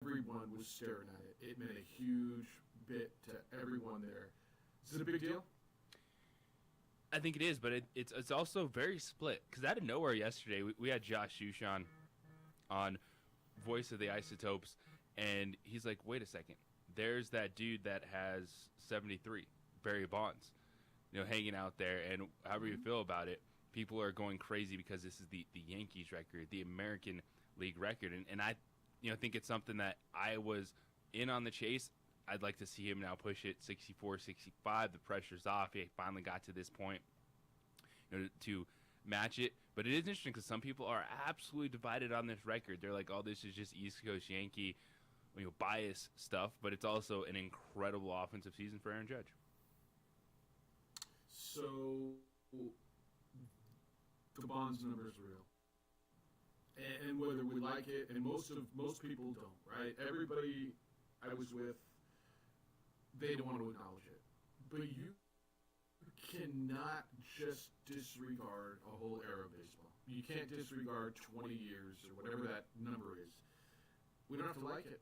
everyone was staring at it. It meant a huge bit to everyone there. Is it a big deal? I think it is, but it's also very split. Because out of nowhere yesterday, we had Josh Shushan on Voice of the Isotopes, and he's like, wait a second. There's that dude that has 73, Barry Bonds, hanging out there. And however you feel about it, people are going crazy because this is the Yankees record, the American League record. And I think it's something that I was in on the chase. I'd like to see him now push it 64, 65. The pressure's off. He finally got to this point to match it. But it is interesting because some people are absolutely divided on this record. They're like, oh, this is just East Coast Yankee bias stuff. But it's also an incredible offensive season for Aaron Judge. So the Bonds number is real. And whether we like it, and most people don't, right? Everybody I was with, they don't want to acknowledge it. But you cannot just disregard a whole era of baseball. You can't disregard 20 years or whatever that number is. We don't have to like it.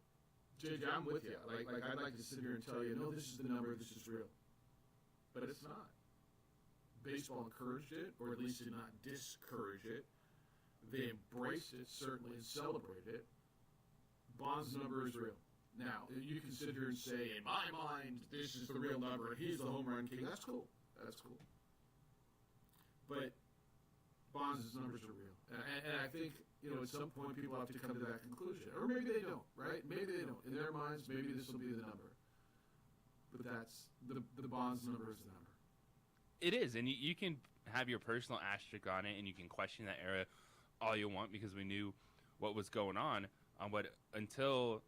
JJ, I'm with you. Like I'd like to sit here and tell you, no, this is the number, this is real. But it's not. Baseball encouraged it, or at least did not discourage it. They embraced it, certainly, and celebrated it. Bonds' number is real. Now, you can sit here and say, in my mind, this is the real number, and he's the home run king. That's cool. That's cool. But Bonds' numbers are real. And I think, at some point people have to come to that conclusion. Or maybe they don't, right? Maybe they don't. In their minds, maybe this will be the number. But that's, the Bonds number is the number. It is, and you can have your personal asterisk on it, and you can question that era all you want because we knew what was going on. But until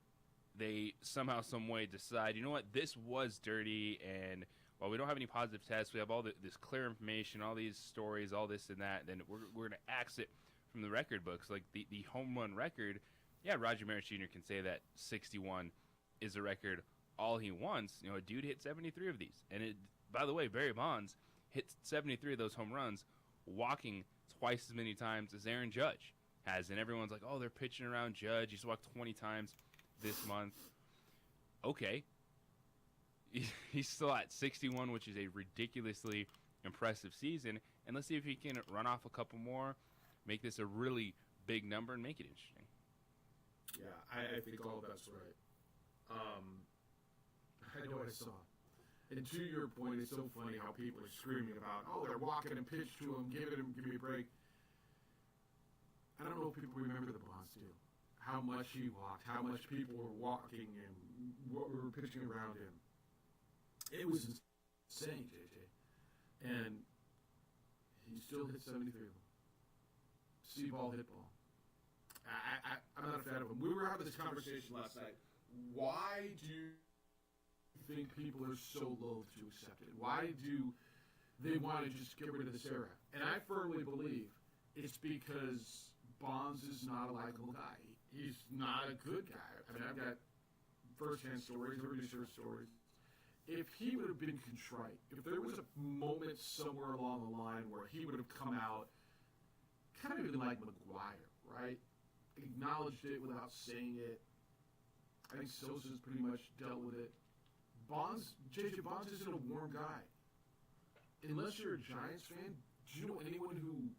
they somehow, some way decide, you know what, this was dirty, and while we don't have any positive tests, we have all this clear information, all these stories, all this and that, then we're going to axe it from the record books. Like the home run record, yeah, Roger Maris Jr. can say that 61 is a record all he wants. A dude hit 73 of these. And by the way, Barry Bonds hit 73 of those home runs walking twice as many times as Aaron Judge has. And everyone's like, oh, they're pitching around Judge. He's walked 20 times this month. Okay. He's still at 61, which is a ridiculously impressive season. And let's see if he can run off a couple more, make this a really big number, and make it interesting. Yeah, I think all that's right. I know what I saw. And to your point, it's so funny how people are screaming about, oh, they're walking and pitch to him, give me a break. I don't know if people remember the Bonds deal. How much he walked, how much people were walking and what we were pitching around him. It was insane, JJ. And he still hit 73 of them. See ball, hit ball. I'm not a fan of him. We were having this conversation last night. Why do you think people are so loath to accept it? Why do they want to just get rid of this era? And I firmly believe it's because Bonds is not a likable guy. He's not a good guy. I mean, I've got first-hand stories, everybody shares stories. If he would have been contrite, if there was a moment somewhere along the line where he would have come out kind of even like McGwire, right? Acknowledged it without saying it. I think Sosa's pretty much dealt with it. JJ Bonds isn't a warm guy. Unless you're a Giants fan, do you know anyone who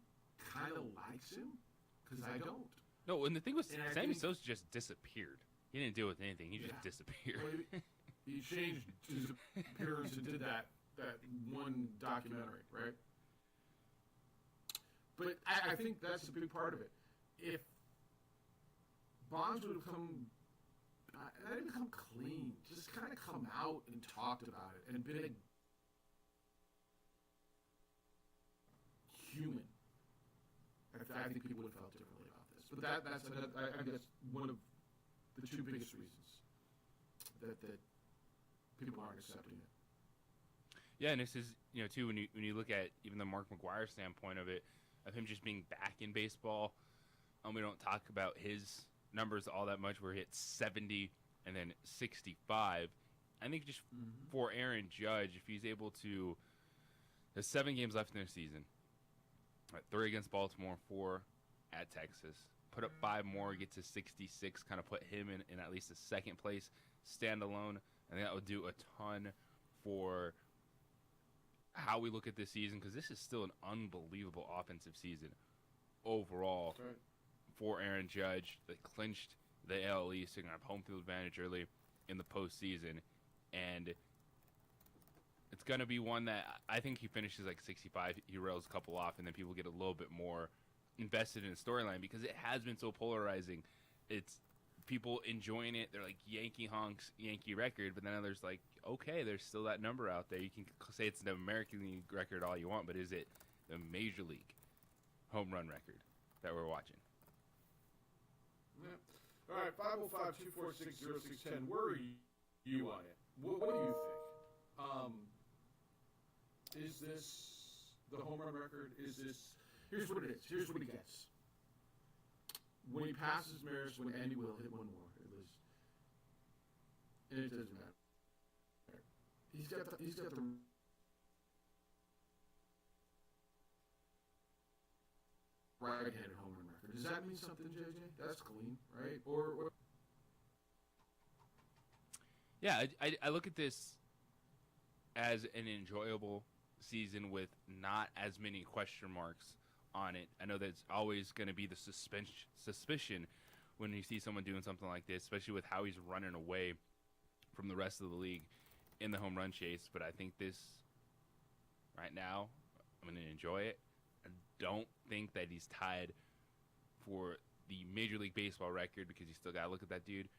kind of likes him? Because I don't. No, and the thing was, Sammy Sosa just disappeared. He didn't deal with anything. He just disappeared. Well, he changed his appearance and did that one documentary, right? But I think that's a big part of it. If Bonds would have not even come clean, just kind of come out and talked about it and been a human, I think people would have felt differently about this. But that's I guess one of the two biggest reasons that people aren't accepting it. Yeah, and this is too when you look at even the Mark McGwire standpoint of it, of him just being back in baseball. We don't talk about his numbers all that much, where he hit 70 and then 65. I think just for Aaron Judge, if he's able to, there's 7 games left in their season. 3 against Baltimore, 4 at Texas. put up 5 more, get to 66, kind of put him in at least a second place standalone. I think that would do a ton for how we look at this season, because this is still an unbelievable offensive season overall for Aaron Judge. They clinched the AL East, they're going to have home field advantage early in the postseason, and it's going to be one that I think he finishes like 65. He rails a couple off, and then people get a little bit more invested in the storyline because it has been so polarizing. It's people enjoying it. They're like Yankee honks, Yankee record, but then others like, okay, there's still that number out there. You can say it's the American League record all you want, but is it the Major League home run record that we're watching? Yeah. All right, 505-246-0610. Where are you on it? What do you think? Is this the home run record? Is this? Here's what it is. Here's what he gets. When he passes Maris, when Andy will hit one more, and it doesn't matter. He's got the right-handed home run record. Does that mean something, JJ? That's clean, right? Or yeah, I look at this as an enjoyable season with not as many question marks on it. I know that it's always going to be the suspicion when you see someone doing something like this, especially with how he's running away from the rest of the league in the home run chase. But I think this, right now, I'm going to enjoy it. I don't think that he's tied for the Major League Baseball record because you still got to look at that dude,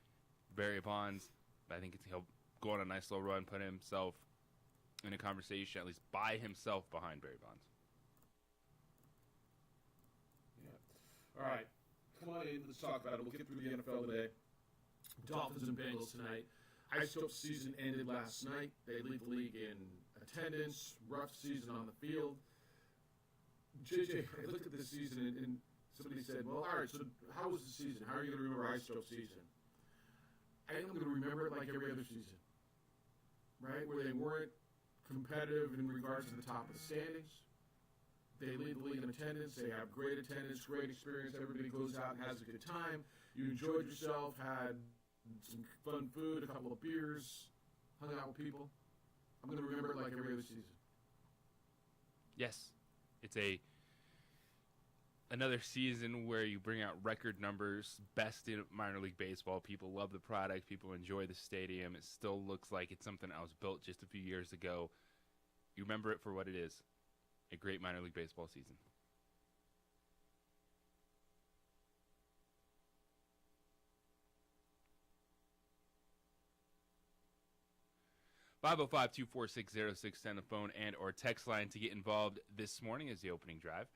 Barry Bonds. But I think he'll go on a nice slow run, put himself in a conversation, at least by himself, behind Barry Bonds. All right, come on in. Let's talk about it. We'll get through the NFL today. Dolphins and Bengals tonight. Ice-Dope season ended last night. They lead the league in attendance. Rough season on the field. JJ, I looked at this season and somebody said, well, all right, so how was the season? How are you going to remember Ice-Dope season? I think I'm going to remember it like every other season, right? Where they weren't competitive in regards to the top of the standings. They lead the league in attendance. They have great attendance, great experience. Everybody goes out and has a good time. You enjoyed yourself, had some fun food, a couple of beers, hung out with people. I'm going to remember it like every other season. Yes. It's another season where you bring out record numbers, best in minor league baseball. People love the product. People enjoy the stadium. It still looks like it's something that was built just a few years ago. You remember it for what it is. A great minor league baseball season. (505-246-0610) the phone and or text line to get involved this morning as the opening drive.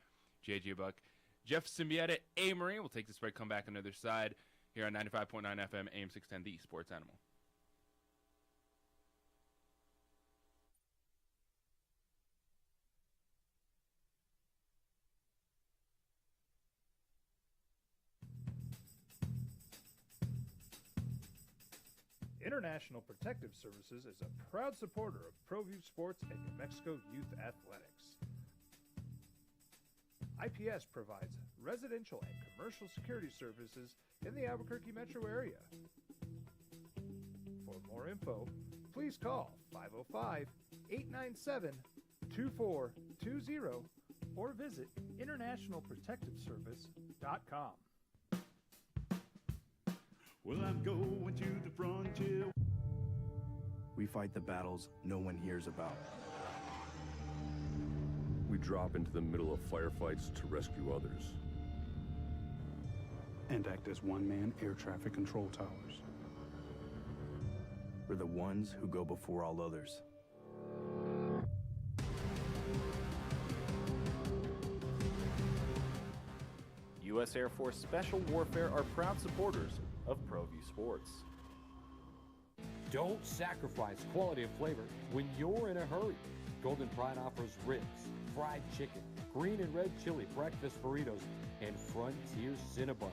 JJ Buck, Jeff Symbieta, Amory. We'll take this break, come back on the other side here on 95.9 FM, AM 610, the Sports Animal. International Protective Services is a proud supporter of ProView Sports and New Mexico Youth Athletics. IPS provides residential and commercial security services in the Albuquerque metro area. For more info, please call 505-897-2420 or visit internationalprotectiveservice.com. Well, I'm going to the frontier. We fight the battles no one hears about. We drop into the middle of firefights to rescue others. And act as one-man air traffic control towers. We're the ones who go before all others. U.S. Air Force Special Warfare are proud supporters of ProView Sports. Don't sacrifice quality and flavor when you're in a hurry. Golden Pride offers ribs, fried chicken, green and red chili breakfast burritos, and Frontier Cinnabons.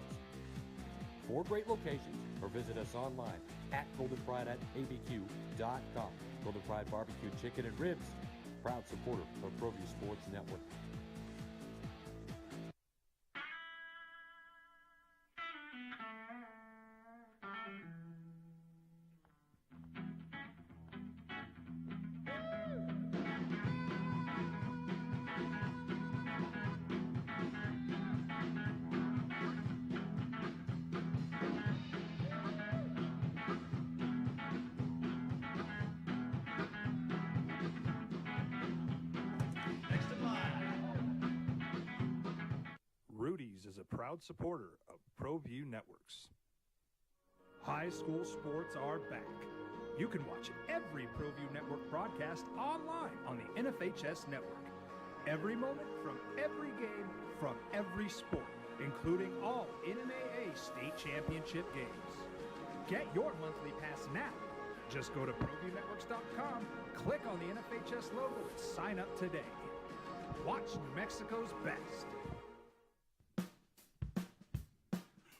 4 great locations, or visit us online at goldenpride@abq.com. Golden Pride Barbecue Chicken and Ribs, proud supporter of ProView Sports Network. a proud supporter of ProView Networks. High school sports are back. You can watch every ProView Network broadcast online on the NFHS network. Every moment from every game from every sport, including all NMAA state championship games. Get your monthly pass now. Just go to ProViewNetworks.com, click on the NFHS logo, and sign up today. Watch New Mexico's best.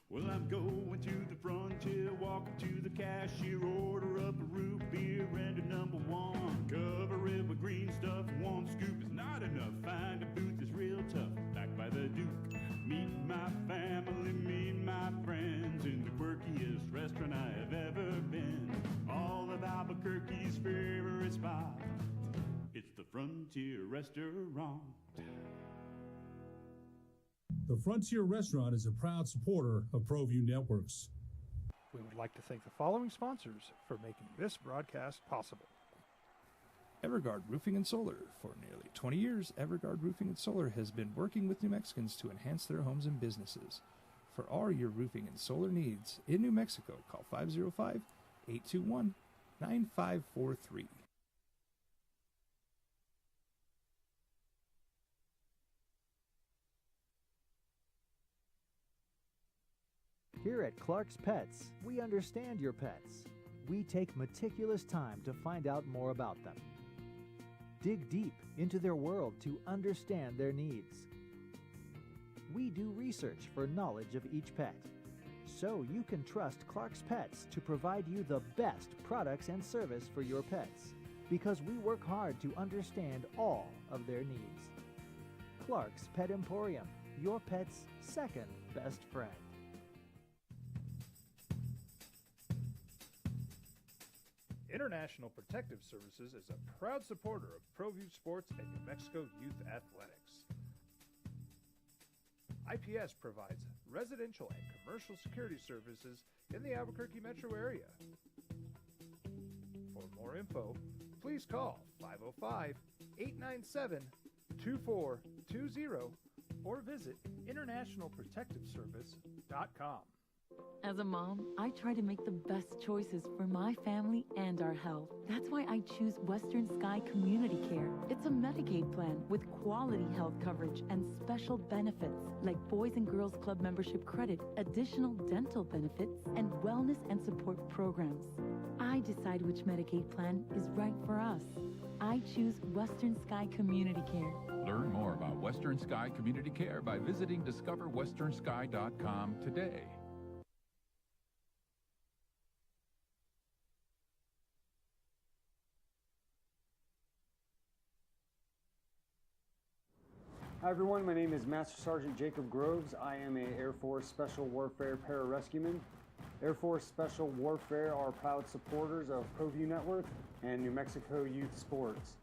Well, I'm going to the frontier, walking to the cashier, order up a root beer and a number one. Cover it with green stuff, one scoop is not enough. Find a booth that's real tough, backed by the Duke. Meet my family, meet my friends in the quirkiest restaurant I have ever been. All of Albuquerque's favorite spot, it's the Frontier Restaurant. The Frontier Restaurant is a proud supporter of ProView Networks. We would like to thank the following sponsors for making this broadcast possible. Everguard Roofing and Solar. For nearly 20 years, Everguard Roofing and Solar has been working with New Mexicans to enhance their homes and businesses. For all your roofing and solar needs in New Mexico, call 505-821-9543. Here at Clark's Pets, we understand your pets. We take meticulous time to find out more about them. Dig deep into their world to understand their needs. We do research for knowledge of each pet, so you can trust Clark's Pets to provide you the best products and service for your pets, because we work hard to understand all of their needs. Clark's Pet Emporium, your pet's second best friend. International Protective Services is a proud supporter of ProView Sports and New Mexico Youth Athletics. IPS provides residential and commercial security services in the Albuquerque metro area. For more info, please call 505-897-2420 or visit internationalprotectiveservice.com. As a mom, I try to make the best choices for my family and our health. That's why I choose Western Sky Community Care. It's a Medicaid plan with quality health coverage and special benefits like Boys and Girls Club membership credit, additional dental benefits, and wellness and support programs. I decide which Medicaid plan is right for us. I choose Western Sky Community Care. Learn more about Western Sky Community Care by visiting discoverwesternsky.com today. Hi everyone, my name is Master Sergeant Jacob Groves. I am an Air Force Special Warfare Pararescueman. Air Force Special Warfare are proud supporters of ProView Network and New Mexico Youth Sports.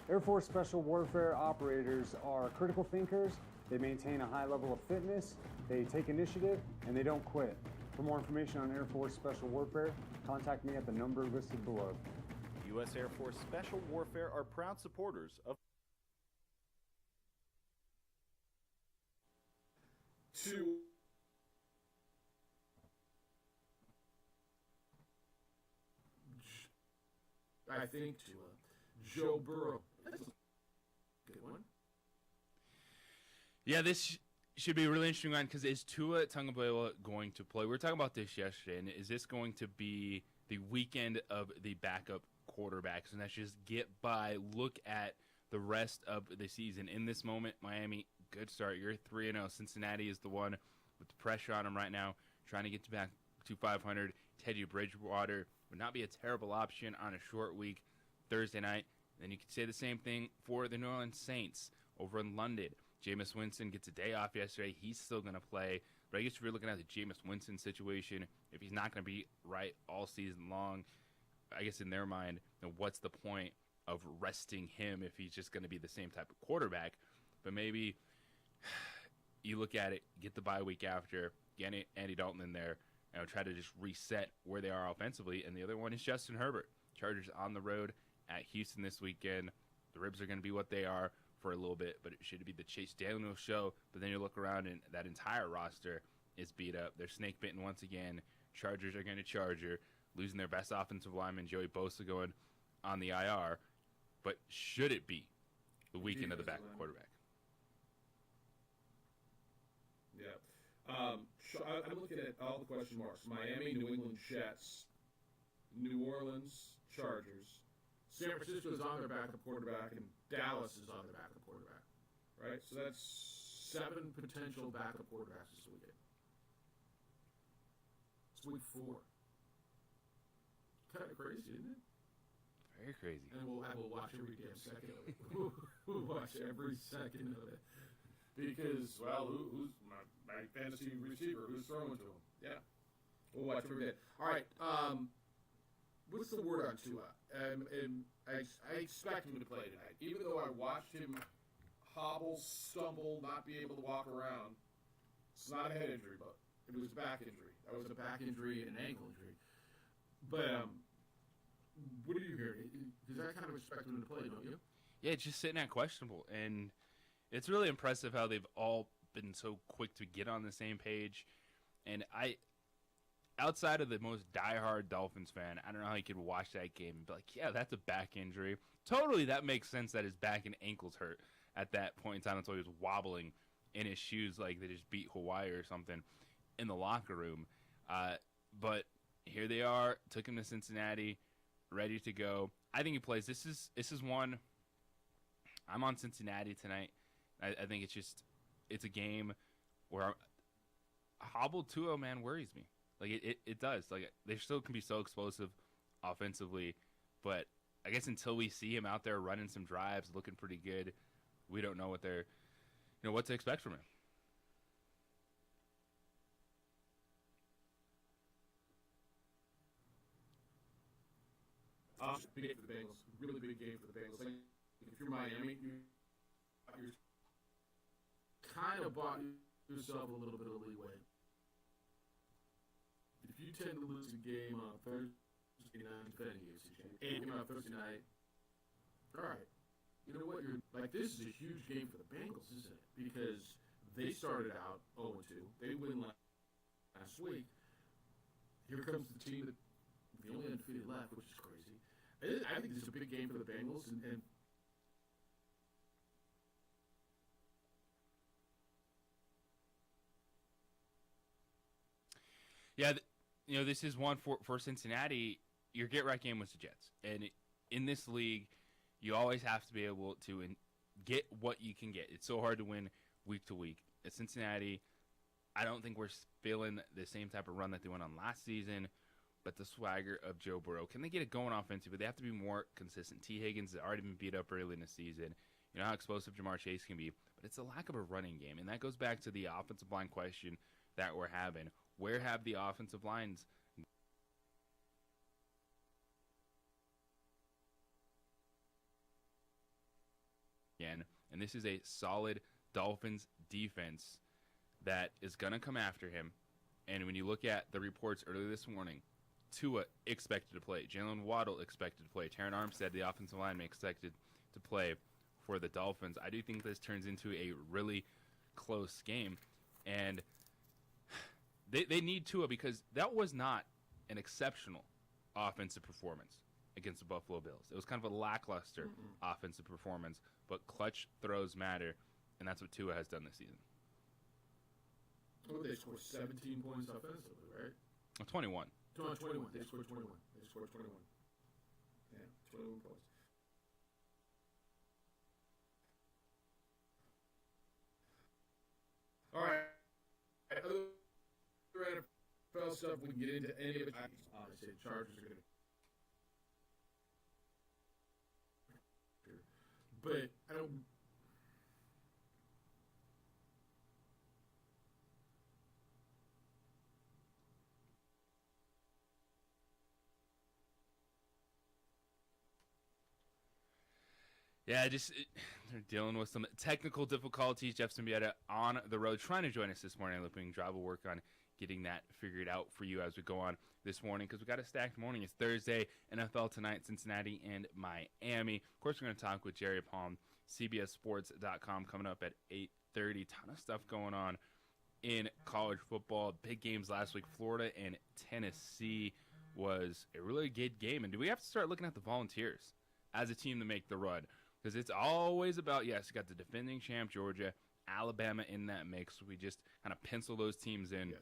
Air Force Special Warfare operators are critical thinkers. They maintain a high level of fitness, they take initiative, and they don't quit. For more information on Air Force Special Warfare, contact me at the number listed below. U.S. Air Force Special Warfare are proud supporters of I think to Joe Burrow. That's a good one. Yeah, this should be a really interesting one because is Tua Tagovailoa going to play? We were talking about this yesterday, and is this going to be the weekend of the backup quarterbacks? And that's just get by, look at the rest of the season. In this moment, Miami, good start. You're 3-0. Cincinnati is the one with the pressure on them right now, trying to get back to 500. Teddy Bridgewater would not be a terrible option on a short week Thursday night. Then you could say the same thing for the New Orleans Saints over in London. Jameis Winston gets a day off yesterday. He's still going to play. But I guess if you're looking at the Jameis Winston situation, if he's not going to be right all season long, I guess in their mind, then what's the point of resting him if he's just going to be the same type of quarterback? But maybe you look at it, get the bye week after, get Andy Dalton in there, and try to just reset where they are offensively. And the other one is Justin Herbert. Chargers on the road at Houston this weekend. The Ribs are going to be what they are for a little bit, but it should be the Chase Daniel show. But then you look around and that entire roster is beat up. They're snake bitten once again. Chargers are going to Charger, losing their best offensive lineman, Joey Bosa, going on the IR. But should it be the weekend of the backup quarterback? Yeah. I'm looking at all the question marks. Miami, New England Jets, New Orleans Chargers, San Francisco is on their backup quarterback, and Dallas is on their backup quarterback. Right? So that's 7 potential backup quarterbacks this weekend. It's week 4. Kind of crazy, isn't it? Very crazy. And we'll watch every damn second of it. We'll watch every second of it. Because, well, who's my fantasy receiver? Who's throwing to him? Yeah. We'll watch every day. All right. What's the word on Tua? And I expect him to play tonight. Even though I watched him hobble, stumble, not be able to walk around. It's not a head injury, but it was a back injury. That was a back injury and an ankle injury. But what do you hear? Because I kind of expect him to play, don't you? Yeah, just sitting at questionable. And it's really impressive how they've all been so quick to get on the same page. And outside of the most diehard Dolphins fan, I don't know how you could watch that game and be like, yeah, that's a back injury. Totally, that makes sense that his back and ankles hurt at that point in time until he was wobbling in his shoes like they just beat Hawaii or something in the locker room. But here they are, took him to Cincinnati, ready to go. I think he plays. This is one. I'm on Cincinnati tonight. I think it's a game where hobbled Tua, man, worries me. Like it does. Like they still can be so explosive offensively, but I guess until we see him out there running some drives, looking pretty good, we don't know what to expect from him. Big game for the Bengals. Really big game for the Bengals. Like, if you're Miami, you're kind of bought yourself a little bit of leeway. If you tend to lose a game on Thursday night, game on Thursday night, all right, you know what? You're like, this is a huge game for the Bengals, isn't it? Because they started out 0-2. They win last week. Here comes the team that the only undefeated left, which is crazy. I think this is a big game for the Bengals, and yeah, this is one for Cincinnati. Your get-right game was the Jets. And in this league, you always have to be able to get what you can get. It's so hard to win week to week. At Cincinnati, I don't think we're feeling the same type of run that they went on last season, but the swagger of Joe Burrow. Can they get it going offensively? They have to be more consistent. T. Higgins has already been beat up early in the season. You know how explosive Jamar Chase can be, but it's a lack of a running game. And that goes back to the offensive line question that we're having. Where have the offensive lines again? And this is a solid Dolphins defense that is going to come after him. And when you look at the reports earlier this morning, Tua expected to play. Jalen Waddle expected to play. Terron Armstead, the offensive lineman, expected to play for the Dolphins. I do think this turns into a really close game. And they need Tua because that was not an exceptional offensive performance against the Buffalo Bills. It was kind of a lackluster offensive performance, but clutch throws matter, and that's what Tua has done this season. Oh, they scored 17 points offensively, right? 21. 21. They scored 21. Yeah, 21 points. All right. Other NFL stuff, we can get into any of it. I say Chargers are going to. But I don't. Yeah, they're dealing with some technical difficulties. Jeff Zimbieta on the road trying to join us this morning. Looping Drive will work on getting that figured out for you as we go on this morning because we got a stacked morning. It's Thursday, NFL tonight, Cincinnati and Miami. Of course, we're going to talk with Jerry Palm CBSSports.com coming up at 8:30. Ton of stuff going on in college football. Big games last week. Florida and Tennessee was a really good game. And do we have to start looking at the Volunteers as a team to make the run? Because it's always about, yes, you got the defending champ Georgia, Alabama in that mix. We just kind of pencil those teams in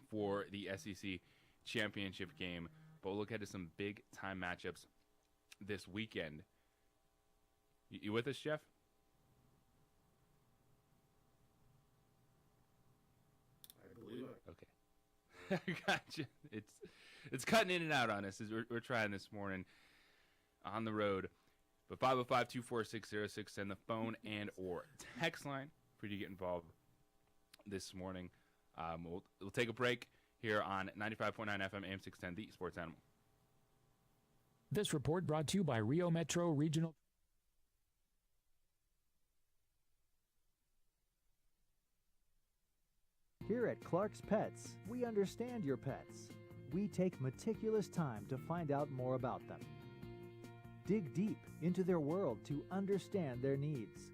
for the SEC championship game. But we'll look ahead to some big-time matchups this weekend. You with us, Jeff? I believe it. Okay. Gotcha. It's cutting in and out on us as we're trying this morning on the road. But 505-246-06, send the phone and or text line for you to get involved this morning. We'll take a break here on 95.9 FM, AM 610, The Sports Animal. This report brought to you by Rio Metro Regional. Here at Clark's Pets, we understand your pets. We take meticulous time to find out more about them. Dig deep into their world to understand their needs.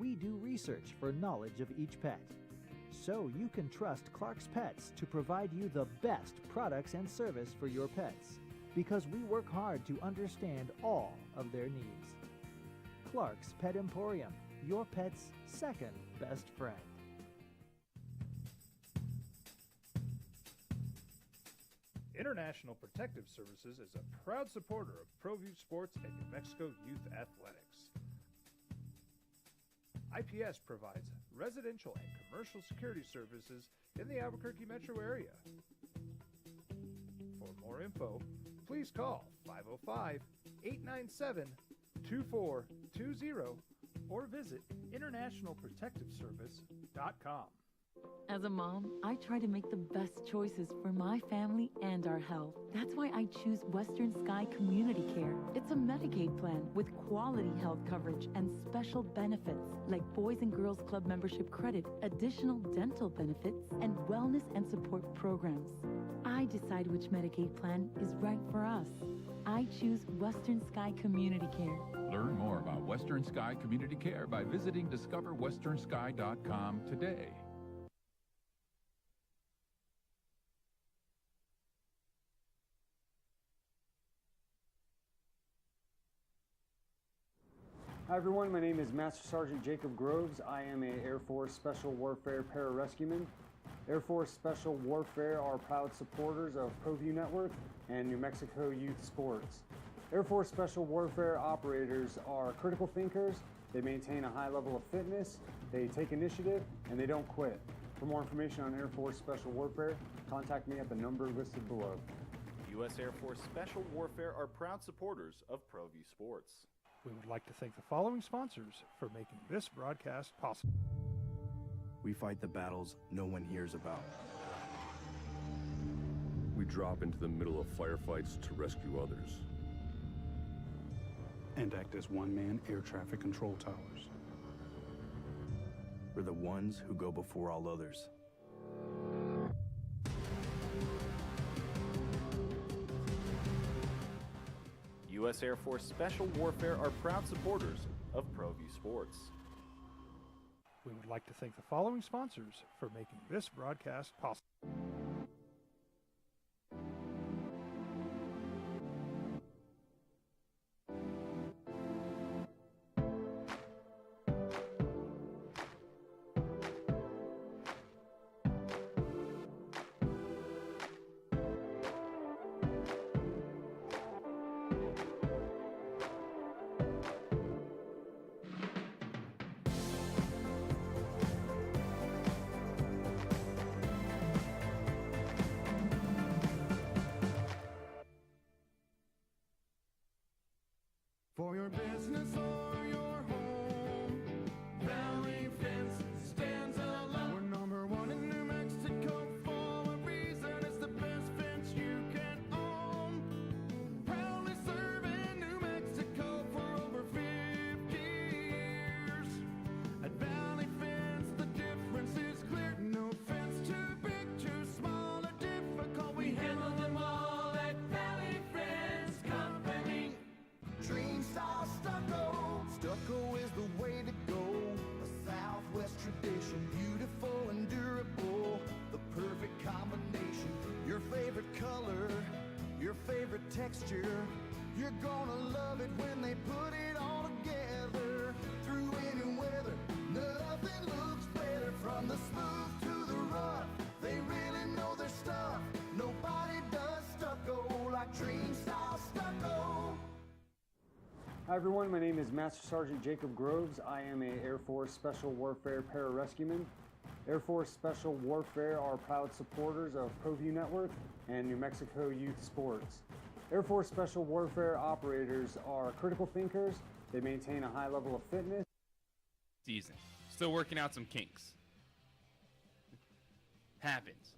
We do research for knowledge of each pet, so you can trust Clark's Pets to provide you the best products and service for your pets, because we work hard to understand all of their needs. Clark's Pet Emporium, your pet's second best friend. International Protective Services is a proud supporter of ProView Sports and New Mexico Youth Athletics. IPS provides residential and commercial security services in the Albuquerque metro area. For more info, please call 505-897-2420 or visit internationalprotectiveservice.com. As a mom, I try to make the best choices for my family and our health. That's why I choose Western Sky Community Care. It's a Medicaid plan with quality health coverage and special benefits like Boys and Girls Club membership credit, additional dental benefits, and wellness and support programs. I decide which Medicaid plan is right for us. I choose Western Sky Community Care. Learn more about Western Sky Community Care by visiting discoverwesternsky.com today. Hi everyone, my name is Master Sergeant Jacob Groves. I am an Air Force Special Warfare Pararescueman. Air Force Special Warfare are proud supporters of ProView Network and New Mexico Youth Sports. Air Force Special Warfare operators are critical thinkers. They maintain a high level of fitness, they take initiative, and they don't quit. For more information on Air Force Special Warfare, contact me at the number listed below. U.S. Air Force Special Warfare are proud supporters of ProView Sports. We would like to thank the following sponsors for making this broadcast possible. We fight the battles no one hears about. We drop into the middle of firefights to rescue others. And act as one-man air traffic control towers. We're the ones who go before all others. U.S. Air Force Special Warfare are proud supporters of ProView Sports. We would like to thank the following sponsors for making this broadcast possible. For your business or your home, Valley Fence stands alone. We're number one in New Mexico for a reason. It's the best fence you can own. Proudly serving New Mexico for over 50 years. At Valley Fence, the difference is clear. No fence too big, too small, or difficult. We handle them all at Valley Fence Company. Dream Star Stucco, texture. You're gonna love it when they put it all together. Through any weather, nothing looks better. From the smooth to the rough, they really know their stuff. Nobody does stucco like Dream Style Stucco. Hi everyone, my name is Master Sergeant Jacob Groves. I am a Air Force Special Warfare Pararescueman. Air Force Special Warfare are proud supporters of ProView Network and New Mexico Youth Sports. Air Force Special Warfare operators are critical thinkers. They maintain a high level of fitness. Season. Still working out some kinks. Happens.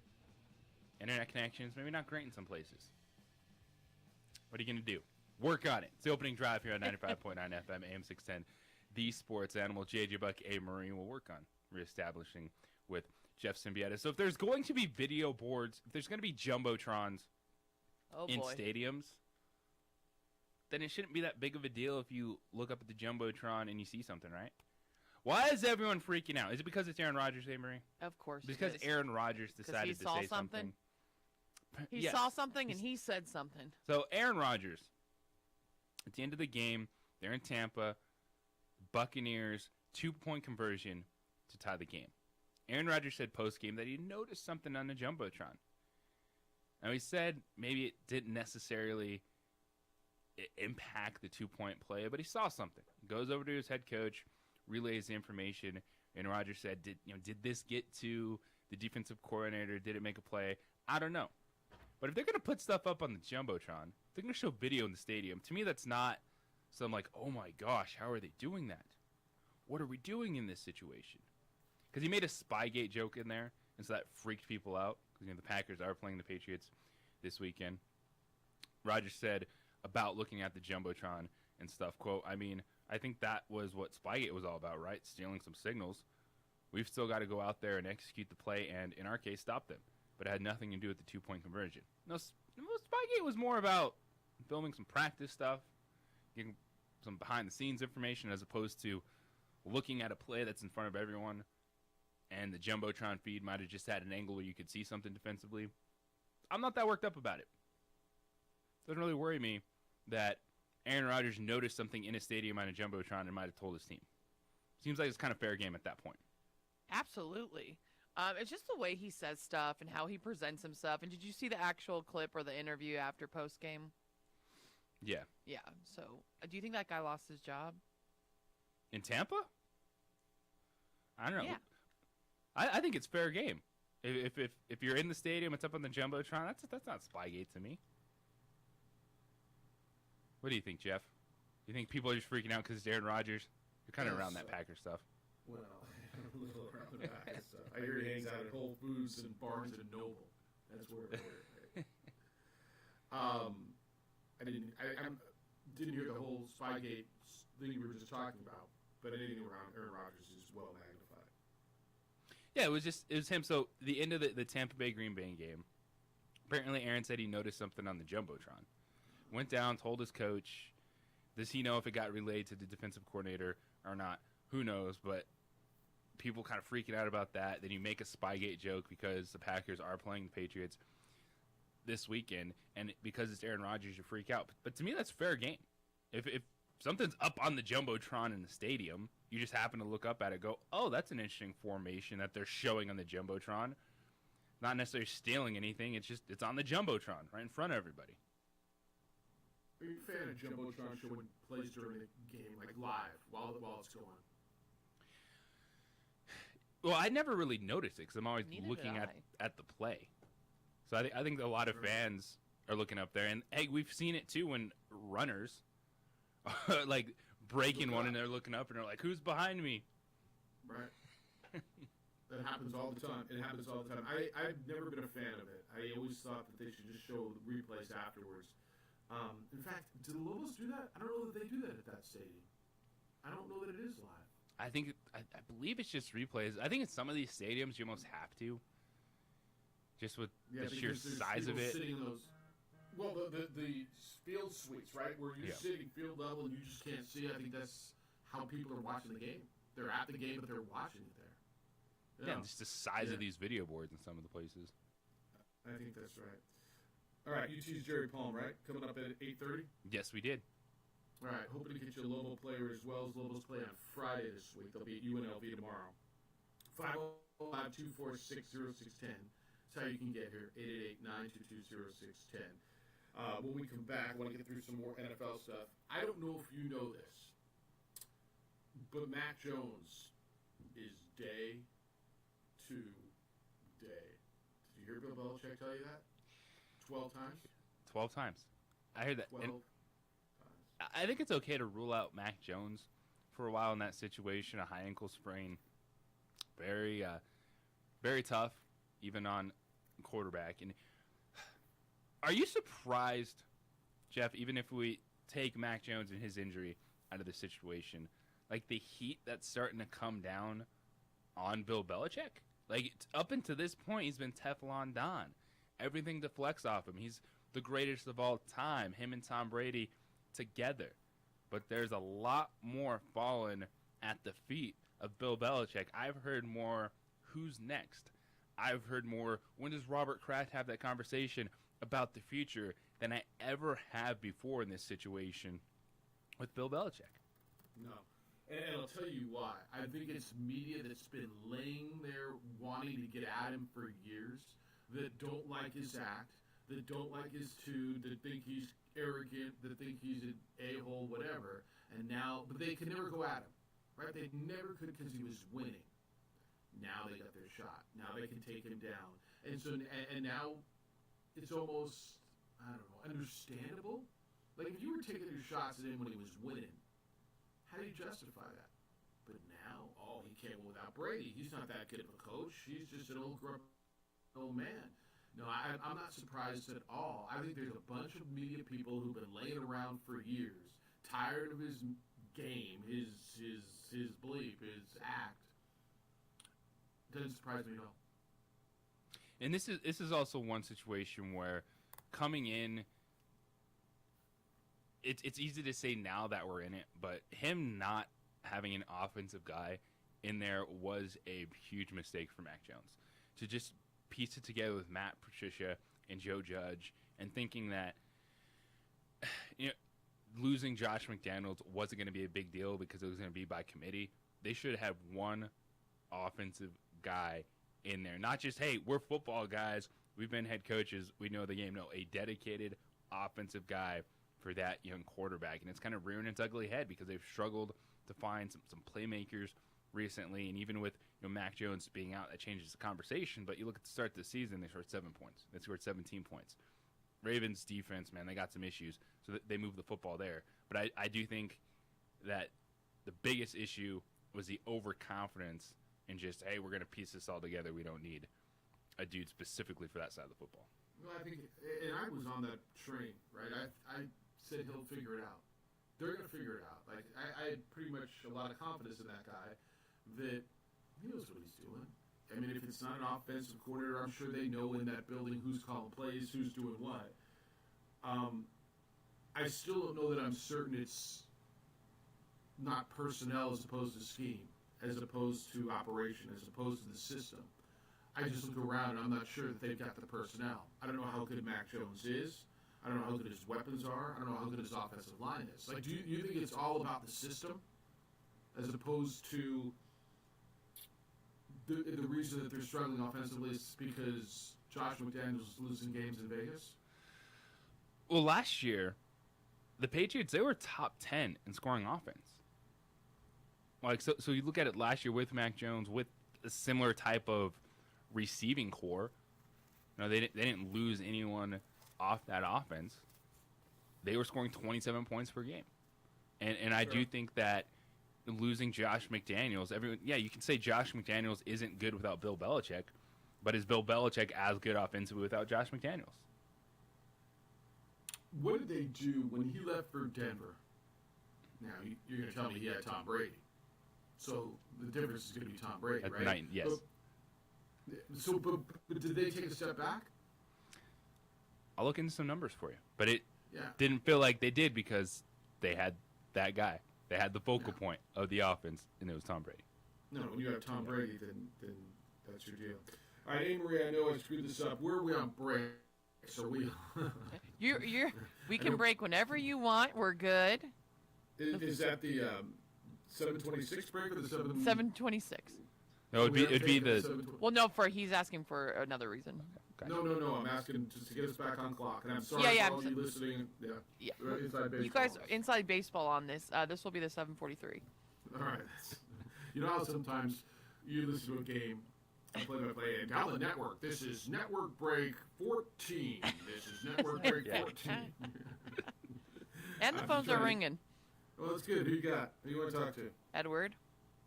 Internet connections, maybe not great in some places. What are you going to do? Work on it. It's the opening drive here on 95.9 FM, AM 610. The Sports Animal, JJ Buck, A. Marine will work on reestablishing with Jeff Symbieta. So if there's going to be video boards, if there's going to be jumbotrons in stadiums, then it shouldn't be that big of a deal if you look up at the jumbotron and you see something, right? Why is everyone freaking out? Is it because it's Aaron Rodgers, A. Marie? Of course. Because Aaron Rodgers decided to say something. He Yes. saw something and he said something. So Aaron Rodgers, at the end of the game, they're in Tampa, Buccaneers, 2-point conversion to tie the game. Aaron Rodgers said post-game that he noticed something on the jumbotron. Now he said maybe it didn't necessarily impact the 2-point play, but he saw something. He goes over to his head coach, relays the information, and Rodgers said, did this get to the defensive coordinator? Did it make a play? I don't know. But if they're going to put stuff up on the jumbotron, they're going to show video in the stadium. To me, that's not some like, oh my gosh, how are they doing that? What are we doing in this situation? Because he made a Spygate joke in there, and so that freaked people out. Because the Packers are playing the Patriots this weekend. Rodgers said about looking at the jumbotron and stuff, quote, I mean, I think that was what Spygate was all about, right? Stealing some signals. We've still got to go out there and execute the play and, in our case, stop them. But it had nothing to do with the 2-point conversion. No, Spygate was more about filming some practice stuff, getting some behind-the-scenes information, as opposed to looking at a play that's in front of everyone, and the jumbotron feed might have just had an angle where you could see something defensively. I'm not that worked up about it. Doesn't really worry me that Aaron Rodgers noticed something in a stadium on a jumbotron and might have told his team. Seems like it's kind of fair game at that point. Absolutely. It's just the way he says stuff and how he presents himself. And did you see the actual clip or the interview after post-game? Yeah. Yeah. So, do you think that guy lost his job? In Tampa? I don't know. Yeah. I think it's fair game. If you're in the stadium, it's up on the jumbotron. That's not Spygate to me. What do you think, Jeff? You think people are just freaking out because it's Aaron Rodgers? You're kind of around that Packer stuff. Well, a little around the Packer stuff. I hear he hangs out at Whole Foods and Barnes and Noble. That's where it is. I didn't hear the whole Spygate thing we were just talking about, but anything around Aaron Rodgers is well magnified. Yeah, it was him. So the end of the Tampa Bay Green Bay game, apparently Aaron said he noticed something on the jumbotron. Went down, told his coach. Does he know if it got relayed to the defensive coordinator or not? Who knows? But people kind of freaking out about that. Then you make a Spygate joke because the Packers are playing the Patriots this weekend, and because it's Aaron Rodgers, you freak out. But to me, that's fair game. If something's up on the jumbotron in the stadium, you just happen to look up at it, go, oh, that's an interesting formation that they're showing on the jumbotron. Not necessarily stealing anything. It's on the jumbotron right in front of everybody. Are you a fan of jumbotron showing plays during the game, like live, while it's going? Well, I never really noticed it because I'm always looking at the play. So I think a lot of fans are looking up there. And, hey, we've seen it, too, when runners like breaking one and they're looking up and they're like, who's behind me? Right. That happens all the time. It happens all the time. I've never been a fan of it. I always thought that they should just show the replays afterwards. In fact, do the Lobos do that? I don't know that they do that at that stadium. I don't know that it is live. I believe it's just replays. I think in some of these stadiums you almost have to, just with the sheer size of it. Sitting in those, well, the field suites, right, where you're sitting field level and you just can't see. I think that's how people are watching the game. They're at the game, but they're watching it there. Yeah, just the size of these video boards in some of the places. I think that's right. All right, UT's Jerry Palm, right? Coming up at 8:30. Yes, we did. All right, hoping to get you a Lobo player as well as Lobos play on Friday this week. They'll be at UNLV tomorrow. 505-246-0610. That's how you can get here. 888-922-0610. When we come back, I want to get through some more NFL stuff. I don't know if you know this, but Mac Jones is day to day. Did you hear Bill Belichick tell you that? 12 times? 12 times. I heard that. 12 And I think it's okay to rule out Mac Jones for a while in that situation. A high ankle sprain, very, very tough, even on quarterback. And are you surprised, Jeff? Even if we take Mac Jones and his injury out of the situation, like the heat that's starting to come down on Bill Belichick. Like up until this point, he's been Teflon Don. Everything deflects off him. He's the greatest of all time. Him and Tom Brady together. But there's a lot more falling at the feet of Bill Belichick. I've heard more, who's next? I've heard more, when does Robert Kraft have that conversation about the future, than I ever have before in this situation with Bill Belichick. No. And I'll tell you why. I think it's media that's been laying there wanting to get at him for years, that don't like his act, that don't like his tude, that think he's arrogant, that think he's an a-hole, whatever. And now, but they can never go at him, right? They never could because he was winning. Now they got their shot. Now they can take him down. And so, and now it's almost, I don't know, understandable. Like if you were taking your shots at him when he was winning, how do you justify that? But now, oh, he can't win without Brady. He's not that good of a coach. He's just an old man. No, I'm not surprised at all. I think there's a bunch of media people who've been laying around for years, tired of his game, his bleep, his act. Doesn't surprise me at all. And this is also one situation where coming in, it's easy to say now that we're in it, but him not having an offensive guy in there was a huge mistake for Mac Jones. To just piece it together with Matt Patricia and Joe Judge and thinking that losing Josh McDaniels wasn't going to be a big deal because it was going to be by committee. They should have one offensive guy in there. Not just, hey, we're football guys, we've been head coaches, we know the game. No, a dedicated offensive guy for that young quarterback. And it's kind of rearing its ugly head because they've struggled to find some playmakers recently. And even with Mac Jones being out, that changes the conversation. But you look at the start of the season, they scored 7 points. They scored 17 points. Ravens defense, man, they got some issues. So they moved the football there. But I do think that the biggest issue was the overconfidence and just, hey, we're going to piece this all together. We don't need a dude specifically for that side of the football. Well, I think, and I was on that train, right? I said he'll figure it out. They're going to figure it out. Like I had pretty much a lot of confidence in that guy that he knows what he's doing. I mean, if it's not an offensive coordinator, I'm sure they know in that building who's calling plays, who's doing what. I still don't know that I'm certain it's not personnel as opposed to scheme, as opposed to operation, as opposed to the system. I just look around and I'm not sure that they've got the personnel. I don't know how good Mac Jones is. I don't know how good his weapons are. I don't know how good his offensive line is. Like, do you think it's all about the system as opposed to the reason that they're struggling offensively is because Josh McDaniels is losing games in Vegas? Well, last year, the Patriots, they were top 10 in scoring offense. Like, so you look at it last year with Mac Jones, with a similar type of receiving core. They didn't lose anyone off that offense. They were scoring 27 points per game. And I do think that losing Josh McDaniels, you can say Josh McDaniels isn't good without Bill Belichick, but is Bill Belichick as good offensively without Josh McDaniels? What did they do when he left for Denver? Now, you're going to tell me he had Tom Brady. So the difference is going to be Tom Brady, right? Yes. But did they take a step back? I'll look into some numbers for you. But it didn't feel like they did because they had that guy. They had the focal point of the offense, and it was Tom Brady. No, when you have Tom Brady, then that's your deal. All right, Anne Marie, I know I screwed this up. Where are we on Brady? So we we can break whenever you want. We're good. Is that the 7:26 break or the 7:26? No, it'd be the. Well, no, he's asking for another reason. No. I'm asking just to get us back on clock. And I'm sorry Yeah, for all you listening. Yeah. Inside baseball. You guys are inside baseball on this. This will be the 7:43. All right. You know how sometimes you listen to a game, play-by-play, and down the network. This is network break 14. This is network break 14. And the phones are ringing. Well, that's good. Who you got? Who you want to talk to? Edward.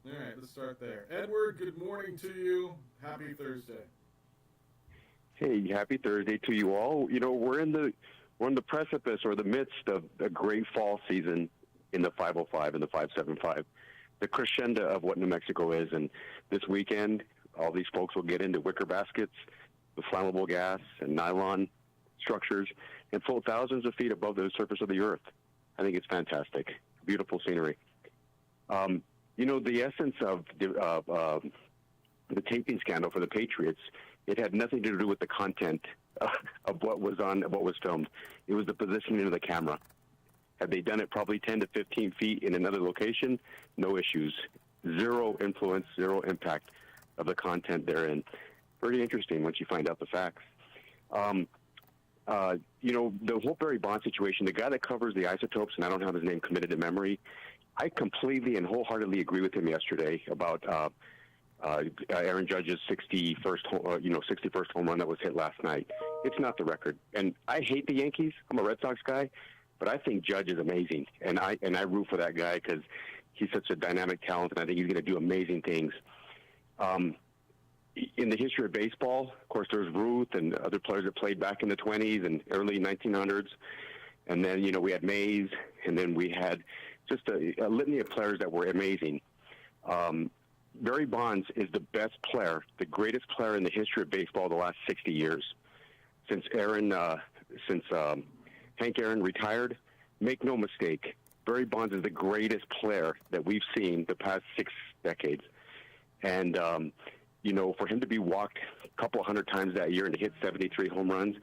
All right, let's start there. Edward, good morning to you. Happy Thursday. Hey, happy Thursday to you all. You know, we're in the precipice or the midst of a great fall season in the 505 and the 575. The crescendo of what New Mexico is. And this weekend, all these folks will get into wicker baskets with flammable gas and nylon structures and float thousands of feet above the surface of the earth. I think it's fantastic. Beautiful scenery. You know, the essence of the taping scandal for the Patriots, it had nothing to do with the content of what was filmed. It was the positioning of the camera. Had they done it probably 10 to 15 feet in another location, no issues. Zero influence, zero impact of the content therein. Pretty interesting once you find out the facts. You know, the whole Barry Bonds situation, the guy that covers the isotopes, and I don't have his name committed to memory, I completely and wholeheartedly agree with him yesterday about Aaron Judge's 61st home run that was hit last night. It's not the record. And I hate the Yankees. I'm a Red Sox guy. But I think Judge is amazing, and I root for that guy because he's such a dynamic talent, and I think he's going to do amazing things. In the history of baseball, of course, there's Ruth and other players that played back in the 20s and early 1900s, and then we had Mays, and then we had just a litany of players that were amazing. Barry Bonds is the best player, the greatest player in the history of baseball the last 60 years, since Hank Aaron retired. Make no mistake, Barry Bonds is the greatest player that we've seen the past 6 decades. And, for him to be walked a couple hundred times that year and to hit 73 home runs,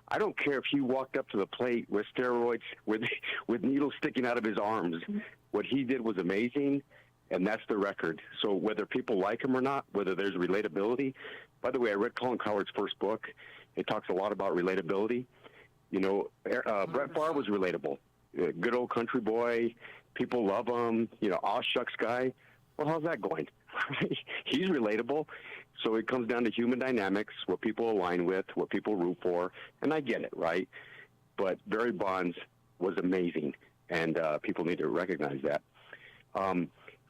I don't care if he walked up to the plate with steroids, with needles sticking out of his arms. What he did was amazing, and that's the record. So whether people like him or not, whether there's relatability. By the way, I read Colin Cowherd's first book. It talks a lot about relatability. Brett Favre was relatable. Good old country boy. People love him. Aw shucks guy. Well, how's that going? He's relatable. So it comes down to human dynamics, what people align with, what people root for. And I get it, right? But Barry Bonds was amazing, and people need to recognize that.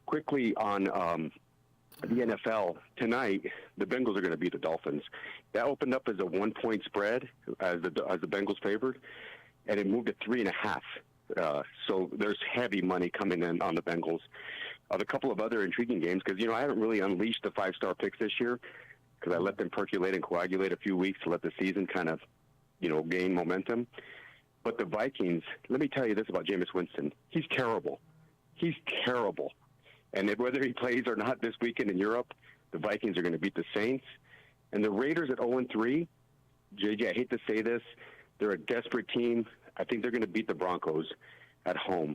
Quickly on the NFL, tonight, the Bengals are going to beat the Dolphins. That opened up as a 1-point spread as the Bengals favored, and it moved to 3.5. So there's heavy money coming in on the Bengals. A couple of other intriguing games, because, I haven't really unleashed the 5-star picks this year because I let them percolate and coagulate a few weeks to let the season kind of, gain momentum. But the Vikings, let me tell you this about Jameis Winston. He's terrible. He's terrible. And whether he plays or not this weekend in Europe, the Vikings are going to beat the Saints. And the Raiders at 0-3, JJ, I hate to say this, they're a desperate team. I think they're going to beat the Broncos at home.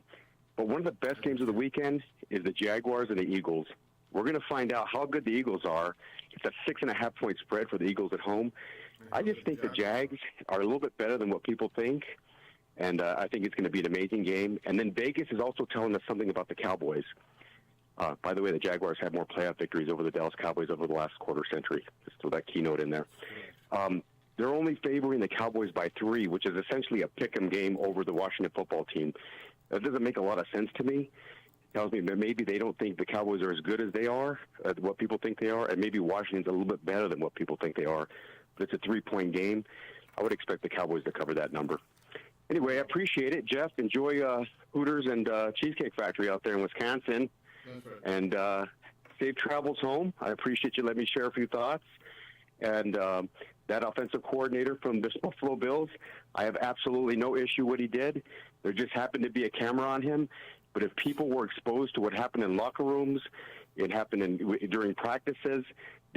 But one of the best games of the weekend is the Jaguars and the Eagles. We're going to find out how good the Eagles are. It's a 6.5-point spread for the Eagles at home. I just think the Jags are a little bit better than what people think, and I think it's going to be an amazing game. And then Vegas is also telling us something about the Cowboys. By the way, the Jaguars had more playoff victories over the Dallas Cowboys over the last quarter century. Just throw that keynote in there. They're only favoring the Cowboys by 3, which is essentially a pick-em game over the Washington football team. That doesn't make a lot of sense to me. It tells me that maybe they don't think the Cowboys are as good as they are, what people think they are, and maybe Washington's a little bit better than what people think they are. But it's a 3-point game. I would expect the Cowboys to cover that number. Anyway, I appreciate it, Jeff. Enjoy Hooters and Cheesecake Factory out there in Wisconsin. That's right. And safe travels home. I appreciate you letting me share a few thoughts. And that offensive coordinator from the Buffalo Bills, I have absolutely no issue what he did. There just happened to be a camera on him. But if people were exposed to what happened in locker rooms, it happened during practices,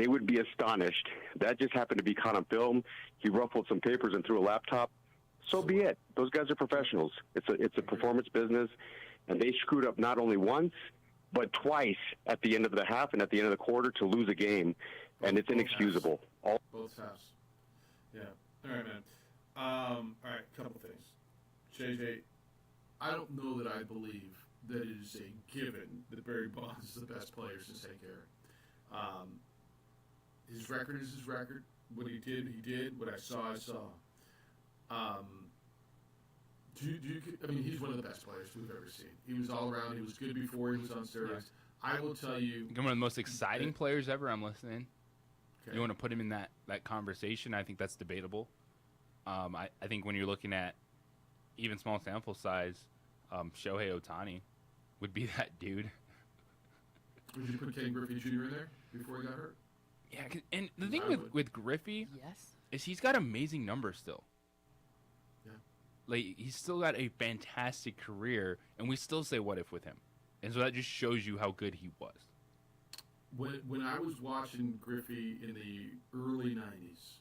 they would be astonished. That just happened to be caught on film. He ruffled some papers and threw a laptop. So be it. Those guys are professionals. It's a performance business, and they screwed up not only once, but twice at the end of the half and at the end of the quarter to lose a game, and it's inexcusable. Both halves. Yeah. All right, man. All right, couple things. JJ, I don't know that I believe that it is a given that Barry Bonds is the best player since Hank Aaron. His record is his record. What he did, he did. What I saw, I saw. He's one of the best players we've ever seen. He was all around. He was good before he was on steroids. I will tell you, one of the most exciting players ever. I'm listening. Okay. You want to put him in that conversation? I think that's debatable. I think when you're looking at even small sample size, Shohei Ohtani would be that dude. Would you put Ken Griffey Jr. in there before he got hurt? Yeah, and the thing with Griffey is he's got amazing numbers still. Yeah. Like, he's still got a fantastic career, and we still say what if with him. And so that just shows you how good he was. When I was watching Griffey in the early 90s,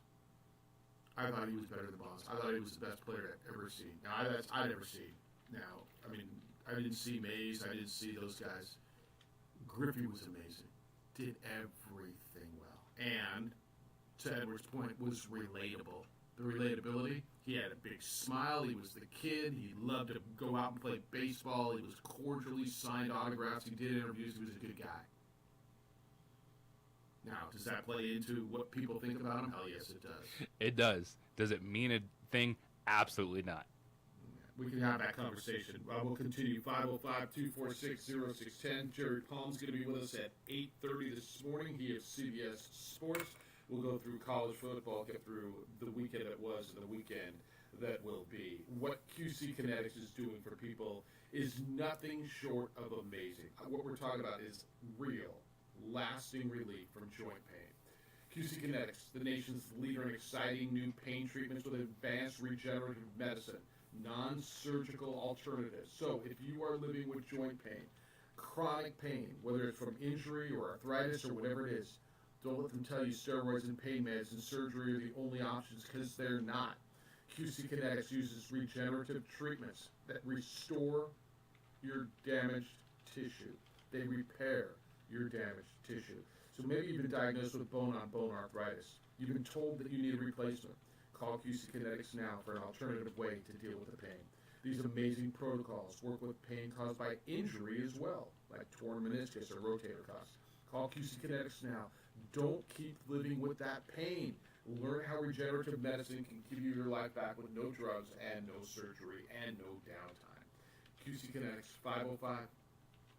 I thought he was better than Bonds. I thought he was the best player I'd ever seen. Now, I'd ever seen. Now, I mean, I didn't see Mays. I didn't see those guys. Griffey was amazing. Did everything well. And, to Edward's point, was relatable. The relatability, he had a big smile. He was the kid. He loved to go out and play baseball. He was cordially signed autographs. He did interviews. He was a good guy. Now, does that play into what people think about him? Hell yes, it does. It does. Does it mean a thing? Absolutely not. We can have that conversation. We'll continue. 505-246-0610. Jerry Palm's going to be with us at 8:30 this morning. He is CBS Sports. We'll go through college football, get through the weekend that was and the weekend that will be. What QC Kinetics is doing for people is nothing short of amazing. What we're talking about is real, lasting relief from joint pain. QC Kinetics, the nation's leader in exciting new pain treatments with advanced regenerative medicine, non-surgical alternatives. So if you are living with joint pain, chronic pain, whether it's from injury or arthritis or whatever it is, don't let them tell you steroids and pain meds and surgery are the only options, because they're not. QC Kinetics uses regenerative treatments that restore your damaged tissue. They repair your damaged tissue. So maybe you've been diagnosed with bone-on-bone arthritis. You've been told that you need a replacement. Call QC Kinetics now for an alternative way to deal with the pain. These amazing protocols work with pain caused by injury as well, like torn meniscus or rotator cuffs. Call QC Kinetics now. Don't keep living with that pain. Learn how regenerative medicine can give you your life back with no drugs and no surgery and no downtime. QC Kinetics,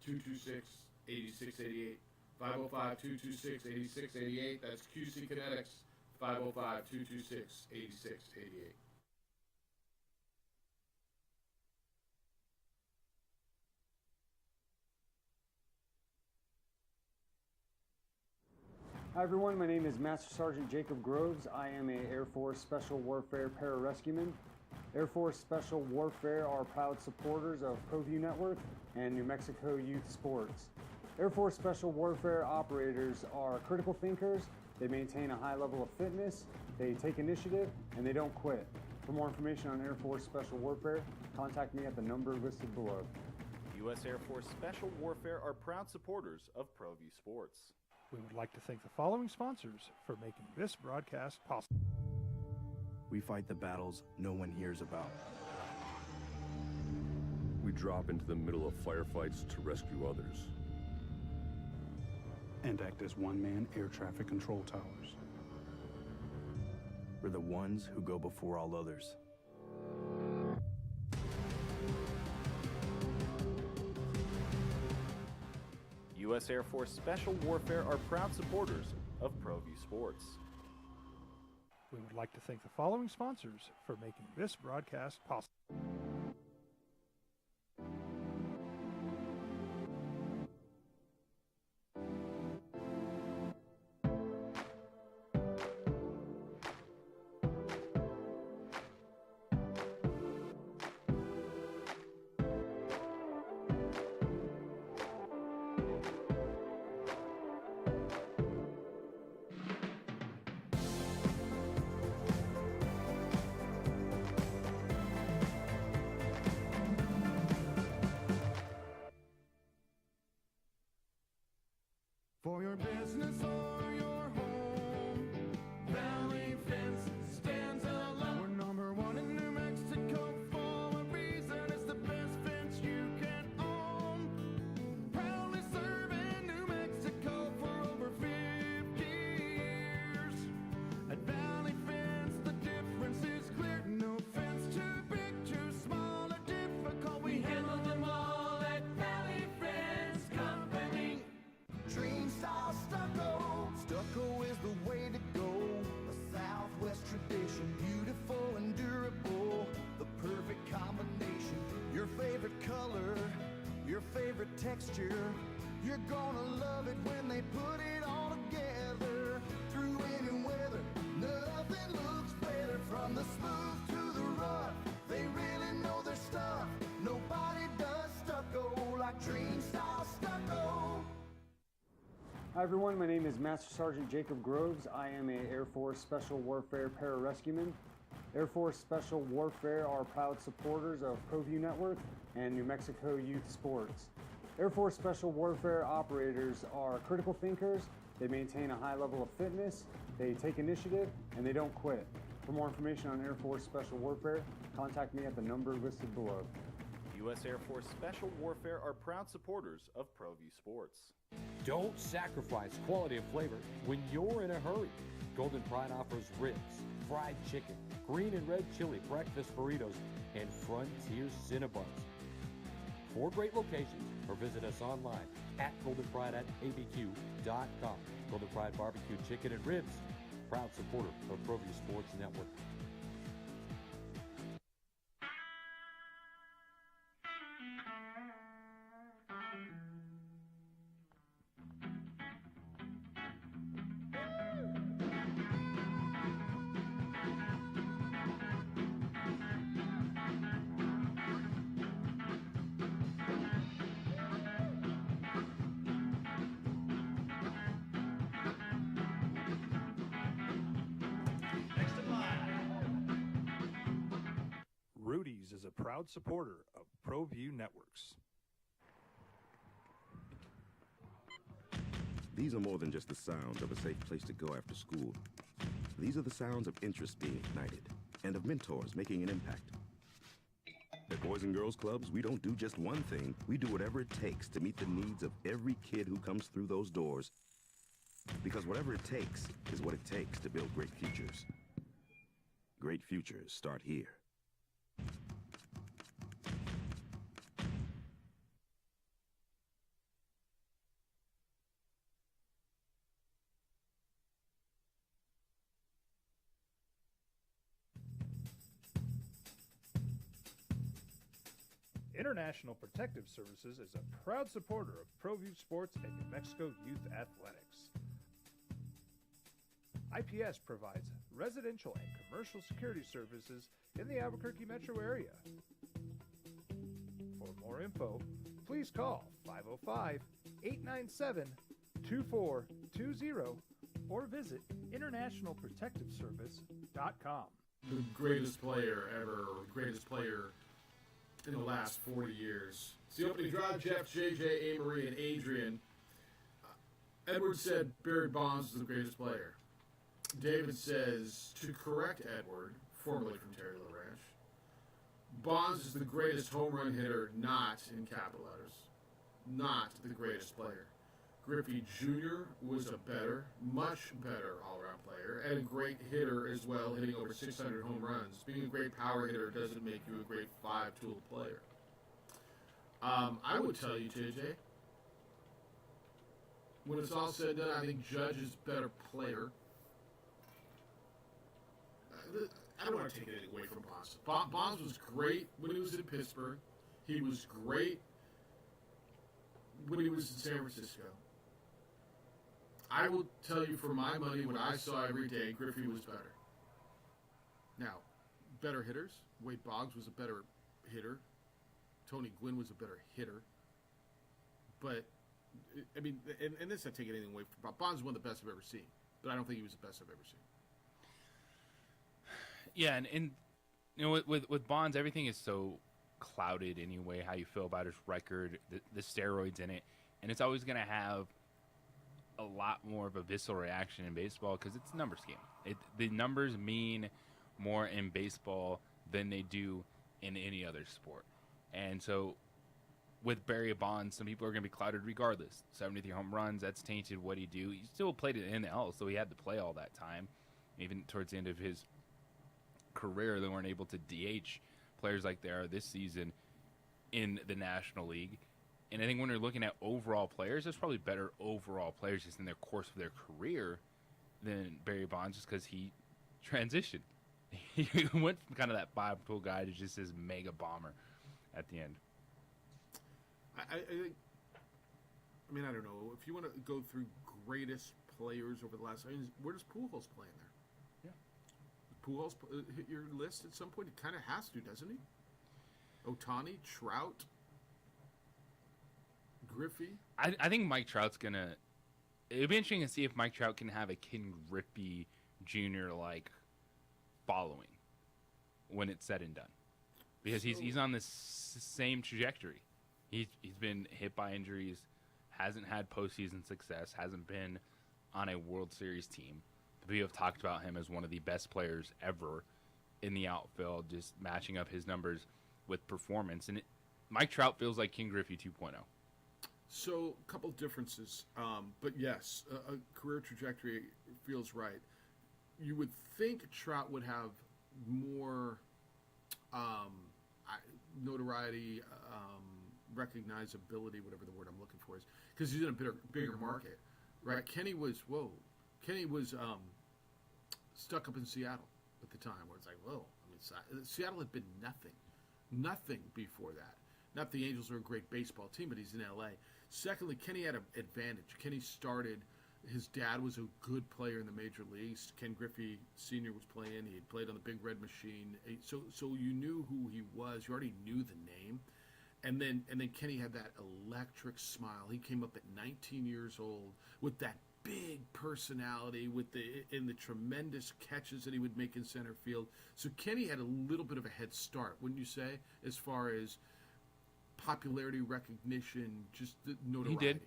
505-226-8688. 505-226-8688. That's QC Kinetics, 505-226-8688. Hi everyone, my name is Master Sergeant Jacob Groves. I am a Air Force Special Warfare Pararescueman. Air Force Special Warfare are proud supporters of ProView Network and New Mexico Youth Sports. Air Force Special Warfare operators are critical thinkers. They maintain a high level of fitness, they take initiative, and they don't quit. For more information on Air Force Special Warfare, contact me at the number listed below. U.S. Air Force Special Warfare are proud supporters of ProView Sports. We would like to thank the following sponsors for making this broadcast possible. We fight the battles no one hears about. We drop into the middle of firefights to rescue others. And act as one-man air traffic control towers. We're the ones who go before all others. U.S. Air Force Special Warfare are proud supporters of ProView Sports. We would like to thank the following sponsors for making this broadcast possible. For your business or your home, Valley Fence stands alone. We're number one in New Mexico for a reason. It's the best fence you can own. Proudly serving New Mexico for over 50 years. At Valley Fence, the difference is clear. No fence too big, too small, or difficult. We handle them all at Valley Fence Company. Dream style stucco. Stucco is the way to go. A Southwest tradition, beautiful and durable. The perfect combination. Your favorite color, your favorite texture. You're gonna love it when they put it all together. Through any weather, nothing looks better. From the smooth to the rough, they really know their stuff. Nobody does stucco like Dream Style Stucco. Hi everyone, my name is Master Sergeant Jacob Groves. I am a Air Force Special Warfare Pararescueman. Air Force Special Warfare are proud supporters of ProView Network and New Mexico Youth Sports. Air Force Special Warfare operators are critical thinkers. They maintain a high level of fitness, they take initiative, and they don't quit. For more information on Air Force Special Warfare, contact me at the number listed below. U.S. Air Force Special Warfare are proud supporters of ProView Sports. Don't sacrifice quality and flavor when you're in a hurry. Golden Pride offers ribs, fried chicken, green and red chili breakfast burritos, and Frontier Cinnabons. 4 great locations, or visit us online at goldenpride@abq.com. Golden Pride Barbecue Chicken and Ribs, proud supporter of ProView Sports Network. Rudy's is a proud supporter of ProView Networks. These are more than just the sounds of a safe place to go after school. These are the sounds of interest being ignited and of mentors making an impact. At Boys and Girls Clubs, we don't do just one thing. We do whatever it takes to meet the needs of every kid who comes through those doors. Because whatever it takes is what it takes to build great futures. Great futures start here. International Protective Services is a proud supporter of ProView Sports and New Mexico Youth Athletics. IPS provides residential and commercial security services in the Albuquerque metro area. For more info, please call 505-897-2420 or visit internationalprotectiveservice.com. The greatest player ever, or the greatest player in the last 40 years. It's the opening drive. Jeff, JJ, Amory, and Adrian. Edward said Barry Bonds is the greatest player. David says, to correct Edward, formerly from Terry LaRanche, Bonds is the greatest home run hitter, not in capital letters. Not the greatest player. Griffey Jr. was a better, much better all-around player, and a great hitter as well, hitting over 600 home runs. Being a great power hitter doesn't make you a great five-tool player. I would tell you, JJ, when it's all said and done, I think Judge is a better player. I don't want to take anything away from Bonds. Bonds was great when he was in Pittsburgh. He was great when he was in San Francisco. I will tell you, for my money, what I saw every day, Griffey was better. Now, better hitters. Wade Boggs was a better hitter. Tony Gwynn was a better hitter. But, I mean, and this not taking anything away from Bonds is one of the best I've ever seen. But I don't think he was the best I've ever seen. Yeah, and you know, with Bonds, everything is so clouded anyway, how you feel about his record, the steroids in it. And it's always going to have a lot more of a visceral reaction in baseball because it's a numbers game. The numbers mean more in baseball than they do in any other sport. And so with Barry Bonds, some people are going to be clouded regardless. 73 home runs, that's tainted what he do. He still played in the NL, so he had to play all that time. Even towards the end of his career, they weren't able to DH players like they are this season in the National League. And I think when you're looking at overall players, there's probably better overall players just in their course of their career than Barry Bonds just because he transitioned. He went from kind of that five-tool guy to just this mega bomber at the end. I mean, I don't know. If you want to go through greatest players over the last... where does Pujols play in there? Yeah. Pujols hit your list at some point? He kind of has to, doesn't he? Ohtani, Trout, Griffey. I think Mike Trout's going to... It'd be interesting to see if Mike Trout can have a Ken Griffey Jr.-like following when it's said and done. Because he's on this same trajectory. He's been hit by injuries, hasn't had postseason success, hasn't been on a World Series team. We have talked about him as one of the best players ever in the outfield, just matching up his numbers with performance. And Mike Trout feels like King Griffey 2.0. So, a couple differences. But yes, a career trajectory feels right. You would think Trout would have more notoriety, recognizability, whatever the word I'm looking for is, because he's in a bigger market, right? Kenny was stuck up in Seattle at the time, where it's like, whoa. I mean, Seattle had been nothing before that. Not the Angels are a great baseball team, but he's in L.A. Secondly, Kenny had an advantage. Kenny started. His dad was a good player in the major leagues. Ken Griffey Sr. was playing. He had played on the Big Red Machine. So you knew who he was. You already knew the name. And then Kenny had that electric smile. He came up at 19 years old with that big personality, and the tremendous catches that he would make in center field. So Kenny had a little bit of a head start, wouldn't you say, as far as popularity, recognition, just the notoriety?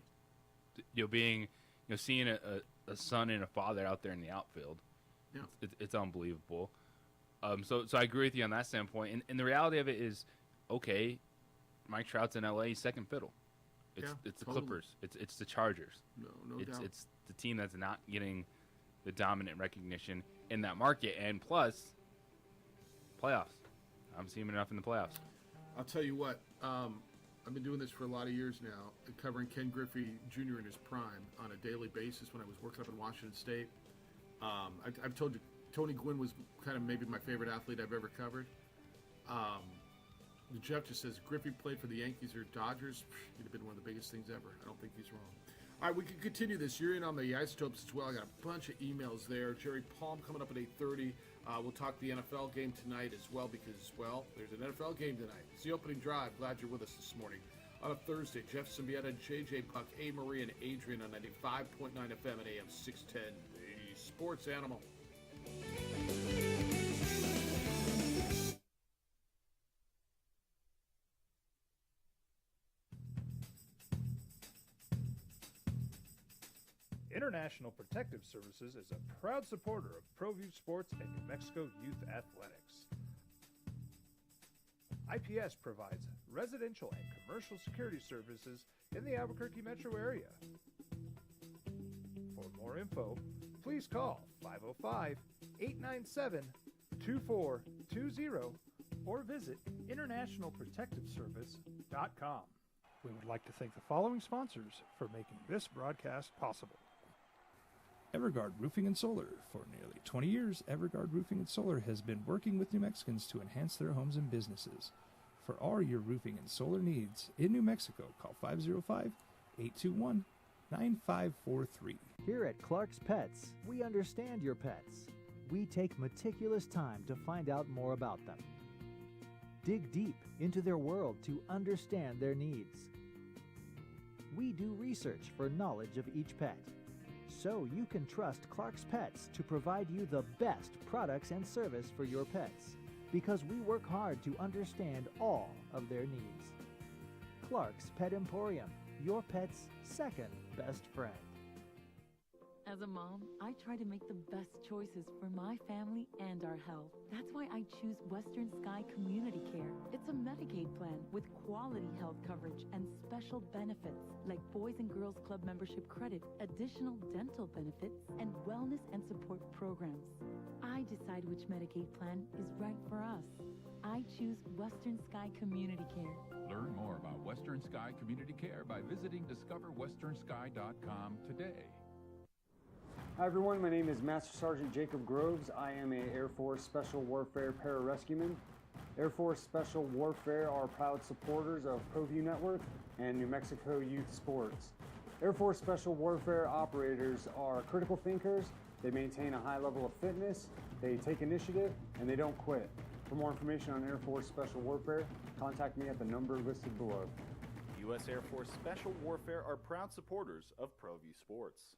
He did. Seeing a son and a father out there in the outfield, yeah, it's unbelievable. So I agree with you on that standpoint. And the reality of it is, okay, Mike Trout's in LA, second fiddle. It's the totally. Clippers. It's the Chargers. No doubt. It's the team that's not getting the dominant recognition in that market. And plus, playoffs. I'm seeing enough in the playoffs. I'll tell you what. I've been doing this for a lot of years now, covering Ken Griffey Jr. in his prime on a daily basis when I was working up in Washington State. I've told you, Tony Gwynn was kind of maybe my favorite athlete I've ever covered. Jeff just says, Griffey played for the Yankees or Dodgers. He'd have been one of the biggest things ever. I don't think he's wrong. All right, we can continue this. You're in on the Isotopes as well. I got a bunch of emails there. Jerry Palm coming up at 8:30. We'll talk the NFL game tonight as well because, well, there's an NFL game tonight. It's the opening drive. Glad you're with us this morning. On a Thursday, Jeff Symbieta, JJ Puck, A. Marie, and Adrian on 95.9 FM and AM 610. The Sports Animal. International Protective Services is a proud supporter of ProView Sports and New Mexico Youth Athletics. IPS provides residential and commercial security services in the Albuquerque metro area. For more info, please call 505-897-2420 or visit internationalprotectiveservice.com. We would like to thank the following sponsors for making this broadcast possible. Everguard Roofing and Solar. For nearly 20 years, Everguard Roofing and Solar has been working with New Mexicans to enhance their homes and businesses. For all your roofing and solar needs in New Mexico, call 505-821-9543. Here at Clark's Pets, we understand your pets. We take meticulous time to find out more about them. Dig deep into their world to understand their needs. We do research for knowledge of each pet, so you can trust Clark's Pets to provide you the best products and service for your pets, because we work hard to understand all of their needs. Clark's Pet Emporium, your pet's second best friend. As a mom, I try to make the best choices for my family and our health. That's why I choose Western Sky Community Care. It's a Medicaid plan with quality health coverage and special benefits like Boys and Girls Club membership credit, additional dental benefits, and wellness and support programs. I decide which Medicaid plan is right for us. I choose Western Sky Community Care. Learn more about Western Sky Community Care by visiting discoverwesternsky.com today. Hi everyone, my name is Master Sergeant Jacob Groves. I am a Air Force Special Warfare pararescueman. Air Force Special Warfare are proud supporters of ProView Network and New Mexico Youth Sports. Air Force Special Warfare operators are critical thinkers. They maintain a high level of fitness, they take initiative, and they don't quit. For more information on Air Force Special Warfare, contact me at the number listed below. U.S. Air Force Special Warfare are proud supporters of ProView Sports.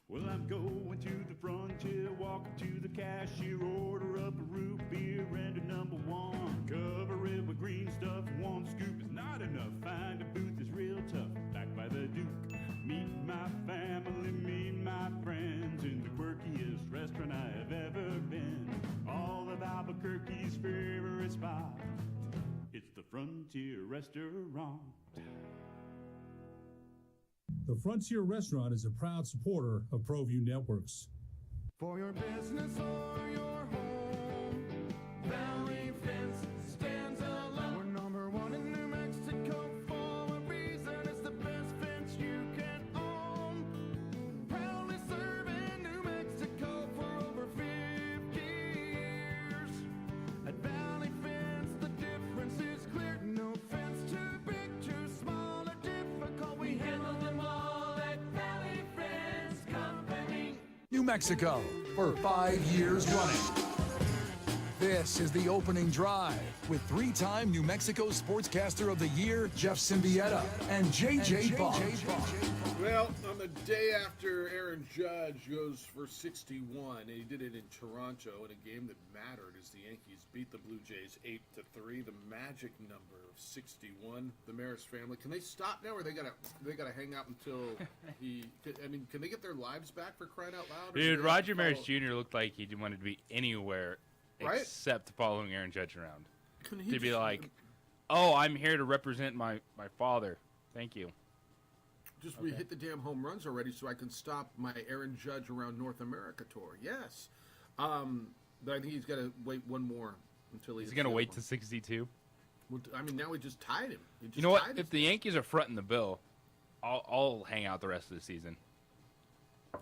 Well, I'm going to the frontier, walking to the cashier, order up a root beer and a number one. Cover it with green stuff, one scoop is not enough. Find a booth is real tough, back by the Duke. Meet my family, meet my friends in the quirkiest restaurant I have ever been. All of Albuquerque's favorite spot, it's the Frontier Restaurant. The Frontier Restaurant is a proud supporter of ProView Networks. For your business or your home, Valley Fence stands alone. We're number one in New Mexico for a reason. It's the best fence you can own. Proudly serving New Mexico for over 50 years. At Valley Fence, the difference is clear. No fence too big, too small, or difficult. We handle them all at Valley Fence Company. New Mexico for 5 years running. This is the opening drive with three-time New Mexico Sportscaster of the Year, Jeff Symbieta, and JJ Bond. Well, on the day after Aaron Judge goes for 61, and he did it in Toronto in a game that mattered as the Yankees beat the Blue Jays 8-3, the magic number of 61. The Maris family, can they stop now, or they gotta hang out until he? I mean, can they get their lives back for crying out loud? Dude, Roger Maris Jr. looked like he wanted to be anywhere Right? except following Aaron Judge around. Couldn't he To be just- like, oh, I'm here to represent my father. Thank you. Just we hit the damn home runs already, so I can stop my Aaron Judge around North America tour. Yes, but I think he's got to wait one more until He's hits going to the wait other to 62. one. I mean, now we just tied him. We just You know what? tied If him. the Yankees are fronting the bill, I'll hang out the rest of the season.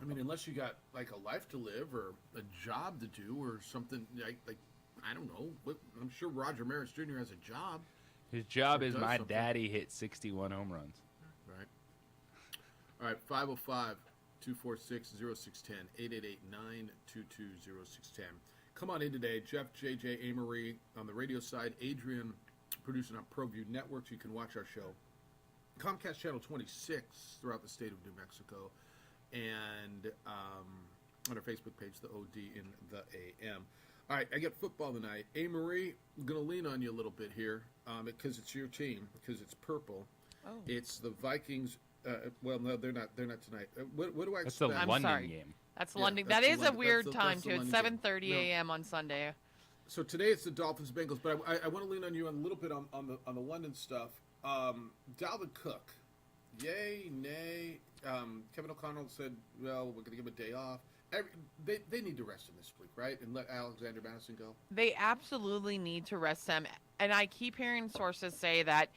I mean, unless you got like a life to live or a job to do or something like I don't know. I'm sure Roger Maris Jr. has a job. His job Or is does my something. daddy hit 61 home runs. Right. All right, 505-246-0610, 888-922-0610. Come on in today. Jeff, JJ, Amory on the radio side. Adrian producing on ProView Networks. You can watch our show. Comcast Channel 26 throughout the state of New Mexico. And on our Facebook page, the OD in the AM. All right, I got football tonight. Amory, I'm going to lean on you a little bit here because it's your team, because it's purple. Oh. It's the Vikings. Well, no, they're not tonight. What do I That's the expect? London game. That's Yeah, London. that's That the is a London- weird that's time the too. It's London game. 7:30 No. a.m. on Sunday. So today it's the Dolphins Bengals, but I want to lean on you a little bit on the London stuff. Dalvin Cook, yay, nay. Kevin O'Connell said, well, we're going to give him a day off. They need to rest him this week, right? And let Alexander Madison go. They absolutely need to rest him. And I keep hearing sources say that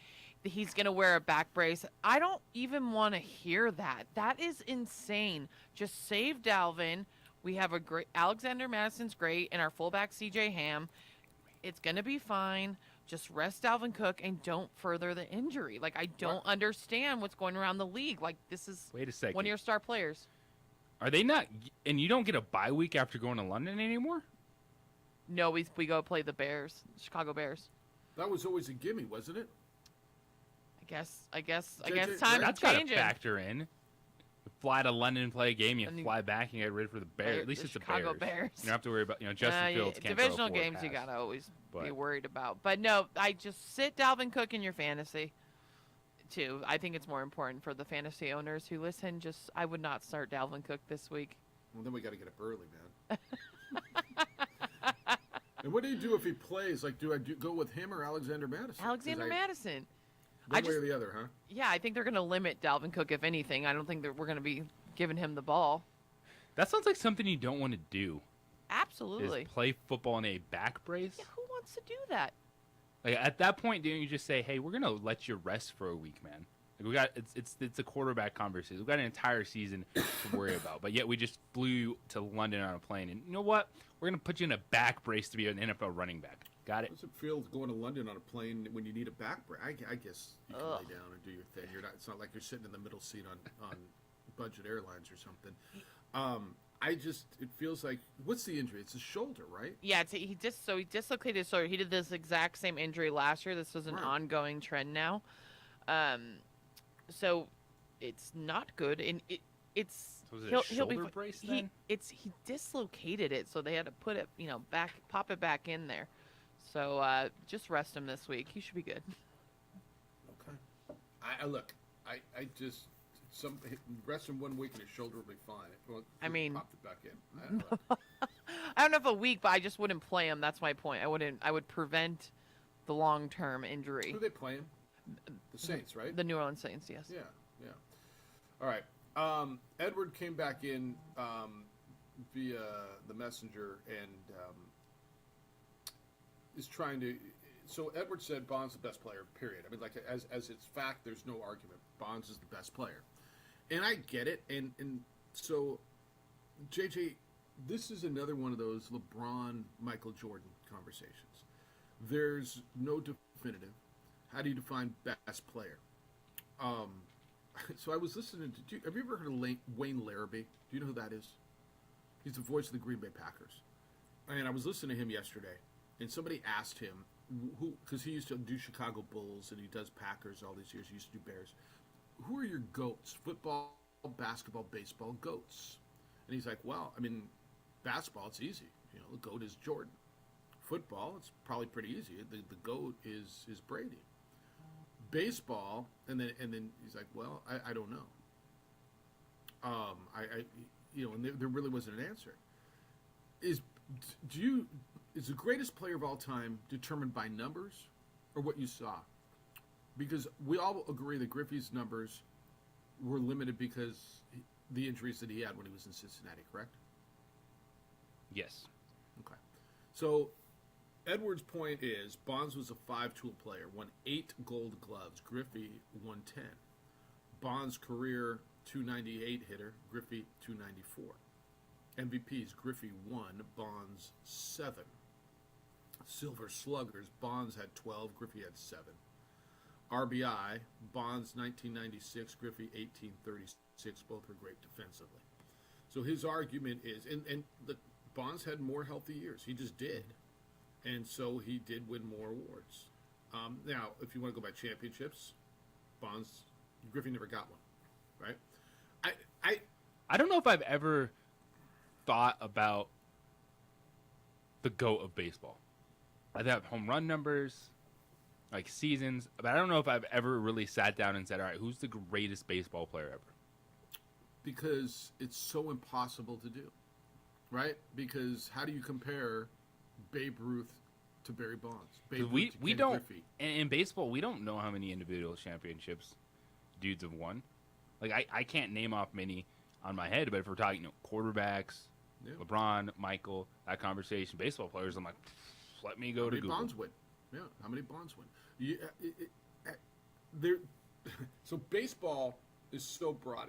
he's going to wear a back brace. I don't even want to hear that. That is insane. Just save Dalvin. We have a great Alexander Madison's great, and our fullback CJ Ham. It's going to be fine. Just rest Dalvin Cook and don't further the injury. Like, I don't understand what's going around the league. Like, this is Wait a second. one of your star players. Are they not? And you don't get a bye week after going to London anymore? No, we go play the Bears, Chicago Bears. That was always a gimme, wasn't it? I guess JJ, time That's to got change to it. factor in. You fly to London, play a game, you And you- fly back, and you get ready for the Bears. At least the it's the Chicago Bears. Bears. You don't have to worry about, Justin Fields can't throw a divisional forward games you pass. gotta always be But- worried about. But no, I just sit Dalvin Cook in your fantasy. Too, I think it's more important for the fantasy owners who listen. Just I would not start Dalvin Cook this week. Well, then we got to get up early, man. And what do you do if he plays? Like, do I go with him or Alexander Madison? Alexander Madison. One way or the other, huh? Yeah, I think they're going to limit Dalvin Cook if anything. I don't think that we're going to be giving him the ball. That sounds like something you don't want to do. Absolutely. Is play football in a back brace. Yeah, who wants to do that? Like at that point, don't you just say, "Hey, we're gonna let you rest for a week, man"? Like we got it's a quarterback conversation. We've got an entire season to worry about, but yet we just flew you to London on a plane, and you know what? We're gonna put you in a back brace to be an NFL running back. Got it? How does it feel going to London on a plane when you need a back break? I guess you can lay down and do your thing. You're not. It's not like you're sitting in the middle seat on budget airlines or something. It feels like, what's the injury? It's a shoulder, right? Yeah, he dislocated his shoulder. He did this exact same injury last year. This was an ongoing trend now. So it's not good, and it's So is it a shoulder brace then? He dislocated it, so they had to put it, pop it back in there. So just rest him this week. He should be good. Okay. I just rest him 1 week and his shoulder will be fine. Well, I mean, popped it back in. I don't know if a week, but I just wouldn't play him. That's my point. I would prevent the long-term injury. Who are they playing? The Saints, right? The New Orleans Saints, yes. Yeah. All right. Edward came back in via the messenger and is trying to. So Edward said Bonds the best player. Period. I mean, like as it's fact, there's no argument. Bonds is the best player, and I get it. And so, JJ, this is another one of those LeBron, Michael Jordan conversations. There's no definitive. How do you define best player? So I was listening to. Have you ever heard of Wayne Larrabee? Do you know who that is? He's the voice of the Green Bay Packers. And I was listening to him yesterday, and somebody asked him who, because he used to do Chicago Bulls and he does Packers all these years. He used to do Bears. Who are your goats? Football, basketball, baseball goats. And he's like, well, I mean, basketball, it's easy. The goat is Jordan. Football, it's probably pretty easy. The goat is Brady. Baseball, and then he's like, well, I don't know. And there really wasn't an answer. Is the greatest player of all time determined by numbers or what you saw? Because we all agree that Griffey's numbers were limited because the injuries that he had when he was in Cincinnati, correct? Yes. Okay. So Edwards' point is Bonds was a 5-tool player, won 8 Gold Gloves. Griffey won 10. Bonds' career 298 hitter, Griffey 294. MVPs, Griffey 1, Bonds 7. Silver Sluggers, Bonds had 12, Griffey had 7. RBI, Bonds 1996, Griffey 1836. Both were great defensively. So his argument is, and the Bonds had more healthy years. He just did. And so he did win more awards. Now, if you want to go by championships, Griffey never got one, right? I don't know if I've ever thought about the GOAT of baseball. I have home run numbers, like seasons, but I don't know if I've ever really sat down and said, all right, who's the greatest baseball player ever? Because it's so impossible to do, right? Because how do you compare Babe Ruth to Barry Bonds? We don't, in baseball, we don't know how many individual championships dudes have won. Like, I can't name off many on my head, but if we're talking quarterbacks, LeBron, Michael, that conversation, baseball players, I'm like, let me go to Google. How many Bonds win? Yeah, how many Bonds win? So baseball is so broad.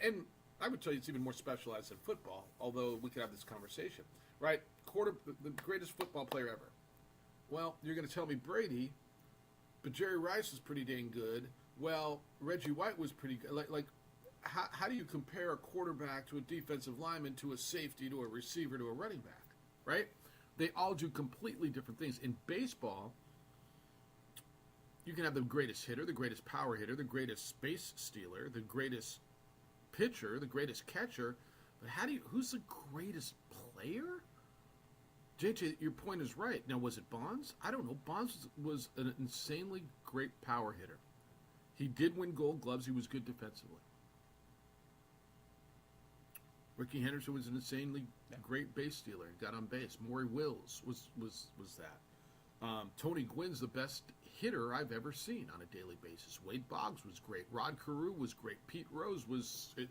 And I would tell you it's even more specialized than football, although we could have this conversation, right? The greatest football player ever, Well, you're going to tell me Brady, but Jerry Rice was pretty dang good. Well, Reggie White was pretty good. How do you compare a quarterback to a defensive lineman to a safety to a receiver to a running back, right? They all do completely different things. In baseball, you can have the greatest hitter, the greatest power hitter, the greatest space stealer, the greatest pitcher, the greatest catcher, but who's the greatest player? JJ, your point is right. Now, was it Bonds? I don't know. Bonds was an insanely great power hitter. He did win Gold Gloves. He was good defensively. Ricky Henderson was an insanely great base stealer. Got on base. Maury Wills was that. Tony Gwynn's the best hitter I've ever seen on a daily basis. Wade Boggs was great. Rod Carew was great. Pete Rose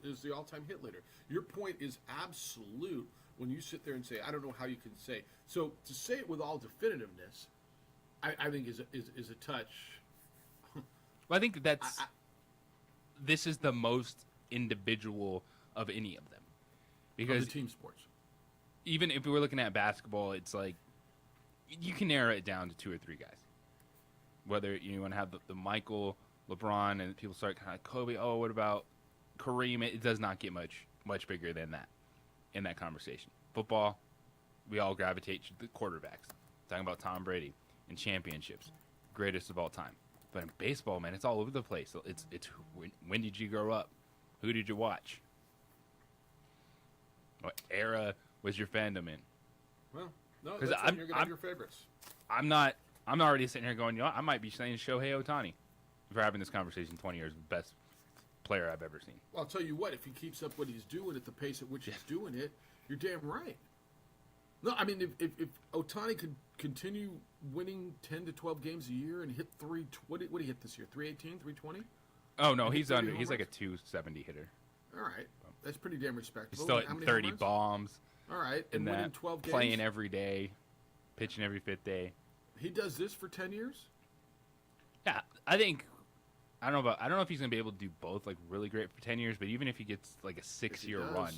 is the all-time hit leader. Your point is absolute when you sit there and say, I don't know how you can say. So to say it with all definitiveness, I think is a touch. Well, I think that's this is the most individual of any of them. Because of the team sports. Even if we were looking at basketball, it's like you can narrow it down to 2 or 3 guys. Whether you want to have the Michael, LeBron, and people start kind of Kobe. Oh, what about Kareem? It does not get much bigger than that in that conversation. Football, we all gravitate to the quarterbacks. Talking about Tom Brady and championships, greatest of all time. But in baseball, man, it's all over the place. It's when did you grow up? Who did you watch? What era was your fandom in? Well, no, that's when you're going to have your favorites. I'm already sitting here going, I might be saying Shohei Ohtani. If we're having this conversation 20 years, best player I've ever seen. Well, I'll tell you what, if he keeps up what he's doing at the pace at which he's doing it, you're damn right. No, I mean, if Ohtani could continue winning 10 to 12 games a year and hit what did he hit this year? 318, 320? Oh, no, he's under. He's like a 270 hitter. All right. That's pretty damn respectable. He's still hitting 30 bombs. All right. And winning 12 games. Playing every day, pitching every 5th day. He does this for 10 years? Yeah, I don't know if he's going to be able to do both, like really great for 10 years, but even if he gets like a 6-year run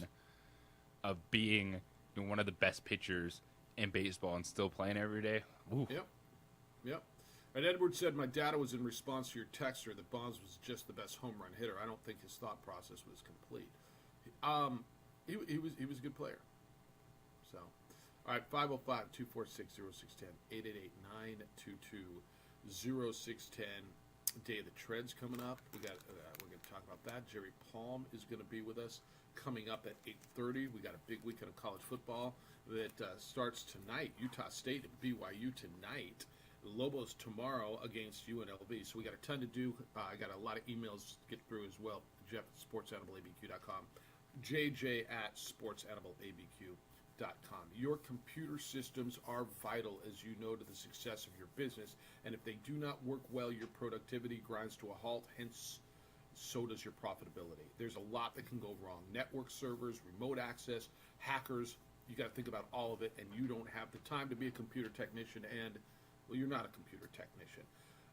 of being one of the best pitchers in baseball and still playing every day. Ooh. Yep. And Edward said, my data was in response to your texter that Bonds was just the best home run hitter. I don't think his thought process was complete. He was a good player. So, all right, 505-246-0610, 888-922-0610. Day of the Treads coming up. We're going to talk about that. Jerry Palm is going to be with us coming up at 8:30. We got a big weekend of college football that starts tonight. Utah State and BYU tonight. Lobos tomorrow against UNLV. So we got a ton to do. I got a lot of emails to get through as well. Jeff at sportsanimалabq.com. JJ at sportsanimалabq.com. Your computer systems are vital, as you know, to the success of your business. And if they do not work well, your productivity grinds to a halt. Hence, so does your profitability. There's a lot that can go wrong. Network servers, remote access, hackers. You got to think about all of it, and you don't have the time to be a computer technician, and, well, you're not a computer technician.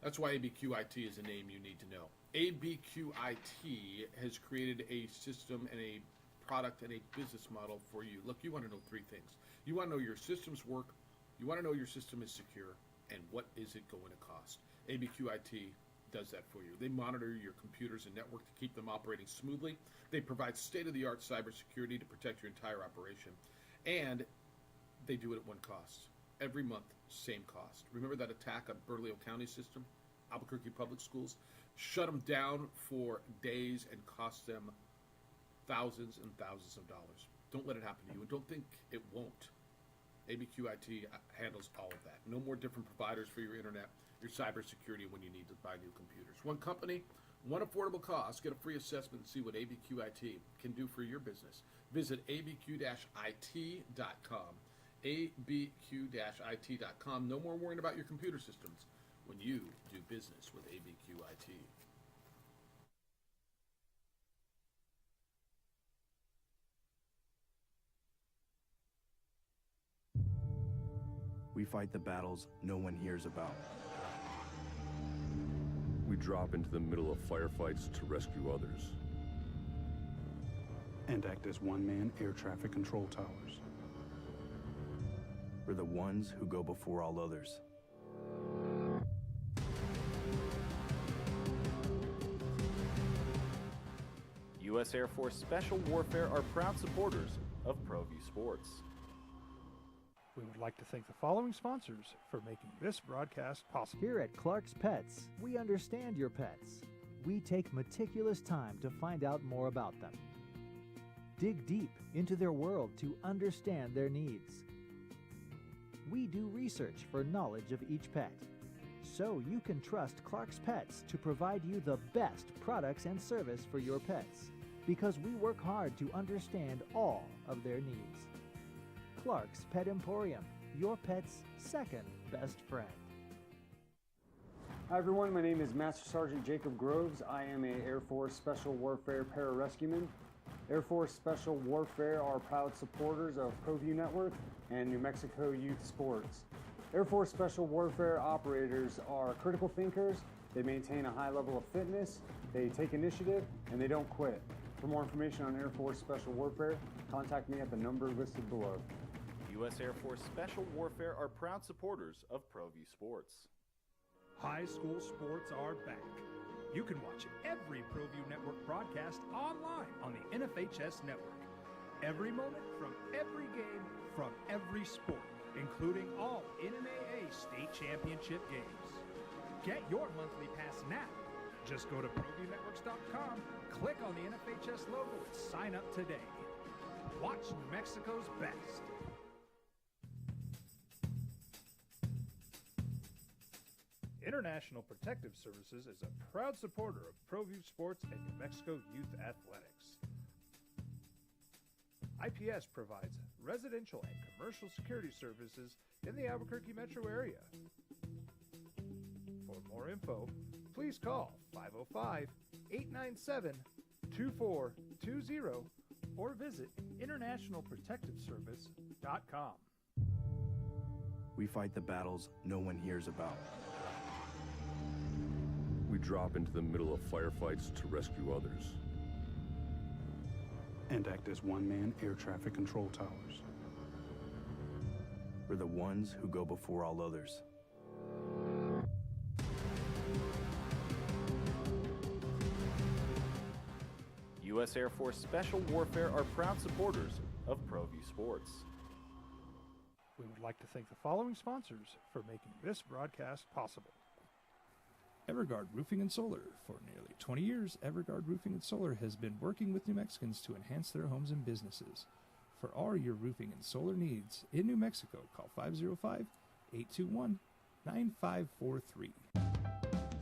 That's why ABQIT is a name you need to know. ABQIT has created a system and a product and a business model for you. Look, you want to know 3 things. You want to know your systems work, you want to know your system is secure, and what is it going to cost. ABQIT does that for you. They monitor your computers and network to keep them operating smoothly. They provide state-of-the-art cybersecurity to protect your entire operation. And they do it at one cost. Every month, same cost. Remember that attack on Bernalillo County system? Albuquerque Public Schools? Shut them down for days and cost them thousands and thousands of dollars. Don't let it happen to you, and don't think it won't. ABQIT handles all of that. No more different providers for your internet, your cybersecurity when you need to buy new computers. One company, one affordable cost. Get a free assessment and see what ABQIT can do for your business. Visit abq-it.com. abq-it.com. No more worrying about your computer systems when you do business with ABQIT. We fight the battles no one hears about. We drop into the middle of firefights to rescue others. And act as one-man air traffic control towers. We're the ones who go before all others. U.S. Air Force Special Warfare are proud supporters of ProView Sports. We would like to thank the following sponsors for making this broadcast possible. Here at Clark's Pets, we understand your pets. We take meticulous time to find out more about them. Dig deep into their world to understand their needs. We do research for knowledge of each pet, so you can trust Clark's Pets to provide you the best products and service for your pets, because we work hard to understand all of their needs. Clark's Pet Emporium, your pet's second best friend. Hi everyone, my name is Master Sergeant Jacob Groves. I am a Air Force Special Warfare Pararescueman. Air Force Special Warfare are proud supporters of ProView Network and New Mexico Youth Sports. Air Force Special Warfare operators are critical thinkers. They maintain a high level of fitness, they take initiative, and they don't quit. For more information on Air Force Special Warfare, contact me at the number listed below. U.S. Air Force Special Warfare are proud supporters of ProView Sports. High school sports are back. You can watch every ProView Network broadcast online on the NFHS network. Every moment from every game, from every sport, including all NMAA state championship games. Get your monthly pass now. Just go to ProViewNetworks.com, click on the NFHS logo, and sign up today. Watch New Mexico's best. International Protective Services is a proud supporter of ProView Sports and New Mexico Youth Athletics. IPS provides residential and commercial security services in the Albuquerque metro area. For more info, please call 505-897-2420 or visit internationalprotectiveservice.com. We fight the battles no one hears about. We drop into the middle of firefights to rescue others. And act as one-man air traffic control towers. We're the ones who go before all others. U.S. Air Force Special Warfare are proud supporters of ProView Sports. We would like to thank the following sponsors for making this broadcast possible. Everguard Roofing and Solar. For nearly 20 years, Everguard Roofing and Solar has been working with New Mexicans to enhance their homes and businesses. For all your roofing and solar needs in New Mexico, call 505-821-9543.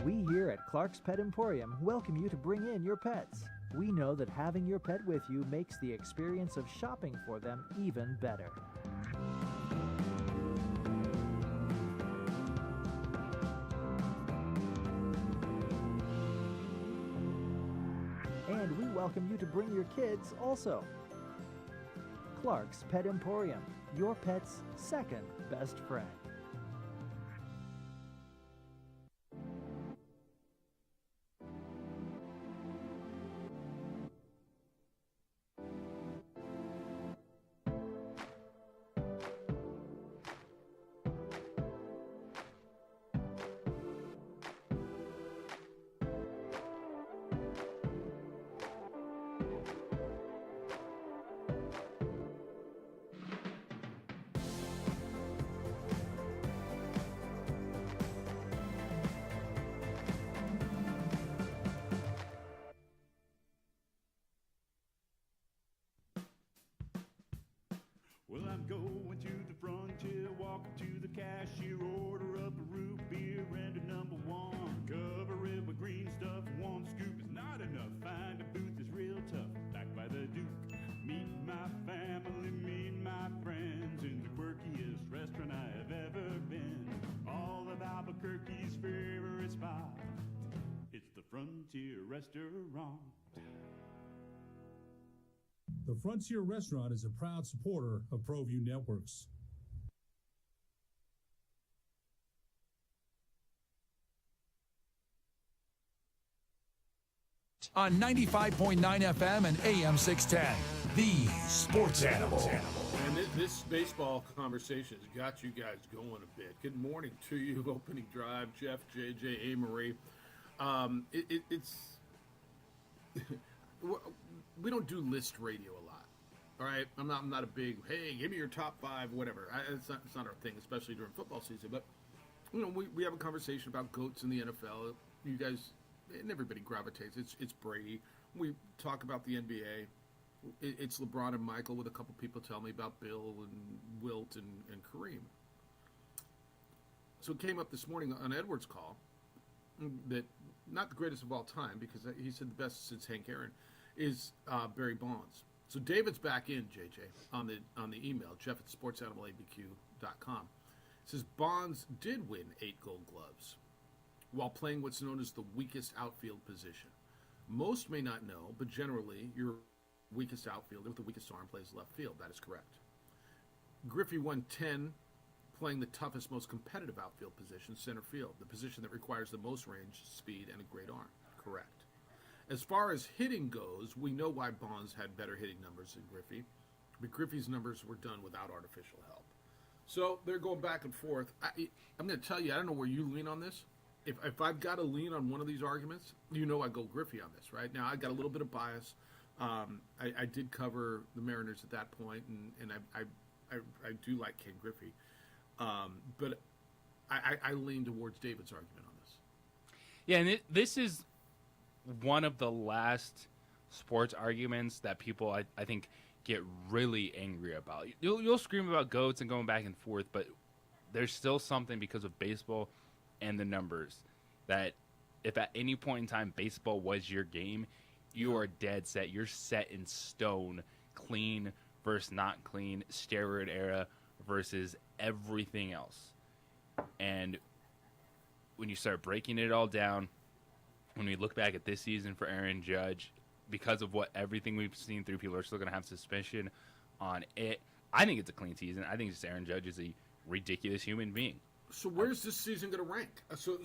We here at Clark's Pet Emporium welcome you to bring in your pets. We know that having your pet with you makes the experience of shopping for them even better. And we welcome you to bring your kids also. Clark's Pet Emporium, your pet's second best friend. Well, I'm going to the frontier, walking to the cashier, order up a root beer and a number one. Cover it with green stuff, one scoop is not enough. Find a booth is real tough, back by the Duke. Meet my family, meet my friends in the quirkiest restaurant I have ever been. All of Albuquerque's favorite spot, it's the Frontier Restaurant. The Frontier Restaurant is a proud supporter of ProView Networks. On 95.9 FM and AM 610, the Sports Animal. And this baseball conversation has got you guys going a bit. Good morning to you, opening drive, Jeff, JJ, A. Marie. It's we don't do list radio a lot. All right, I'm not a big, hey, give me your top 5, whatever. It's not our thing, especially during football season. But we have a conversation about GOATs in the NFL. You guys, and everybody gravitates. It's Brady. We talk about the NBA. It's LeBron and Michael, with a couple people tell me about Bill and Wilt and Kareem. So it came up this morning on Edwards' call that not the greatest of all time, because he said the best since Hank Aaron, is Barry Bonds. So David's back in, JJ, on the email, jeff@sportsanimalabq.com. It says Bonds did win 8 Gold Gloves while playing what's known as the weakest outfield position. Most may not know, but generally your weakest outfielder with the weakest arm plays left field. That is correct. Griffey won 10 playing the toughest, most competitive outfield position, center field, the position that requires the most range, speed, and a great arm. Correct. As far as hitting goes, we know why Bonds had better hitting numbers than Griffey, but Griffey's numbers were done without artificial help. So they're going back and forth. I'm going to tell you, I don't know where you lean on this. If I've got to lean on one of these arguments, I go Griffey on this, right? Now, I got a little bit of bias. I did cover the Mariners at that point, and I do like Ken Griffey. But I lean towards David's argument on this. Yeah, and this is one of the last sports arguments that people, I think, get really angry about. You'll scream about GOATs and going back and forth, but there's still something because of baseball and the numbers that if at any point in time baseball was your game, you are dead set. You're set in stone, clean versus not clean, steroid era versus everything else. And when you start breaking it all down, when we look back at this season for Aaron Judge, because of everything we've seen through, people are still going to have suspicion on it. I think it's a clean season. I think just Aaron Judge is a ridiculous human being. So where's this season going to rank? So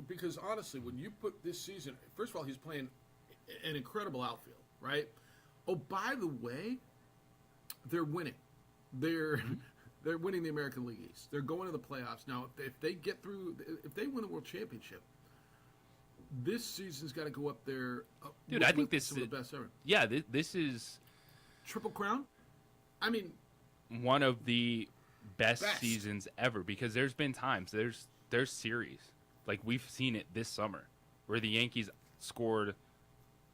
because honestly, when you put this season, first of all, he's playing an incredible outfield, right? Oh, by the way, they're winning. They're winning the American League East. They're going to the playoffs now. If they get through, if they win the World Championship, this season's got to go up there. Dude, I think this is the best ever. Yeah, this is Triple Crown. I mean, one of the best seasons ever, because there's been times there's series like we've seen it this summer where the Yankees scored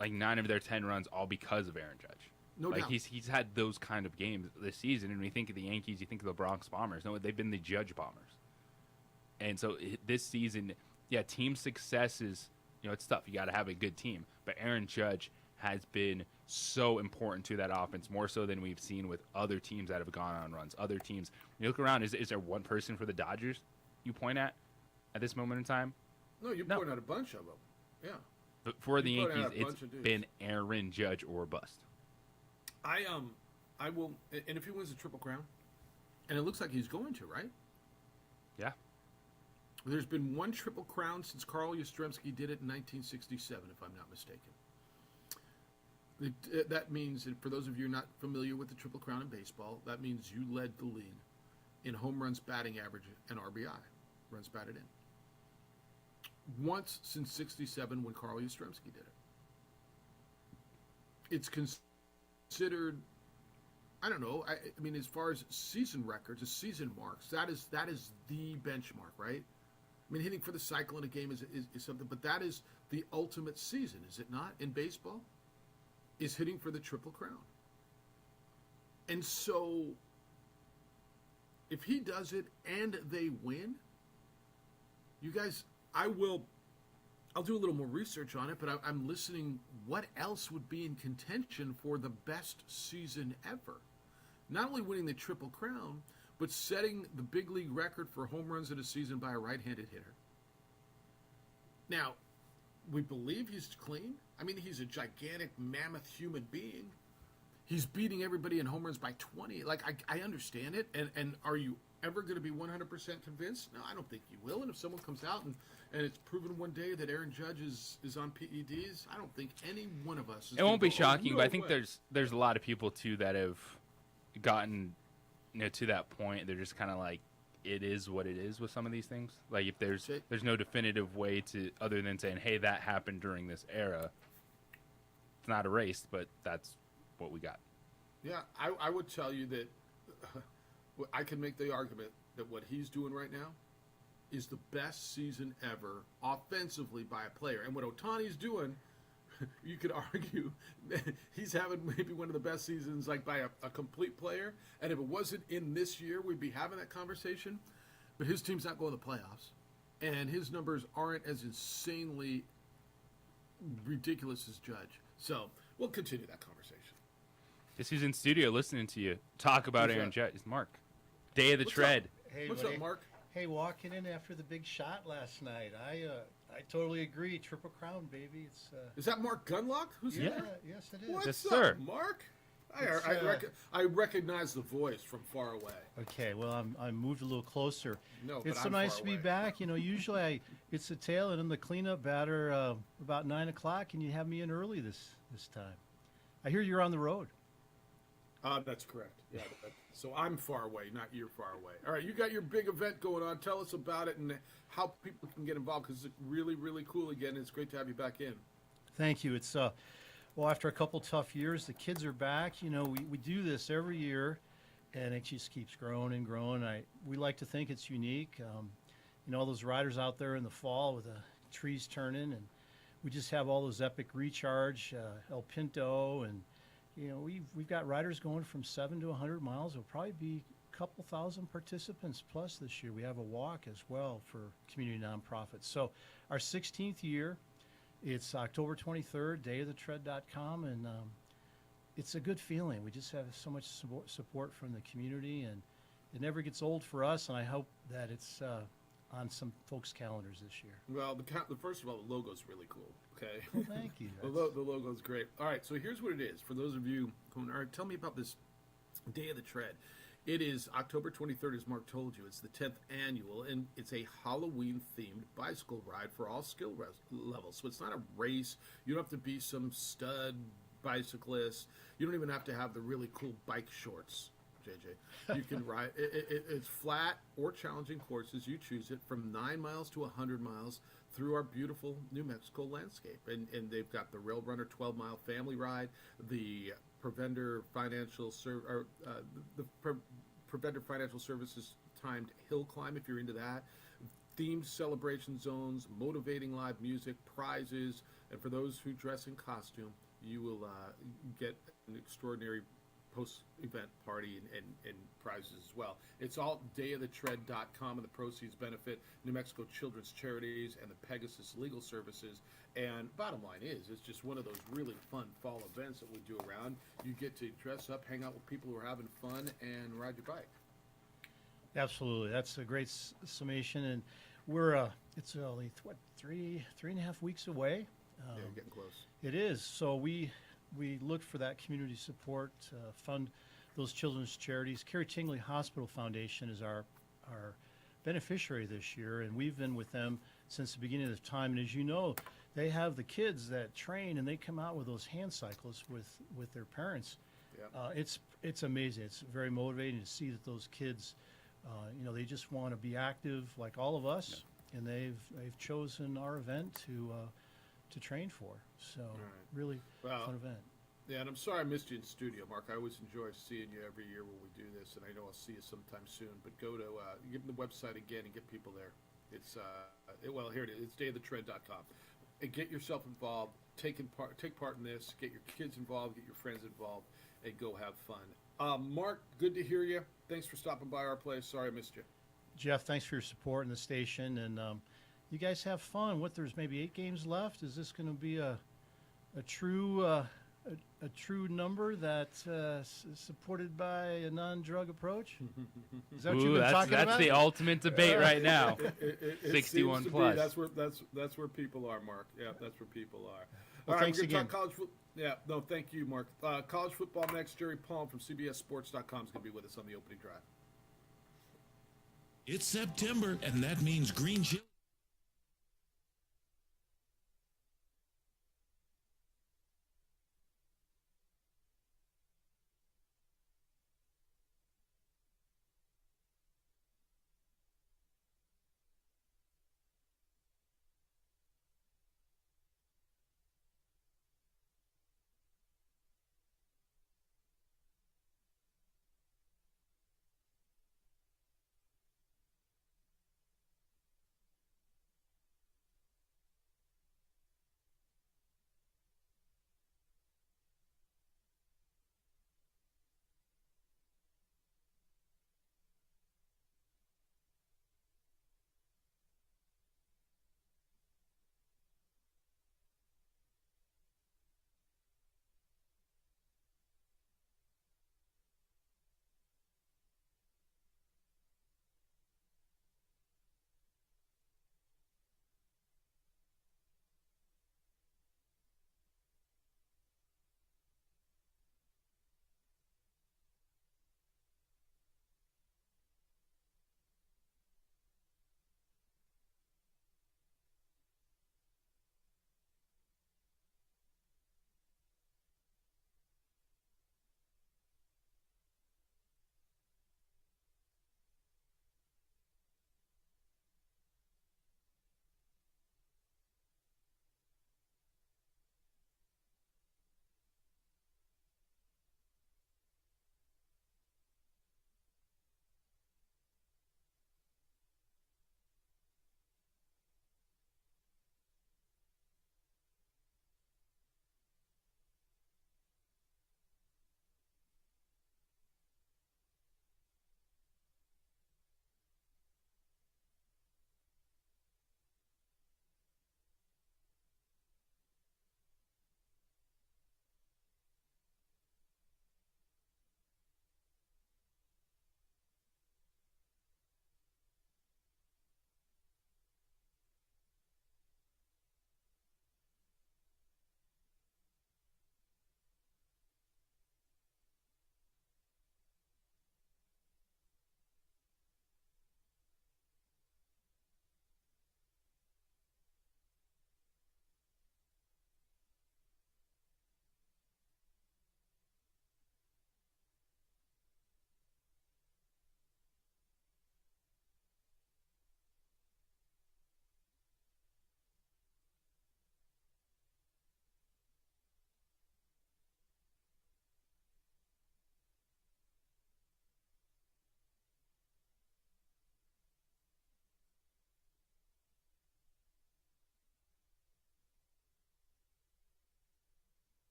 like 9 of their 10 runs all because of Aaron Judge. No doubt. He's had those kind of games this season, and when you think of the Yankees, you think of the Bronx Bombers. No, they've been the Judge Bombers. And so this season, yeah, team success is, it's tough. You got to have a good team, but Aaron Judge has been so important to that offense, more so than we've seen with other teams that have gone on runs. Other teams, when you look around, is there one person for the Dodgers you point at this moment in time? No, you point out a bunch of them. Yeah. But for the Yankees, it's been Aaron Judge or bust. I will, and if he wins the Triple Crown, and it looks like he's going to, right? Yeah. There's been one Triple Crown since Carl Yastrzemski did it in 1967, if I'm not mistaken. That means, and for those of you not familiar with the Triple Crown in baseball, that means you led the league in home runs, batting average, and RBI, runs batted in. Once since 67 when Carl Yastrzemski did it. It's considered, I don't know, I mean, as far as season records, as season marks, that is the benchmark, right? I mean, hitting for the cycle in a game is something, but that is the ultimate season, is it not, in baseball? Is hitting for the Triple Crown. And so, if he does it and they win, you guys, I'll do a little more research on it, but I'm listening. What else would be in contention for the best season ever? Not only winning the Triple Crown, but setting the big league record for home runs in a season by a right-handed hitter. Now, we believe he's clean. I mean, he's a gigantic, mammoth human being. He's beating everybody in home runs by 20. Like, I understand it. And are you ever going to be 100% convinced? No, I don't think you will. And if someone comes out and it's proven one day that Aaron Judge is on PEDs, I don't think any one of us is. It won't be shocking, but I think there's a lot of people, too, that have gotten to that point. They're just kind of like, it is what it is with some of these things. Like, if there's no definitive way to, other than saying, hey, that happened during this era. It's not a race, but that's what we got. Yeah, I would tell you that I can make the argument that what he's doing right now is the best season ever offensively by a player. And what Ohtani's doing, you could argue he's having maybe one of the best seasons like by a complete player. And if it wasn't in this year, we'd be having that conversation. But his team's not going to the playoffs. And his numbers aren't as insanely ridiculous as Judge. So we'll continue that conversation. Guess who's in studio listening to you talk about Who's Aaron that? Judge? It's Mark. Day of the What's Tread. up? Hey, What's buddy. up, Mark? Hey, walking in after the big shot last night, I totally agree. Triple Crown, baby. It's Is that Mark Gunlock? Who's yeah, there? yes, it is. What's Yes, up, sir. Mark? It's, I recognize the voice from far away. Okay, well, I moved a little closer. No, but It's so I'm nice far to be away. back. You know, usually it's the tail and then the cleanup batter about 9 o'clock, and you have me in early this time. I hear you're on the road. That's correct. Yeah. So I'm far away, not you're far away. All right, you got your big event going on. Tell us about it and how people can get involved because it's really, really cool again. It's great to have you back in. Thank you. It's well, after a couple tough years, the kids are back. You know, we do this every year, and it just keeps growing and growing. We like to think it's unique. You know, all those riders out there in the fall with the trees turning, and we just have all those epic recharge, El Pinto, and you know, we've got riders going from 7 to 100 miles. There'll probably be a couple thousand participants plus this year. We have a walk as well for community nonprofits. So our 16th year, it's October 23rd, dayoftheTread.com, and it's a good feeling. We just have so much support from the community, and it never gets old for us, and I hope that it's on some folks' calendars this year. Well, first of all, the logo's really cool. Okay. Well, thank you. The logo's great. All right, so here's what it is. For those of you who aren't, tell me about this Day of the Tread. It is October 23rd, as Mark told you. It's the 10th annual, and it's a Halloween-themed bicycle ride for all skill levels. So it's not a race. You don't have to be some stud bicyclist. You don't even have to have the really cool bike shorts, JJ. You can ride. It's flat or challenging courses. You choose it from 9 miles to 100 miles through our beautiful New Mexico landscape. And they've got the Rail Runner 12-mile family ride, the Preventer Financial Preventer Financial Services timed hill climb if you're into that, themed celebration zones, motivating live music, prizes, and for those who dress in costume, you will get an extraordinary post-event party and prizes as well. It's all dayoftheTread.com, and the proceeds benefit New Mexico Children's Charities and the Pegasus Legal Services. And bottom line is, it's just one of those really fun fall events that we do around. You get to dress up, hang out with people who are having fun, and ride your bike. Absolutely, that's a great summation, and we're it's only what 3.5 weeks away. Yeah, getting close. It is. So we look for that community support, fund those children's charities. Carrie Tingley Hospital Foundation is our beneficiary this year, and we've been with them since the beginning of the time. And as you know, they have the kids that train, and they come out with those hand cyclists with their parents. Yeah. It's amazing. It's very motivating to see that those kids, you know, they just want to be active like all of us, and they've chosen our event to train for. So really fun event. Yeah, and I'm sorry I missed you in studio, Mark. I always enjoy seeing you every year when we do this, and I know I'll see you sometime soon. But go to give them the website again and get people there. It's well, here it is. It's dayoftheTread.com. And get yourself involved. Take part in this. Get your kids involved. Get your friends involved, and go have fun. Mark, good to hear you. Thanks for stopping by our place. Sorry I missed you. Jeff, thanks for your support in the station, and you guys have fun. There's maybe 8 games left. Is this going to be a true number that's supported by a non-drug approach? Is that what you've been talking about? That's the ultimate debate right now. It 61 seems plus. That's where people are, Mark. Yeah, that's where people are. Well, All right, thanks we're gonna again. talk thank you, Mark. College football next. Jerry Palm from CBSSports.com is going to be with us on the opening drive. It's September, and that means green chili.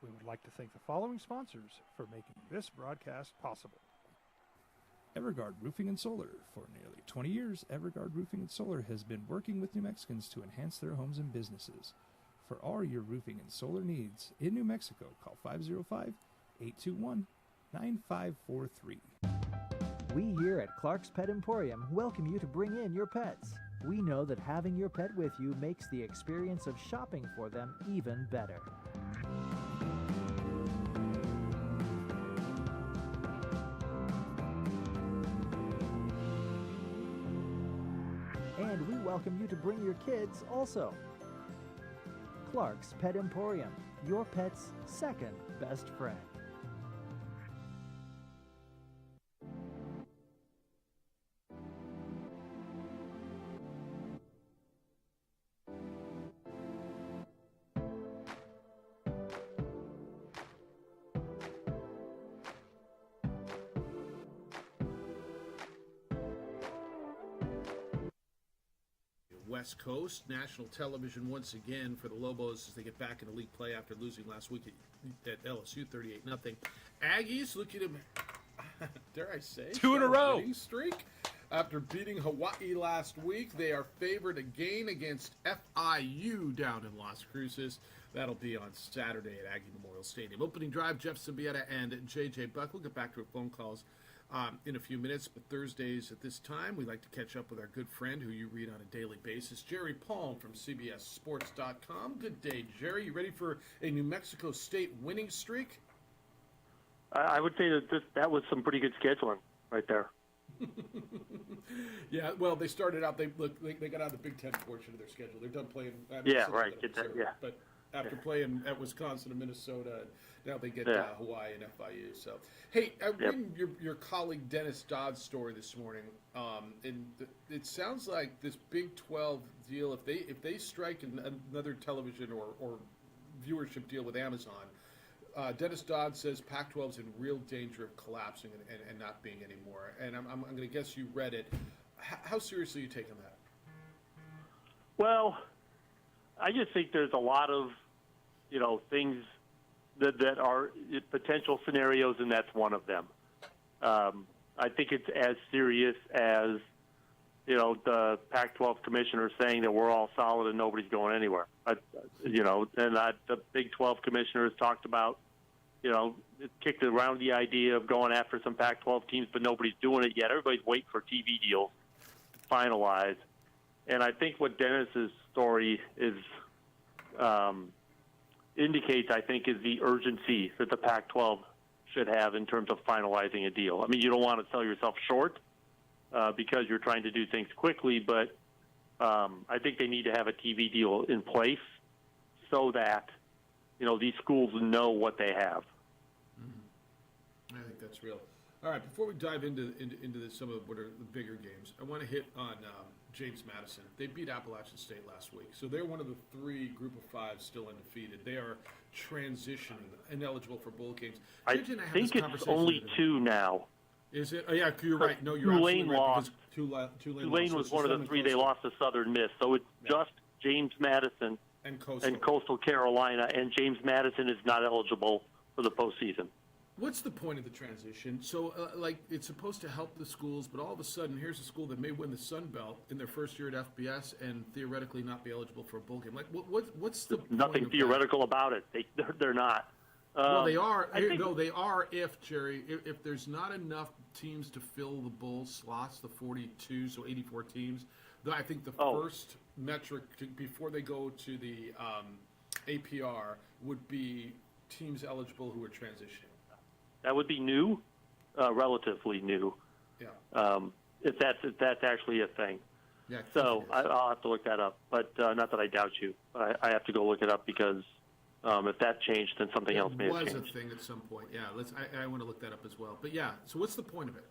We would like to thank the following sponsors for making this broadcast possible. Everguard Roofing and Solar. For nearly 20 years, Everguard Roofing and Solar has been working with New Mexicans to enhance their homes and businesses. For all your roofing and solar needs in New Mexico, call 505-821-9543. We here at Clark's Pet Emporium welcome you to bring in your pets. We know that having your pet with you makes the experience of shopping for them even better. And we welcome you to bring your kids also. Clark's Pet Emporium, your pet's second best friend. West Coast, national television once again for the Lobos as they get back into league play after losing last week at LSU 38-0. Aggies, look at them, dare I say, 2 in a row. Winning streak. After beating Hawaii last week, they are favored again against FIU down in Las Cruces. That'll be on Saturday at Aggie Memorial Stadium. Opening drive, Jeff Symbieta and J.J. Buck. We'll get back to our phone calls in a few minutes, but Thursdays at this time, we like to catch up with our good friend who you read on a daily basis, Jerry Palm from CBSSports.com. Good day, Jerry. You ready for a New Mexico State winning streak? I would say that was some pretty good scheduling right there. Yeah, well, they started out. They got out of the Big Ten portion of their schedule. They're done playing. Yeah, right. Get that. Yeah. But after playing at Wisconsin and Minnesota, now they get Hawaii and FIU. So, hey, I read your colleague Dennis Dodd's story this morning, and it sounds like this Big 12 deal. If they strike another television or viewership deal with Amazon, Dennis Dodd says Pac-12 is in real danger of collapsing and not being anymore. And I'm going to guess you read it. How seriously are you taking that? Well, I just think there's a lot of, things that are potential scenarios, and that's one of them. I think it's as serious as, the Pac-12 commissioner saying that we're all solid and nobody's going anywhere. The Big 12 commissioner has talked about, kicked around the idea of going after some Pac-12 teams, but nobody's doing it yet. Everybody's waiting for TV deals to finalize. And I think what Dennis's story is indicates, I think, is the urgency that the Pac-12 should have in terms of finalizing a deal. I mean, you don't want to sell yourself short because you're trying to do things quickly, but I think they need to have a TV deal in place so that, these schools know what they have. I think that's real. All right, before we dive into some of what are the bigger games, I want to hit on James Madison. They beat Appalachian State last week, so they're one of the 3 Group of 5 still undefeated. They are transitioning, ineligible for bowl games. I think it's only 2 now. Is it? Oh, yeah, you're right. No, you're Tulane absolutely right. Lost. Tulane was one of the 3 they lost to Southern Miss, so it's just James Madison and Coastal Carolina, and James Madison is not eligible for the postseason. What's the point of the transition? So, it's supposed to help the schools, but all of a sudden, here's a school that may win the Sun Belt in their first year at FBS and theoretically not be eligible for a bowl game. What's the nothing point theoretical about it? They're not. Well, they are. They are. If there's not enough teams to fill the bowl slots, the 42, so 84 teams. I think the first metric before they go to the APR would be teams eligible who are transitioning. That would be new, relatively new. Yeah. If that's actually a thing. Yeah. So I'll have to look that up, but not that I doubt you. I have to go look it up because if that changed, then something else may have changed. It was a thing at some point. Yeah. I want to look that up as well. But yeah. So what's the point of it?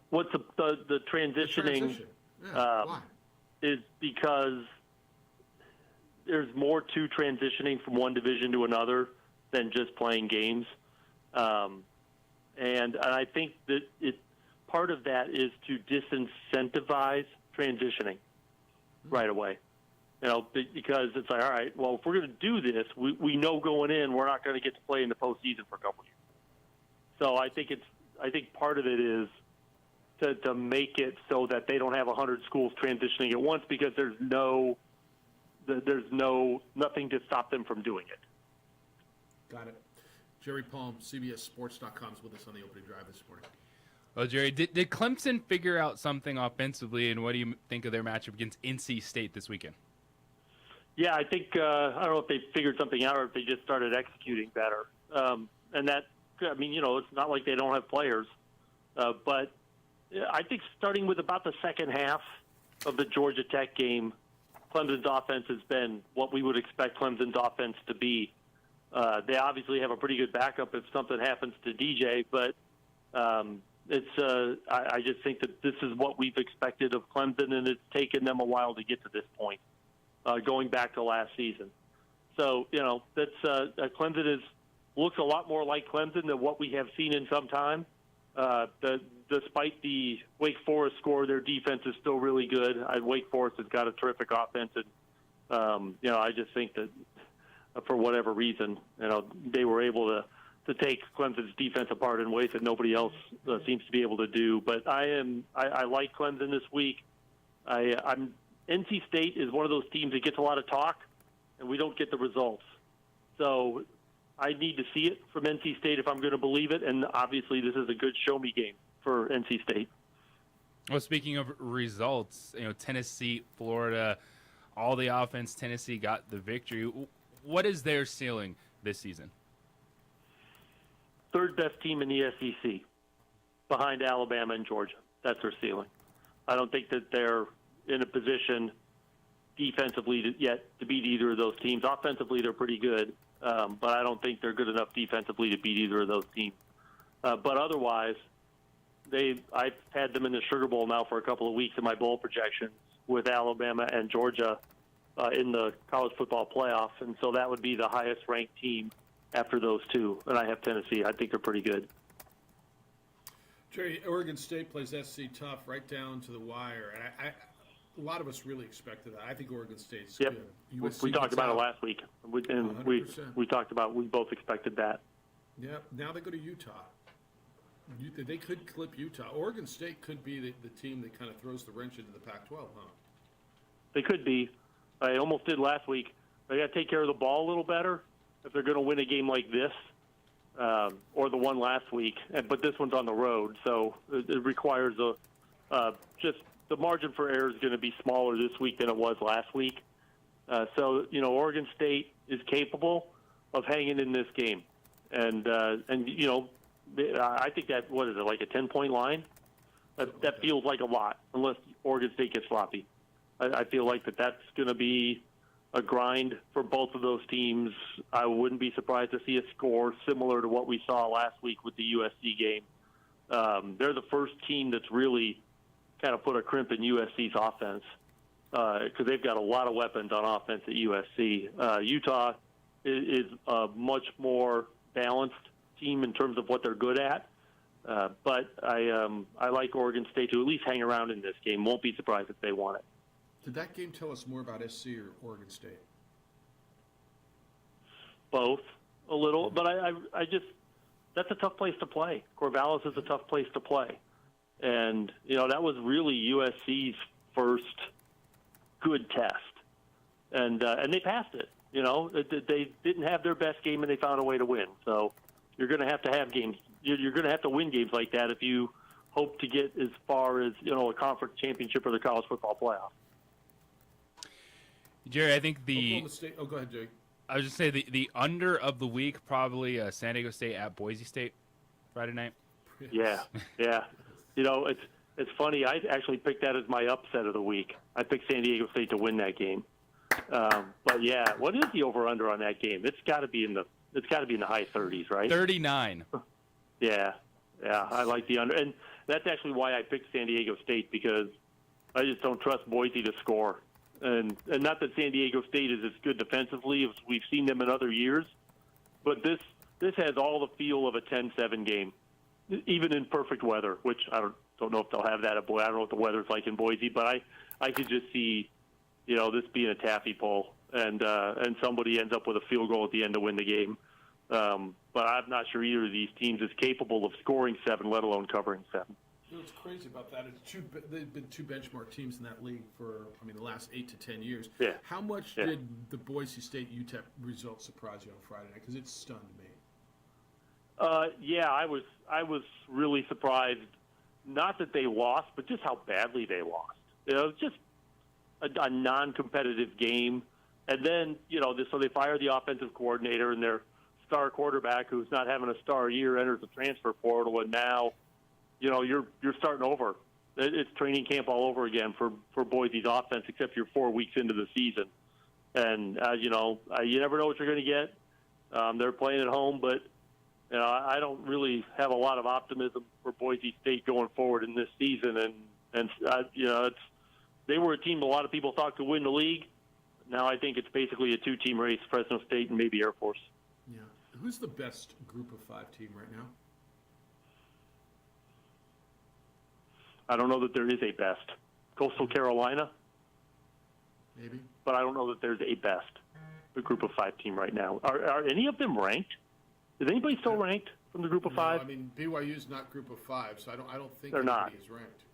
What's the transitioning? Why? Is because there's more to transitioning from one division to another than just playing games. And I think that part of that is to disincentivize transitioning right away. because it's like, all right, well, if we're going to do this, we know going in we're not going to get to play in the postseason for a couple years. So I think part of it is to make it so that they don't have 100 schools transitioning at once, because there's nothing to stop them from doing it. Got it. Jerry Palm, CBSSports.com, is with us on the opening drive this morning. Well, Jerry, did Clemson figure out something offensively, and what do you think of their matchup against NC State this weekend? Yeah, I think I don't know if they figured something out or if they just started executing better. And that, I mean, it's not like they don't have players, but I think starting with about the second half of the Georgia Tech game, Clemson's offense has been what we would expect Clemson's offense to be. They obviously have a pretty good backup if something happens to DJ, but I just think that this is what we've expected of Clemson, and it's taken them a while to get to this point, going back to last season. So, that's Clemson looks a lot more like Clemson than what we have seen in some time. Despite the Wake Forest score, their defense is still really good. Wake Forest has got a terrific offense, and I just think that for whatever reason, they were able to take Clemson's defense apart in ways that nobody else seems to be able to do. But I like Clemson this week. NC State is one of those teams that gets a lot of talk, and we don't get the results. So I need to see it from NC State if I'm going to believe it, and obviously this is a good show-me game for NC State. Well, speaking of results, Tennessee, Florida, all the offense, Tennessee got the victory. What is their ceiling this season? Third best team in the SEC, behind Alabama and Georgia. That's their ceiling. I don't think that they're in a position defensively yet to beat either of those teams. Offensively, they're pretty good, but I don't think they're good enough defensively to beat either of those teams. But otherwise, I've had them in the Sugar Bowl now for a couple of weeks in my bowl projections with Alabama and Georgia in the college football playoff, and so that would be the highest-ranked team after those two. And I have Tennessee. I think they're pretty good. Jerry, Oregon State plays SC tough right down to the wire, and a lot of us really expected that. I think Oregon State's good. USC We talked about it last week, and we 100%. talked about we both expected that. Yep. Now they go to Utah. They could clip Utah. Oregon State could be the team that kind of throws the wrench into the Pac-12, huh? They could be. I almost did last week. They got to take care of the ball a little better if they're going to win a game like this, or the one last week. But this one's on the road, so it requires just the margin for error is going to be smaller this week than it was last week. So Oregon State is capable of hanging in this game, and I think that, what is it, like a 10-point line? That feels like a lot, unless Oregon State gets sloppy. I feel like that's going to be a grind for both of those teams. I wouldn't be surprised to see a score similar to what we saw last week with the USC game. They're the first team that's really kind of put a crimp in USC's offense because they've got a lot of weapons on offense at USC. Utah is a much more balanced team in terms of what they're good at. But I like Oregon State to at least hang around in this game. Won't be surprised if they won it. Did that game tell us more about SC or Oregon State? Both, a little. But I just, that's a tough place to play. Corvallis is a tough place to play. And, that was really USC's first good test. And they passed it. They didn't have their best game, and they found a way to win. So you're going to have games. You're going to have to win games like that if you hope to get as far as, a conference championship or the college football playoff. Jerry, I think Oklahoma State. Oh, go ahead, Jake. I was just saying the under of the week, probably San Diego State at Boise State Friday night. Yeah. It's funny. I actually picked that as my upset of the week. I picked San Diego State to win that game. But yeah, what is the over/under on that game? It's got to be in the high 30s, right? 39. Yeah, I like the under, and that's actually why I picked San Diego State, because I just don't trust Boise to score. And not that San Diego State is as good defensively as we've seen them in other years, but this has all the feel of a 10-7 game, even in perfect weather, which I don't know if they'll have that. I don't know what the weather's like in Boise, but I could just see, this being a taffy pull and somebody ends up with a field goal at the end to win the game. But I'm not sure either of these teams is capable of scoring 7, let alone covering 7. What's crazy about that is they've been 2 benchmark teams in that league for, the last 8 to 10 years. Yeah. How much did the Boise State UTEP result surprise you on Friday night? Because it stunned me. I was really surprised, not that they lost, but just how badly they lost. It was just a non-competitive game. And then, so they fire the offensive coordinator, and their star quarterback, who's not having a star year, enters the transfer portal, and now, you're starting over. It's training camp all over again for Boise's offense, except you're 4 weeks into the season. And, you never know what you're going to get. They're playing at home, but, I don't really have a lot of optimism for Boise State going forward in this season. And they were a team a lot of people thought could win the league. Now I think it's basically a 2-team race, Fresno State and maybe Air Force. Yeah. Who's the best group of 5 team right now? I don't know that there is a best. Coastal Carolina? Maybe. But I don't know that there's a best. The group of 5 team right now. Are any of them ranked? Is anybody still ranked from the group of 5? BYU's not group of 5, so I don't think They're anybody not. is ranked.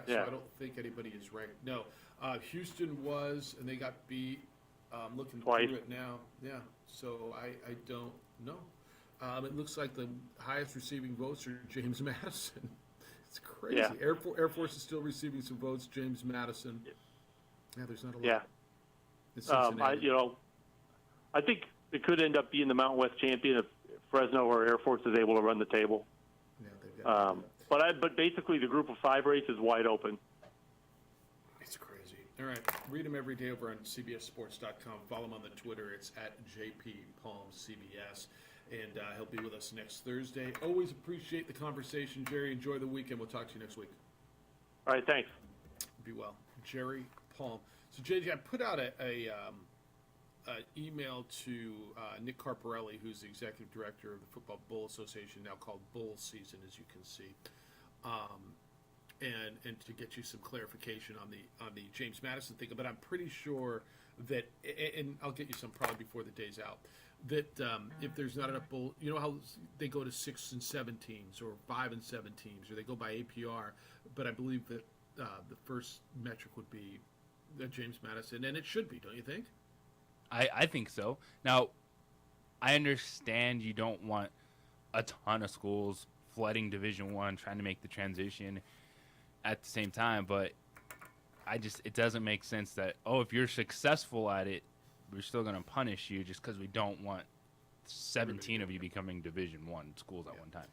So I don't think anybody is ranked. No. Houston was, and they got beat. Looking Twice. through it now. Yeah. So I don't know. It looks like the highest receiving votes are James Madison. It's crazy. Yeah. Air Force is still receiving some votes. James Madison. Yeah, there's not a lot. Yeah. In Cincinnati. I think it could end up being the Mountain West champion if Fresno or Air Force is able to run the table. Yeah, they've got But basically the group of 5 race is wide open. It's crazy. All right. Read him every day over on CBSSports.com. Follow him on the Twitter. It's at JPPalmCBS. And he'll be with us next Thursday. Always appreciate the conversation, Jerry. Enjoy the weekend. We'll talk to you next week. All right, thanks. Be well. Jerry Palm. So, JJ, I put out a email to Nick Carparelli, who's the executive director of the Football Bull Association, now called Bull Season, as you can see, and to get you some clarification on the James Madison thing. But I'm pretty sure that, and I'll get you some probably before the day's out, that if there's not enough bull, you know how they go to 6 and 7 teams or 5 and 7 teams, or they go by APR. But I believe that the first metric would be James Madison, and it should be, don't you think? I think so. Now, I understand you don't want a ton of schools flooding Division I, trying to make the transition at the same time, but it doesn't make sense that, if you're successful at it, we're still going to punish you just because we don't want 17 of you becoming Division I schools at one time.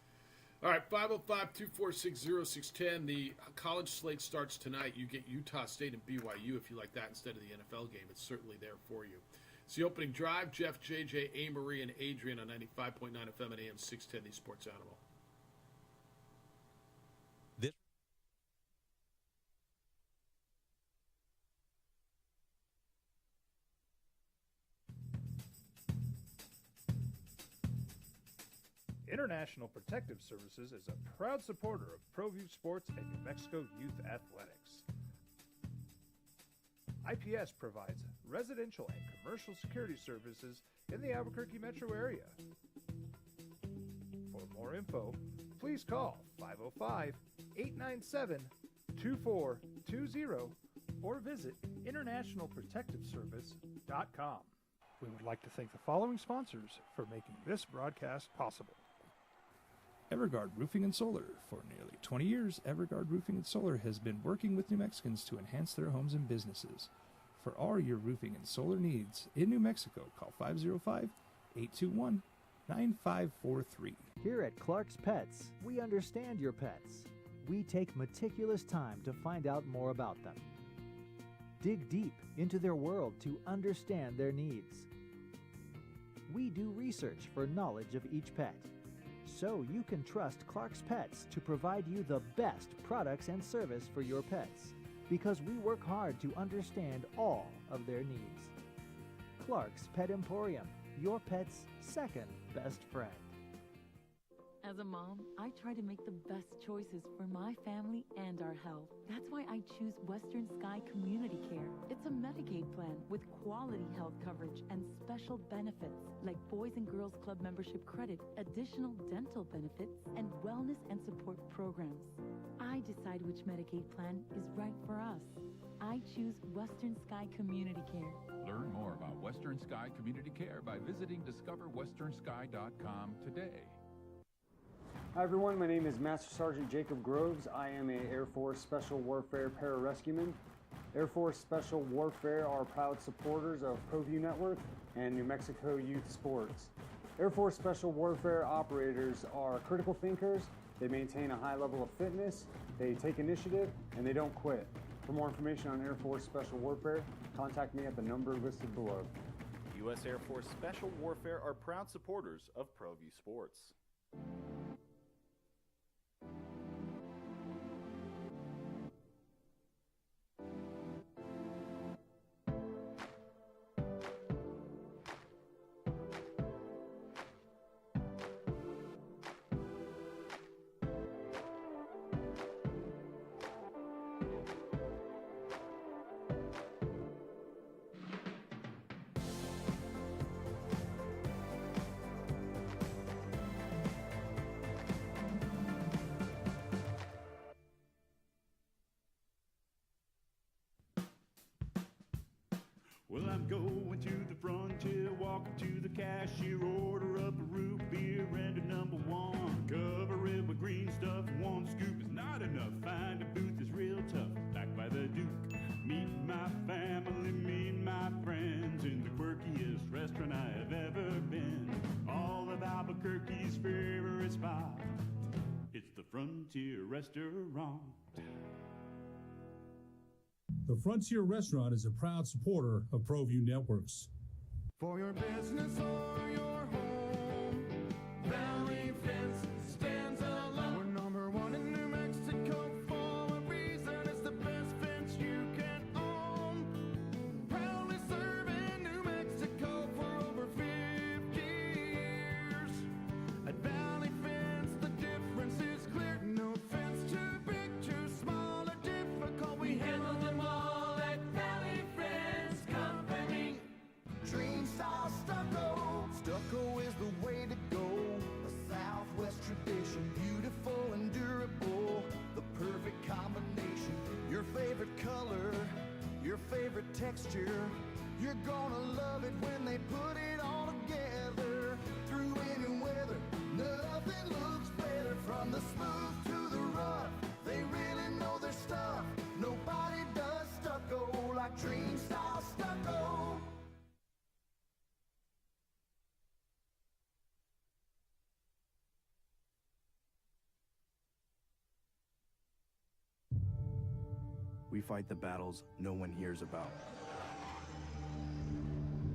All right, 505-246-0610. The college slate starts tonight. You get Utah State and BYU if you like that instead of the NFL game. It's certainly there for you. It's the opening drive. Jeff, JJ, A-Marie, and Adrian on 95.9 FM and AM 610, the Sports Animal. International Protective Services is a proud supporter of ProView Sports and New Mexico Youth Athletics. IPS provides residential and commercial security services in the Albuquerque metro area. For more info, please call 505-897-2420 or visit internationalprotectiveservice.com. We would like to thank the following sponsors for making this broadcast possible. Everguard Roofing and Solar. For nearly 20 years, Everguard Roofing and Solar has been working with New Mexicans to enhance their homes and businesses. For all your roofing and solar needs in New Mexico, call 505-821-9543. Here at Clark's Pets, we understand your pets. We take meticulous time to find out more about them. Dig deep into their world to understand their needs. We do research for knowledge of each pet, so you can trust Clark's Pets to provide you the best products and service for your pets, because we work hard to understand all of their needs. Clark's Pet Emporium, your pet's second best friend. As a mom, I try to make the best choices for my family and our health. That's why I choose Western Sky Community Care. It's a Medicaid plan with quality health coverage and special benefits like Boys and Girls Club membership credit, additional dental benefits, and wellness and support programs. I decide which Medicaid plan is right for us. I choose Western Sky Community Care. Learn more about Western Sky Community Care by visiting discoverwesternsky.com today. Hi everyone, my name is Master Sergeant Jacob Groves. I am a Air Force Special Warfare Pararescueman. Air Force Special Warfare are proud supporters of ProView Network and New Mexico Youth Sports. Air Force Special Warfare operators are critical thinkers. They maintain a high level of fitness, they take initiative, and they don't quit. For more information on Air Force Special Warfare, contact me at the number listed below. U.S. Air Force Special Warfare are proud supporters of ProView Sports. Well, I'm going to the frontier, walking to the cashier, order up a root beer and a number one. Cover it with green stuff, one scoop is not enough. Find a booth is real tough, back by the Duke. Meet my family, meet my friends in the quirkiest restaurant I have ever been. All of Albuquerque's favorite spot, it's the Frontier Restaurant. The Frontier Restaurant is a proud supporter of ProView Networks. For your business or your home, Valley Fence stands alone. We're number one in New Mexico for a reason. It's the best fence you can own. Proudly serving New Mexico for over 50 years. At Valley Fence, the difference is clear. No fence too big, too small, or difficult. We handle them all at Valley Fence Company. Dream style stucco. Stucco is the way to go. A Southwest tradition, beautiful and durable. The perfect combination. Your favorite color, your favorite texture. You're gonna love it when they put it all together. Through any weather, nothing looks better. From the smooth to the rough, they really know their stuff. Nobody does stucco like Dream Style Stucco. We fight the battles no one hears about.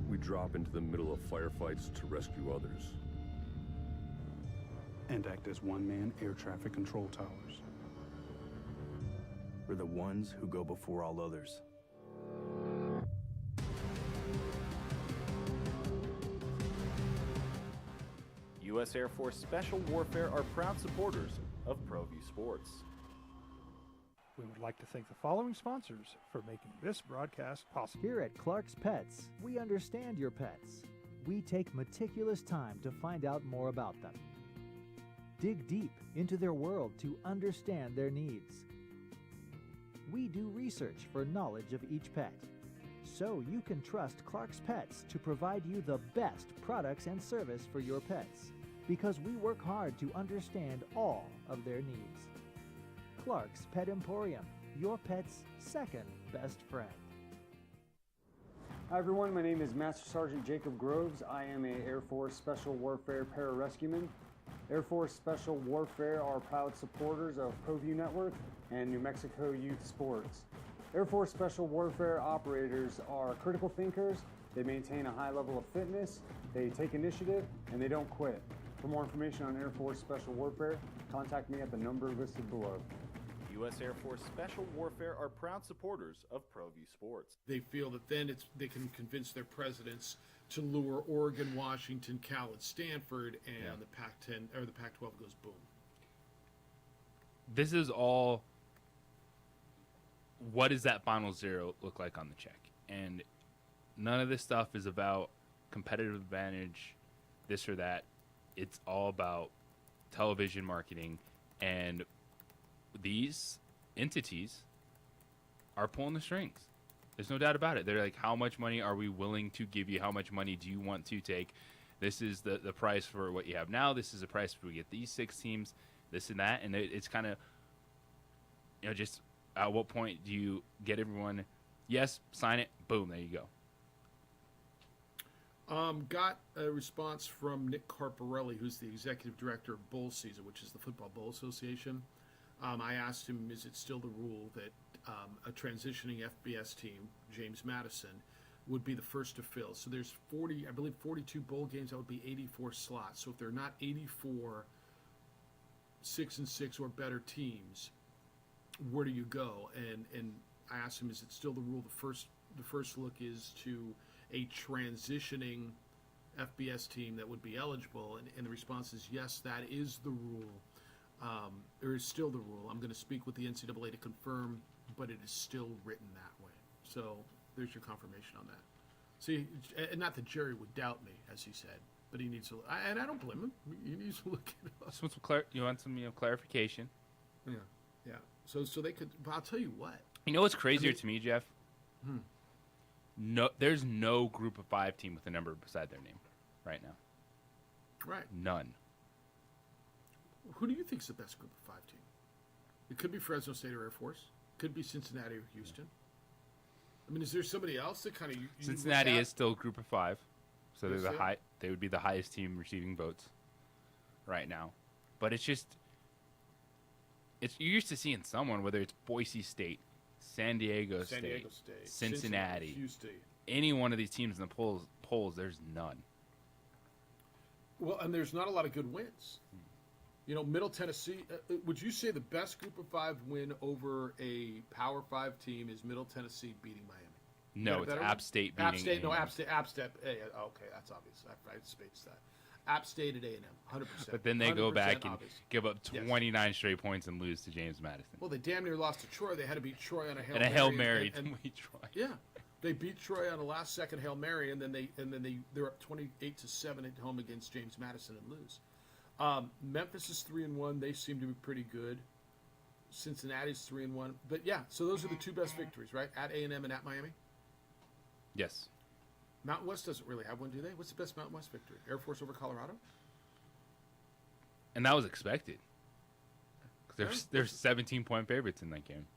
We drop into the middle of firefights to rescue others. And act as one-man air traffic control towers. We're the ones who go before all others. U.S. Air Force Special Warfare are proud supporters of ProView Sports. We would like to thank the following sponsors for making this broadcast possible. Here at Clark's Pets, we understand your pets. We take meticulous time to find out more about them. Dig deep into their world to understand their needs. We do research for knowledge of each pet, so you can trust Clark's Pets to provide you the best products and service for your pets, because we work hard to understand all of their needs. Clark's Pet Emporium, your pet's second best friend. Hi everyone, my name is Master Sergeant Jacob Groves. I am a Air Force Special Warfare Pararescueman. Air Force Special Warfare are proud supporters of ProView Network and New Mexico Youth Sports. Air Force Special Warfare operators are critical thinkers. They maintain a high level of fitness, they take initiative, and they don't quit. For more information on Air Force Special Warfare, contact me at the number listed below. U.S. Air Force Special Warfare are proud supporters of ProView Sports. They feel that then they can convince their presidents to lure Oregon, Washington, Cal, and Stanford, and the Pac-10 or the Pac-12 goes boom. This is all. What does that final zero look like on the check? And none of this stuff is about competitive advantage, this or that. It's all about television marketing, and these entities are pulling the strings. There's no doubt about it. They're like, how much money are we willing to give you? How much money do you want to take? This is the price for what you have now. This is the price for we get these 6 teams, this and that. And it's kind of, just at what point do you get everyone, yes, sign it, boom, there you go. Got a response from Nick Carparelli, who's the executive director of Bowl Season, which is the Football Bowl Association. I asked him, is it still the rule that a transitioning FBS team, James Madison, would be the first to fill? So there's 42 bowl games. That would be 84 slots. So if they're not 84 6-6 or better teams, where do you go? And I asked him, is it still the rule? The first look is to a transitioning FBS team that would be eligible, and the response is yes, that is the rule. Or is still the rule. I'm going to speak with the NCAA to confirm, but it is still written that way. So there's your confirmation on that. See, and not that Jerry would doubt me, as he said, but he needs to, and I don't blame him. He needs to look it up. You want some clarification? Yeah. So they could. But I'll tell you what. You know what's crazier to me, Jeff? No, there's no Group of 5 team with a number beside their name right now. Right. None. Who do you think is the best Group of 5 team? It could be Fresno State or Air Force. Could be Cincinnati or Houston. I mean, is there somebody else that kind of Cincinnati is still Group of 5, so they're Yes, yeah. They would be the highest team receiving votes right now. But it's just, you're used to seeing someone, whether it's Boise State, San Diego State, Cincinnati, Houston. any one of these teams in the polls, there's none. Well, and there's not a lot of good wins. Middle Tennessee, would you say the best Group of 5 win over a Power 5 team is Middle Tennessee beating Miami? No, it's App State beating App State. No, A&M. App State. Okay, that's obvious. I spaced that. App State at A&M, 100%. But then they go back and obvious. give up 29 straight points and lose to James Madison. Well, they damn near lost to Troy. They had to beat Troy on a Hail And Mary. a Hail Mary to beat Troy. Yeah, they beat Troy on a last-second Hail Mary, and then they're up 28-7 at home against James Madison and lose. Memphis is 3-1. They seem to be pretty good. Cincinnati's 3-1. But yeah, so those are the two best victories, right? At A&M and at Miami. Yes. Mountain West doesn't really have one, do they? What's the best Mountain West victory? Air Force over Colorado? And that was expected. They're 17-point favorites in that game.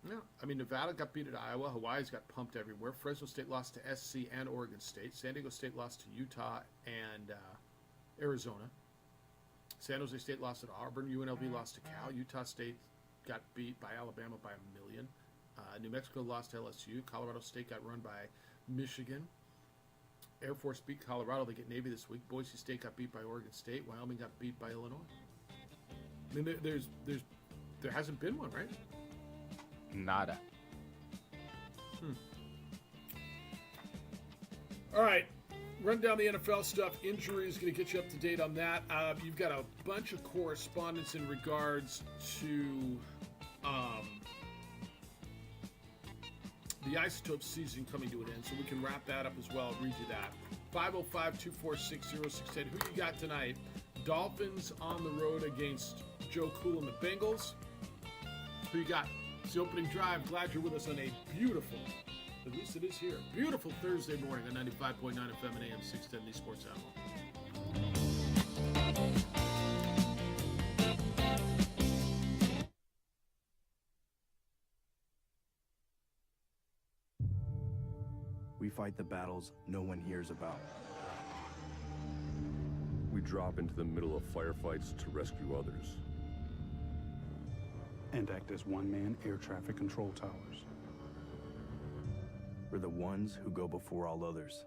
Yeah, I mean, Nevada got beat at Iowa. Hawaii's got pumped everywhere. Fresno State lost to SC and Oregon State. San Diego State lost to Utah and Arizona. San Jose State lost at Auburn. UNLV lost to Cal. Utah State got beat by Alabama by 1,000,000. New Mexico lost to LSU. Colorado State got run by Michigan. Air Force beat Colorado. They get Navy this week. Boise State got beat by Oregon State. Wyoming got beat by Illinois. I mean, there hasn't been one, right? Nada. All right. Run down the NFL stuff. Injury is going to get you up to date on that. You've got a bunch of correspondence in regards to the Isotope season coming to an end, so we can wrap that up as well. I'll read you that. 505-246-0610. Who you got tonight? Dolphins on the road against Joe Cool and the Bengals. Who you got? It's the opening drive. Glad you're with us on a beautiful, at least it is here, beautiful Thursday morning on 95.9 FM and AM 610, the Sports Animal. We fight the battles no one hears about. We drop into the middle of firefights to rescue others. And act as one-man air traffic control towers. We're the ones who go before all others.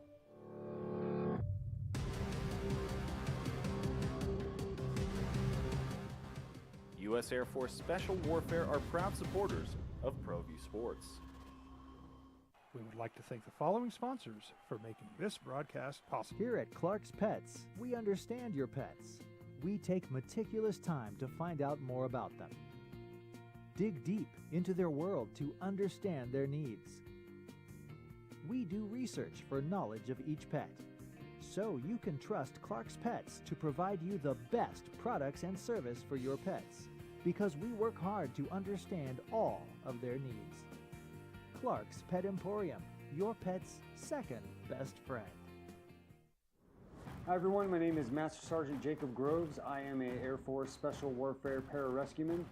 U.S. Air Force Special Warfare are proud supporters of ProView Sports. We would like to thank the following sponsors for making this broadcast possible. Here at Clark's Pets, we understand your pets. We take meticulous time to find out more about them. Dig deep into their world to understand their needs. We do research for knowledge of each pet, so you can trust Clark's Pets to provide you the best products and service for your pets, because we work hard to understand all of their needs. Clark's Pet Emporium, your pet's second best friend. Hi everyone, my name is Master Sergeant Jacob Groves. I am a Air Force Special Warfare Pararescueman.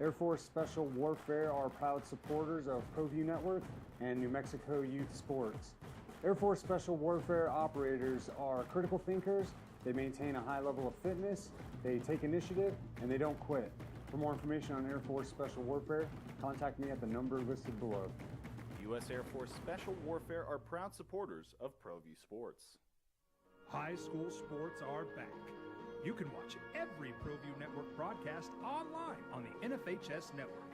Air Force Special Warfare are proud supporters of ProView Network and New Mexico Youth Sports. Air Force Special Warfare operators are critical thinkers. They maintain a high level of fitness, they take initiative, and they don't quit. For more information on Air Force Special Warfare, contact me at the number listed below. U.S. Air Force Special Warfare are proud supporters of ProView Sports. High school sports are back. You can watch every ProView Network broadcast online on the NFHS network.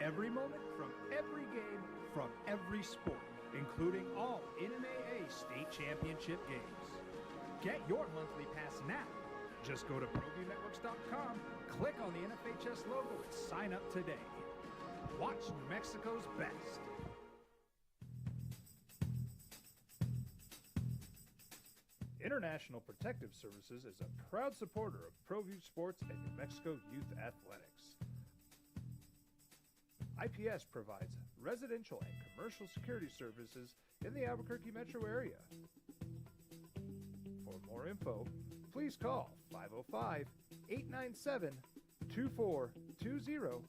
Every moment from every game from every sport, including all NMAA state championship games. Get your monthly pass now. Just go to ProViewNetworks.com, click on the NFHS logo, and sign up today. Watch New Mexico's best. International Protective Services is a proud supporter of ProView Sports and New Mexico Youth Athletics. IPS provides residential and commercial security services in the Albuquerque metro area. For more info, please call 505-897-2420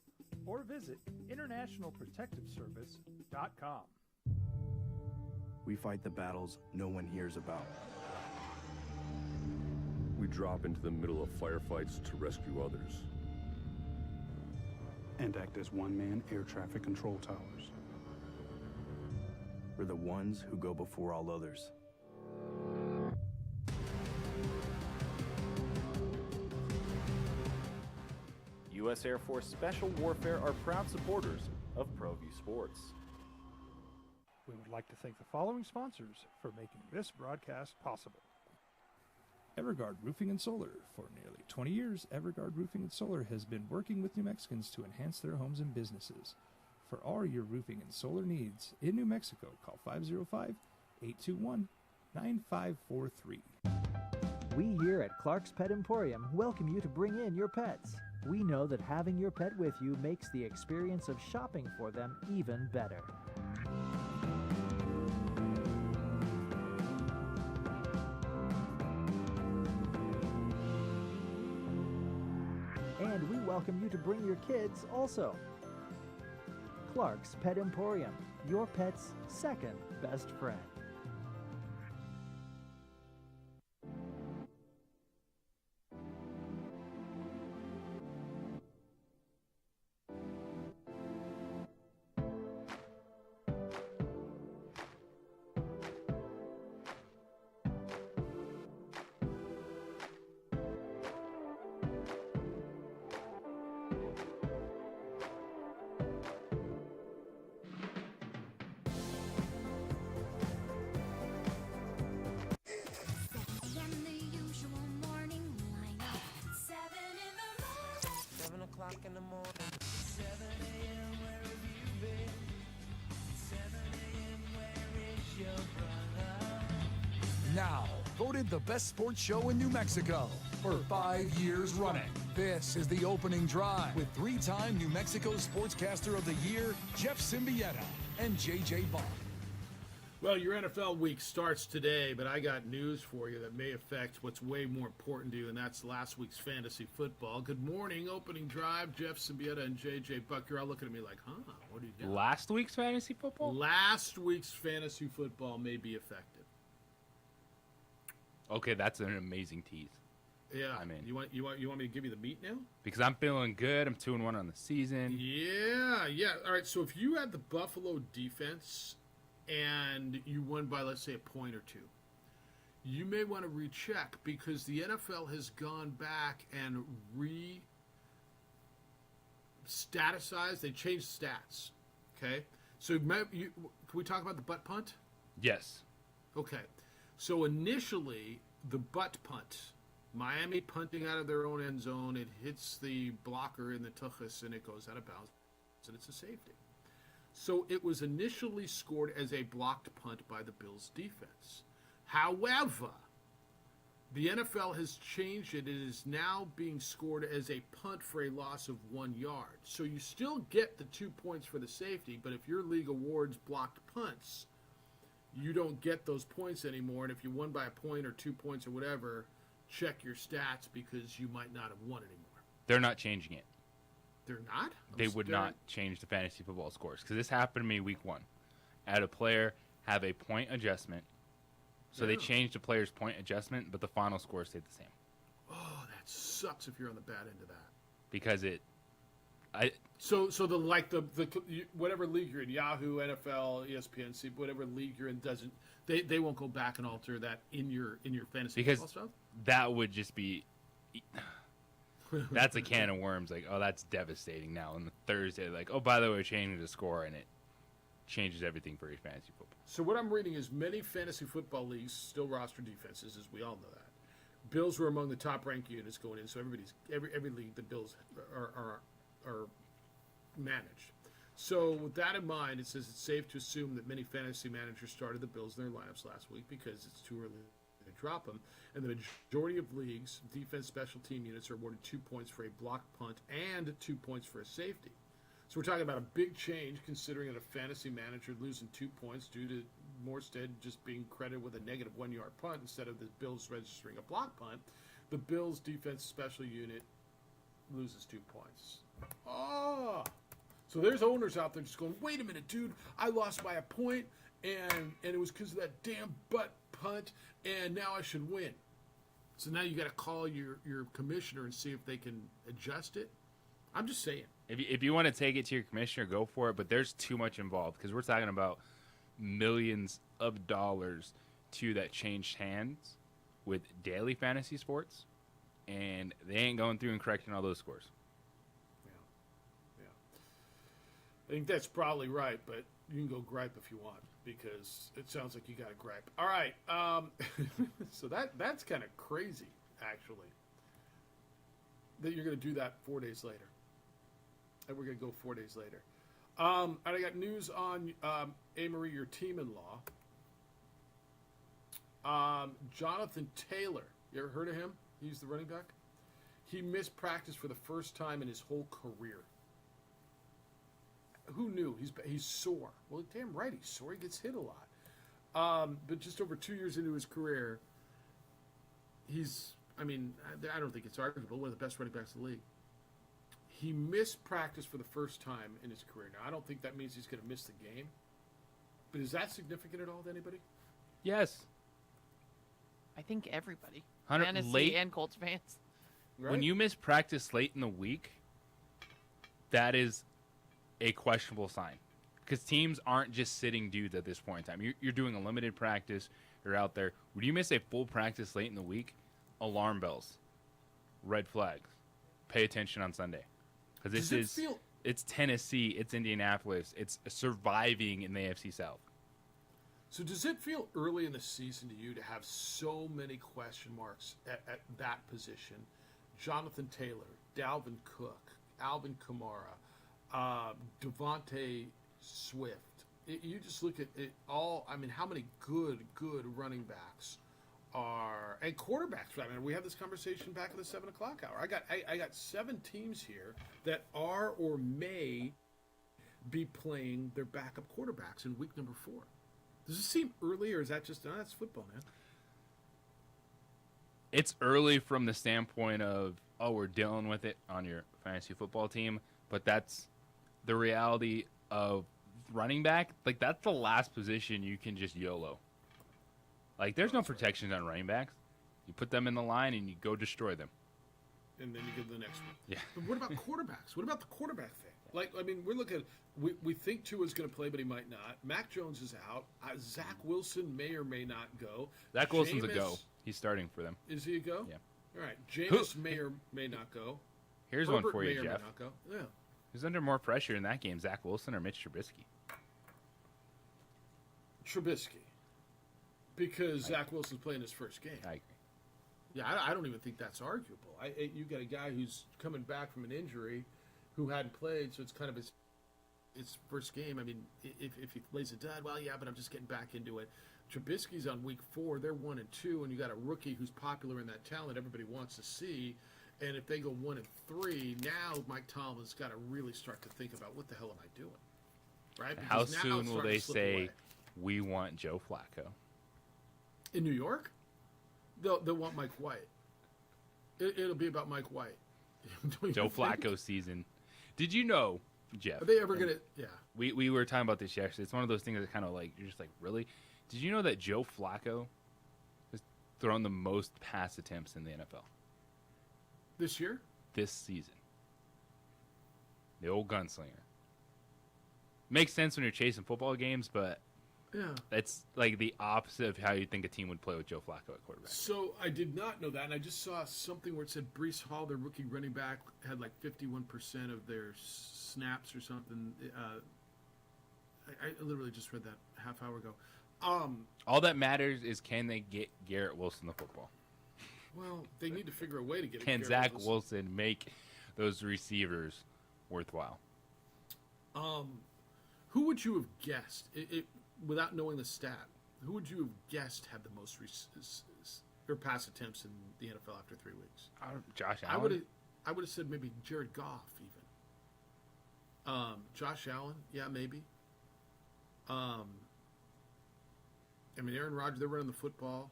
or visit internationalprotectiveservice.com. We fight the battles no one hears about. We drop into the middle of firefights to rescue others. And act as one-man air traffic control towers. We're the ones who go before all others. U.S. Air Force Special Warfare are proud supporters of ProView Sports. We would like to thank the following sponsors for making this broadcast possible. Everguard Roofing and Solar. For nearly 20 years, Everguard Roofing and Solar has been working with New Mexicans to enhance their homes and businesses. For all your roofing and solar needs in New Mexico, call 505-821-9543. We here at Clark's Pet Emporium welcome you to bring in your pets. We know that having your pet with you makes the experience of shopping for them even better. And we welcome you to bring your kids also. Clark's Pet Emporium, your pet's second best friend. In the morning, 7 a.m. where have you been? 7 a.m. where is your brother? Now, voted the best sports show in New Mexico for 5 years running. This is the opening drive with 3-time New Mexico Sportscaster of the Year, Jeff Symbieta and JJ Bond. Well, your NFL week starts today, but I got news for you that may affect what's way more important to you, and that's last week's fantasy football. Good morning, opening drive. Jeff Symbieta and JJ Buck. You're all looking at me like, huh? What are you doing? Last week's fantasy football? Last week's fantasy football may be affected. Okay, that's an amazing tease. Yeah. I'm in. You want me to give you the meat now? Because I'm feeling good. I'm 2-1 on the season. Yeah. All right, so if you had the Buffalo defense and you won by, let's say, a point or two, you may want to recheck because the NFL has gone back and staticized. They changed stats. Okay, so can we talk about the butt punt? Yes. Okay, so initially the butt punt, Miami punting out of their own end zone, it hits the blocker in the tuchus and it goes out of bounds, and it's a safety. So it was initially scored as a blocked punt by the Bills defense. However, the NFL has changed it. It is now being scored as a punt for a loss of 1 yard. So you still get the 2 points for the safety, but if your league awards blocked punts, you don't get those points anymore. And if you won by a point or 2 points or whatever, check your stats because you might not have won anymore. They're not changing it. They're not? They would not change the fantasy football scores because this happened to me week 1. I had a player have a point adjustment. So they changed the player's point adjustment, but the final score stayed the same. Oh, that sucks if you're on the bad end of that. Because So the whatever league you're in, Yahoo, NFL, ESPN, whatever league you're in doesn't they won't go back and alter that in your fantasy football stuff? That would just be that's a can of worms. Like, oh, that's devastating now. On the Thursday, like, oh, by the way, we're changing the score, and it changes everything for your fantasy football. So what I'm reading is many fantasy football leagues still roster defenses, as we all know that. Bills were among the top-ranked units going in, so every league the Bills are managed. So with that in mind, it says it's safe to assume that many fantasy managers started the Bills in their lineups last week because it's too early to drop them. And the majority of leagues, defense special team units are awarded 2 points for a blocked punt and 2 points for a safety. So we're talking about a big change considering that a fantasy manager losing 2 points due to Morstead just being credited with a negative 1 yard punt instead of the Bills registering a block punt. The Bills defense special unit loses 2 points. Oh! So there's owners out there just going, wait a minute, dude, I lost by a point and it was because of that damn butt punt and now I should win. So now you got to call your commissioner and see if they can adjust it. I'm just saying. If you want to take it to your commissioner, go for it. But there's too much involved because we're talking about millions of dollars that changed hands with daily fantasy sports, and they ain't going through and correcting all those scores. Yeah. I think that's probably right, but you can go gripe if you want because it sounds like you got a gripe. All right. So that's kind of crazy, actually, that you're going to do that 4 days later. And we're going to go 4 days later. And I got news on Amory, your team-in-law. Jonathan Taylor. You ever heard of him? He's the running back. He missed practice for the first time in his whole career. Who knew? He's sore. Well, damn right he's sore. He gets hit a lot. But just over 2 years into his career, I don't think it's arguable, one of the best running backs in the league. He missed practice for the first time in his career. Now, I don't think that means he's going to miss the game. But is that significant at all to anybody? Yes. I think everybody. Fantasy Fantasy and Colts fans. Right? When you miss practice late in the week, that is a questionable sign. Because teams aren't just sitting dudes at this point in time. You're doing a limited practice. You're out there. When you miss a full practice late in the week, alarm bells, red flags. Pay attention on Sunday. Because it's Tennessee, it's Indianapolis, it's surviving in the AFC South. So does it feel early in the season to you to have so many question marks at that position? Jonathan Taylor, Dalvin Cook, Alvin Kamara, Devontae Swift. You just look at it all. I mean, how many good running backs are, and quarterbacks. I mean, we had this conversation back in the 7 o'clock hour. I got 7 teams here that are or may be playing their backup quarterbacks in week number 4. Does it seem early, or is that just that's football, man? It's early from the standpoint of we're dealing with it on your fantasy football team, but that's the reality of running back. Like that's the last position you can just YOLO. Like, there's no protection on running backs. You put them in the line and you go destroy them. And then you get the next one. Yeah. But what about quarterbacks? What about the quarterback thing? Like, I mean, we're looking. We think Tua's going to play, but he might not. Mac Jones is out. Zach Wilson may or may not go. Zach Wilson's a go. He's starting for them. Is he a go? Yeah. All right. Jameis may or may not go. Here's Herbert one for you, may or Jeff. may not go. Yeah. Who's under more pressure in that game, Zach Wilson or Mitch Trubisky? Trubisky. Because Zach Wilson's playing his first game. I agree. Yeah, I don't even think that's arguable. You got a guy who's coming back from an injury who hadn't played, so it's kind of his first game. I mean, if he lays a dud, well, yeah, but I'm just getting back into it. Trubisky's on week 4. They're 1-2, and you got a rookie who's popular in that talent everybody wants to see. And if they go 1-3, now Mike Tomlin's got to really start to think about what the hell am I doing, right? How Because now soon it's will starting they to slip say away. we want Joe Flacco? In New York? They'll want Mike White. It'll be about Mike White. Don't you Joe think? Flacco season. Did you know, Jeff? Are they ever gonna? Yeah. We were talking about this yesterday. It's one of those things that kind of like you're just like, really? Did you know that Joe Flacco has thrown the most pass attempts in the NFL This year? this season? The old gunslinger. Makes sense when you're chasing football games, but Yeah. that's like the opposite of how you think a team would play with Joe Flacco at quarterback. So I did not know that, and I just saw something where it said Brees Hall, their rookie running back, had like 51% of their snaps or something. I literally just read that a half hour ago. All that matters is can they get Garrett Wilson the football? Well, they need to figure a way to get. Can Garrett Zach Wilson. Wilson make those receivers worthwhile? Who would you have guessed, without knowing the stat? Who would you have guessed had the most or pass attempts in the NFL after 3 weeks? Josh Allen. I would have said maybe Jared Goff even. Josh Allen, yeah, maybe. I mean, Aaron Rodgers, they're running the football.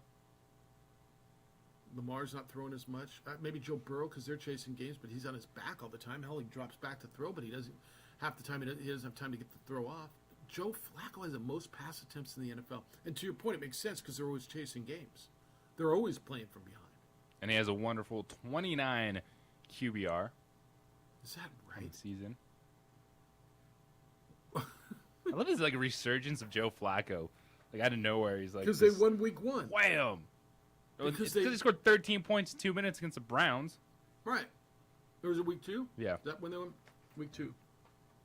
Lamar's not throwing as much. Maybe Joe Burrow because they're chasing games, but he's on his back all the time. Hell, he drops back to throw, but he doesn't. Half the time he doesn't have time to get the throw off. Joe Flacco has the most pass attempts in the NFL. And to your point, it makes sense because they're always chasing games. They're always playing from behind. And he has a wonderful 29 QBR. Is that in right? the season. I love this like resurgence of Joe Flacco. Like out of nowhere, he's like Because they won week 1. Wham! Because Because he scored 13 points in 2 minutes against the Browns. Right. Or was it week 2? Yeah. Is that when they went week 2?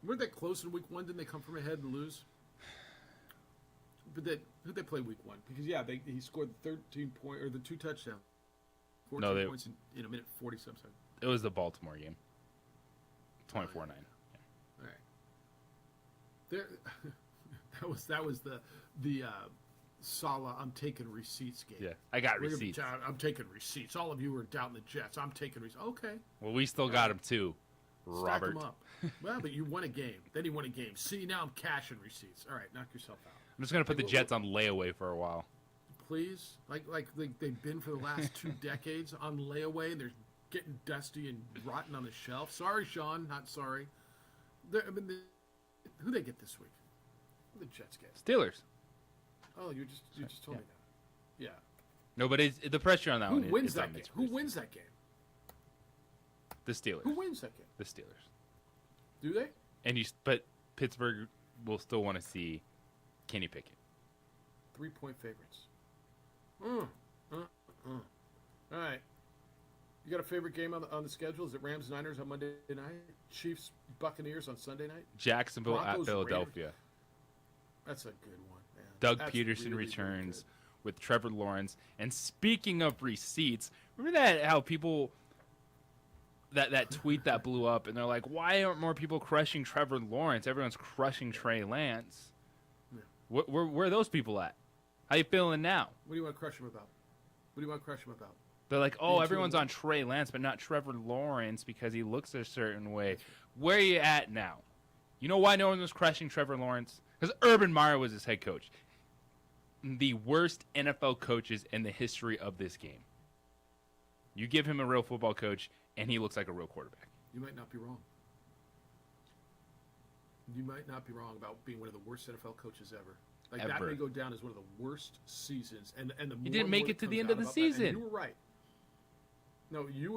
Weren't they close in week 1? Didn't they come from ahead and lose? But who'd they play week 1? Because he scored 13 point or the 2 touchdowns. 14 points in a minute 40 something. It was the Baltimore game. 24-9. All right. There, that was the Saleh, I'm taking receipts game. Yeah, I got We're gonna be receipts. I'm taking receipts. All of you are doubting the Jets. I'm taking receipts. Okay. Well, we still got him too, Stack Robert. them up. Well, but you won a game. Then he won a game. See, now I'm cashing receipts. All right, knock yourself out. I'm just gonna put the Jets on layaway for a while. Please, like they've been for the last 2 decades on layaway, and they're getting dusty and rotten on the shelf. Sorry, Sean, not sorry. Who they get this week? Who the Jets get? Steelers. Oh, you just told me that. Yeah. No, but the pressure on that one. Who wins is on that game? Mitch Who Trubisky. wins that game? The Steelers. Who wins that game? The Steelers. Do they? But Pittsburgh will still want to see Kenny Pickett. 3-point favorites. All right. You got a favorite game on the schedule? Is it Rams Niners on Monday night? Chiefs Buccaneers on Sunday night? Jacksonville Broncos, at Philadelphia. Raiders? That's a good one, man. Doug That's Peterson really, returns with Trevor Lawrence. And speaking of receipts, remember that how people that tweet that blew up and they're like, why aren't more people crushing Trevor Lawrence? Everyone's crushing Trey Lance. Yeah. Where are those people at? How you feeling now? What do you want to crush him about? What do you want to crush him about? They're like, oh, Being everyone's too- on Trey Lance, but not Trevor Lawrence because he looks a certain way. Where are you at now? You know why no one was crushing Trevor Lawrence? Because Urban Meyer was his head coach. The worst NFL coaches in the history of this game. You give him a real football coach, and he looks like a real quarterback. You might not be wrong. You might not be wrong about being one of the worst NFL coaches ever. Like that Ever. may go down as one of the worst seasons. And the He didn't make it to the end of the season. You were right. No, you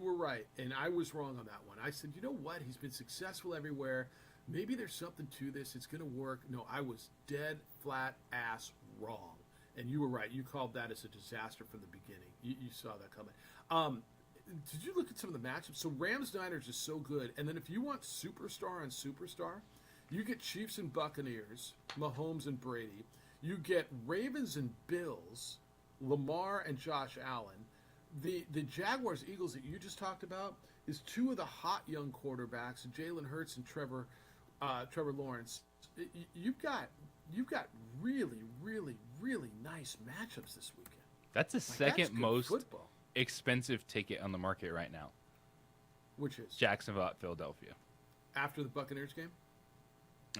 were right, and I was wrong on that one. I said, you know what? He's been successful everywhere. Maybe there's something to this. It's going to work. No, I was dead flat ass wrong, and you were right. You called that as a disaster from the beginning. You saw that coming. did you look at some of the matchups? So Rams-Niners is so good. And then if you want superstar on superstar, you get Chiefs and Buccaneers, Mahomes and Brady. You get Ravens and Bills, Lamar and Josh Allen. The Jaguars-Eagles that you just talked about is two of the hot young quarterbacks, Jalen Hurts and Trevor Lawrence. You've got really, really, really nice matchups this weekend. That's the second good most football. expensive ticket on the market right now. Which is? Jacksonville at Philadelphia. After the Buccaneers game?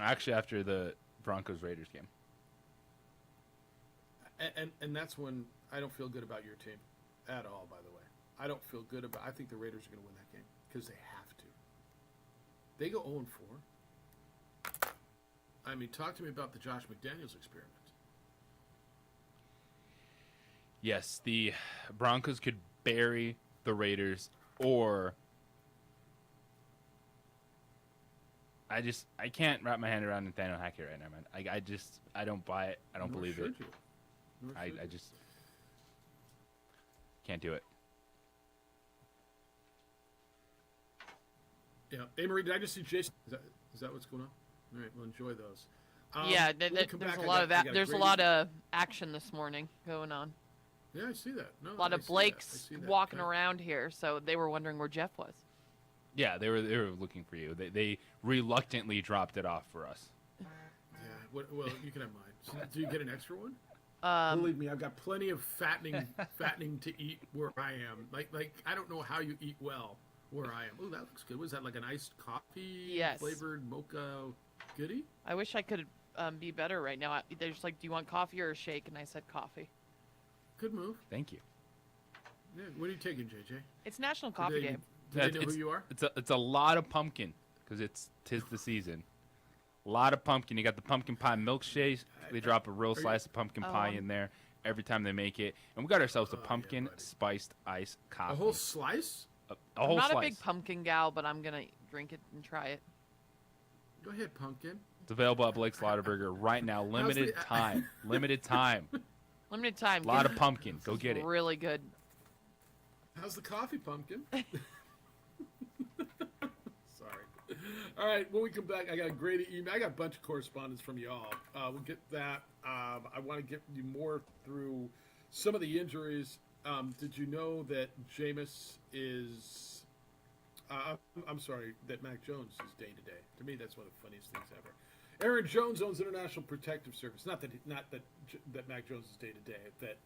Actually, after the Broncos-Raiders game. And that's when I don't feel good about your team at all, by the way. I don't feel good about I think the Raiders are going to win that game because they have to. They go 0-4. I mean, talk to me about the Josh McDaniels experiment. Yes, the Broncos could bury the Raiders, or I can't wrap my hand around Nathaniel Hackett right now, man. I don't buy it. I don't believe it. I just can't do it. Yeah. Hey, Marie, did I just see Jason? Is that what's going on? All right, well, enjoy those. There's a lot of that. There's a lot of action this morning going on. Yeah, I see that. No, a lot of Blakes walking around here, so they were wondering where Jeff was. Yeah, they were looking for you. They reluctantly dropped it off for us. Yeah. Well, you can have mine. So, do you get an extra one? Believe me, I've got plenty of fattening to eat where I am. Like I don't know how you eat well where I am. Oh, that looks good. Was that like an iced coffee flavored mocha goodie? I wish I could be better right now. They're just like, do you want coffee or a shake? And I said coffee. Good move. Thank you. Yeah, what are you taking, JJ? It's National Coffee Day. Do they know who you are? It's a lot of pumpkin because tis the season. A lot of pumpkin. You got the pumpkin pie milkshakes. They drop a real slice of pumpkin pie in there every time they make it, and we got ourselves a pumpkin spiced iced coffee. A whole slice? A whole I'm not slice. a big pumpkin gal, but I'm gonna drink it and try it. Go ahead, pumpkin. It's available at Blake's Slaughterburger right now. Limited time. Limited time. Limited time. A lot of pumpkin. Go get it. Really good. How's the coffee, pumpkin? Sorry. All right, when we come back, I got a great email. I got a bunch of correspondence from y'all. We'll get that. I want to get you more through some of the injuries. Did you know that Jameis is... I'm sorry, that Mac Jones is day-to-day. To me, that's one of the funniest things ever. Aaron Jones owns International Protective Service. Not that Mac Jones is day-to-day. That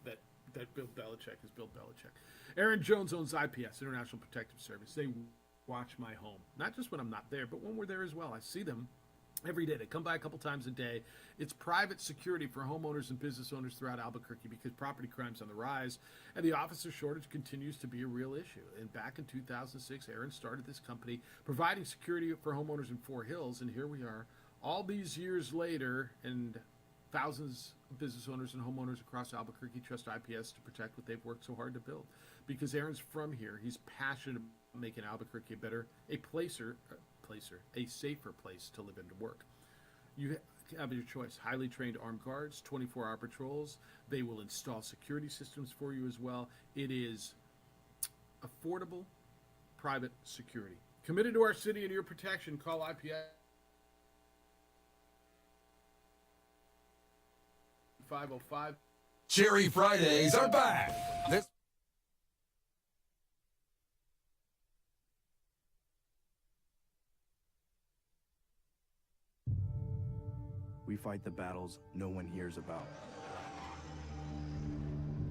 Bill Belichick is Bill Belichick. Aaron Jones owns IPS, International Protective Service. They watch my home. Not just when I'm not there, but when we're there as well. I see them every day. They come by a couple times a day. It's private security for homeowners and business owners throughout Albuquerque because property crime's on the rise, and the officer shortage continues to be a real issue. And back in 2006, Aaron started this company providing security for homeowners in Fort Hills, and here we are all these years later, and thousands of business owners and homeowners across Albuquerque trust IPS to protect what they've worked so hard to build. Because Aaron's from here, he's passionate about making Albuquerque a safer place to live and to work. You have your choice. Highly trained armed guards, 24-hour patrols. They will install security systems for you as well. It is affordable, private security. Committed to our city and your protection, call IPS 505. Cherry Fridays are back. We fight the battles no one hears about.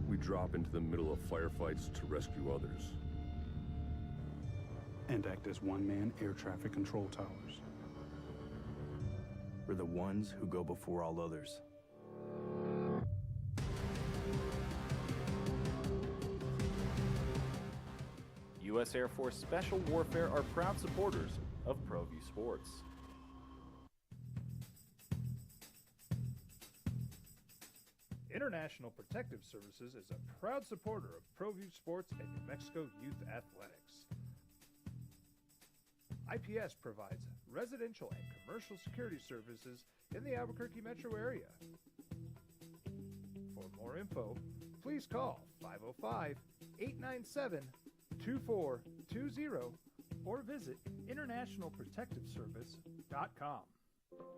We drop into the middle of firefights to rescue others. And act as one-man air traffic control towers. We're the ones who go before all others. U.S. Air Force Special Warfare are proud supporters of ProView Sports. International Protective Services is a proud supporter of ProView Sports and New Mexico Youth Athletics. IPS provides residential and commercial security services in the Albuquerque metro area. For more info, please call 505-897-2400. 2420 or visit internationalprotectiveservice.com.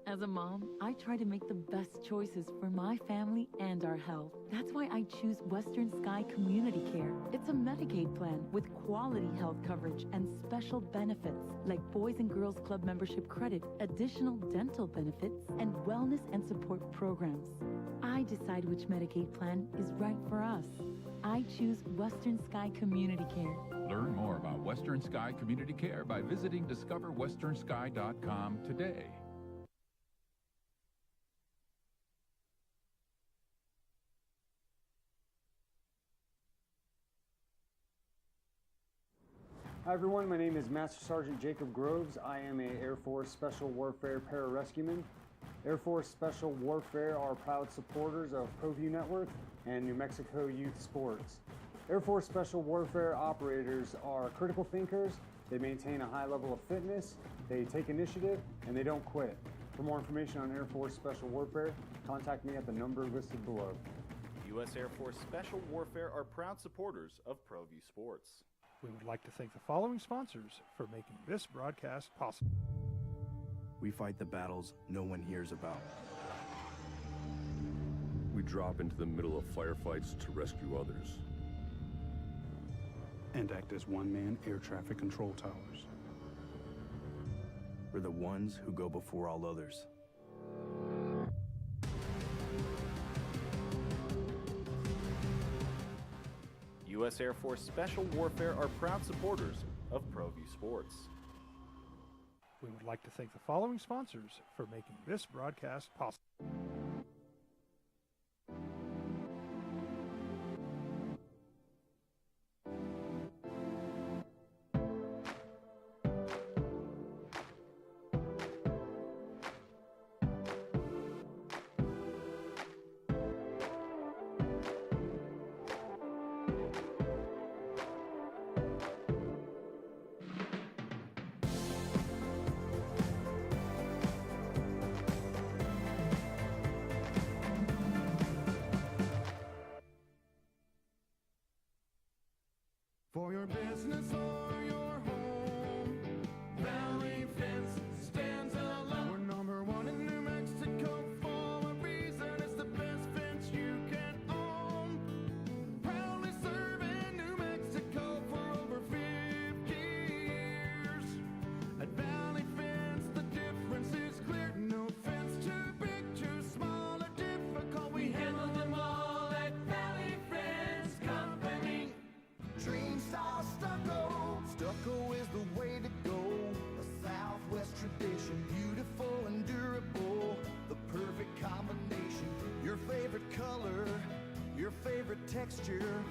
As a mom, I try to make the best choices for my family and our health. That's why I choose Western Sky Community Care. It's a Medicaid plan with quality health coverage and special benefits like Boys and Girls Club membership credit, additional dental benefits, and wellness and support programs. I decide which Medicaid plan is right for us. I choose Western Sky Community Care. Learn more about Western Sky Community Care by visiting discoverwesternsky.com today. Hi everyone, my name is Master Sergeant Jacob Groves. I am a Air Force Special Warfare Pararescueman. Air Force Special Warfare are proud supporters of ProView Network and New Mexico Youth Sports. Air Force Special Warfare operators are critical thinkers. They maintain a high level of fitness, they take initiative, and they don't quit. For more information on Air Force Special Warfare, contact me at the number listed below. U.S. Air Force Special Warfare are proud supporters of ProView Sports. We would like to thank the following sponsors for making this broadcast possible. We fight the battles no one hears about. We drop into the middle of firefights to rescue others. And act as one-man air traffic control towers. We're the ones who go before all others. U.S. Air Force Special Warfare are proud supporters of ProView Sports. We would like to thank the following sponsors for making this broadcast possible. For your business or your home, Valley Fence stands alone. We're number one in New Mexico for a reason. It's the best fence you can own. Proudly serving New Mexico for over 50 years. At Valley Fence, the difference is clear. No fence too big, too small, or difficult. We handle them all at Valley Fence Company. Dream style stucco. Stucco is the way to go. A Southwest tradition, beautiful and durable. The perfect combination. Your favorite color, your favorite texture.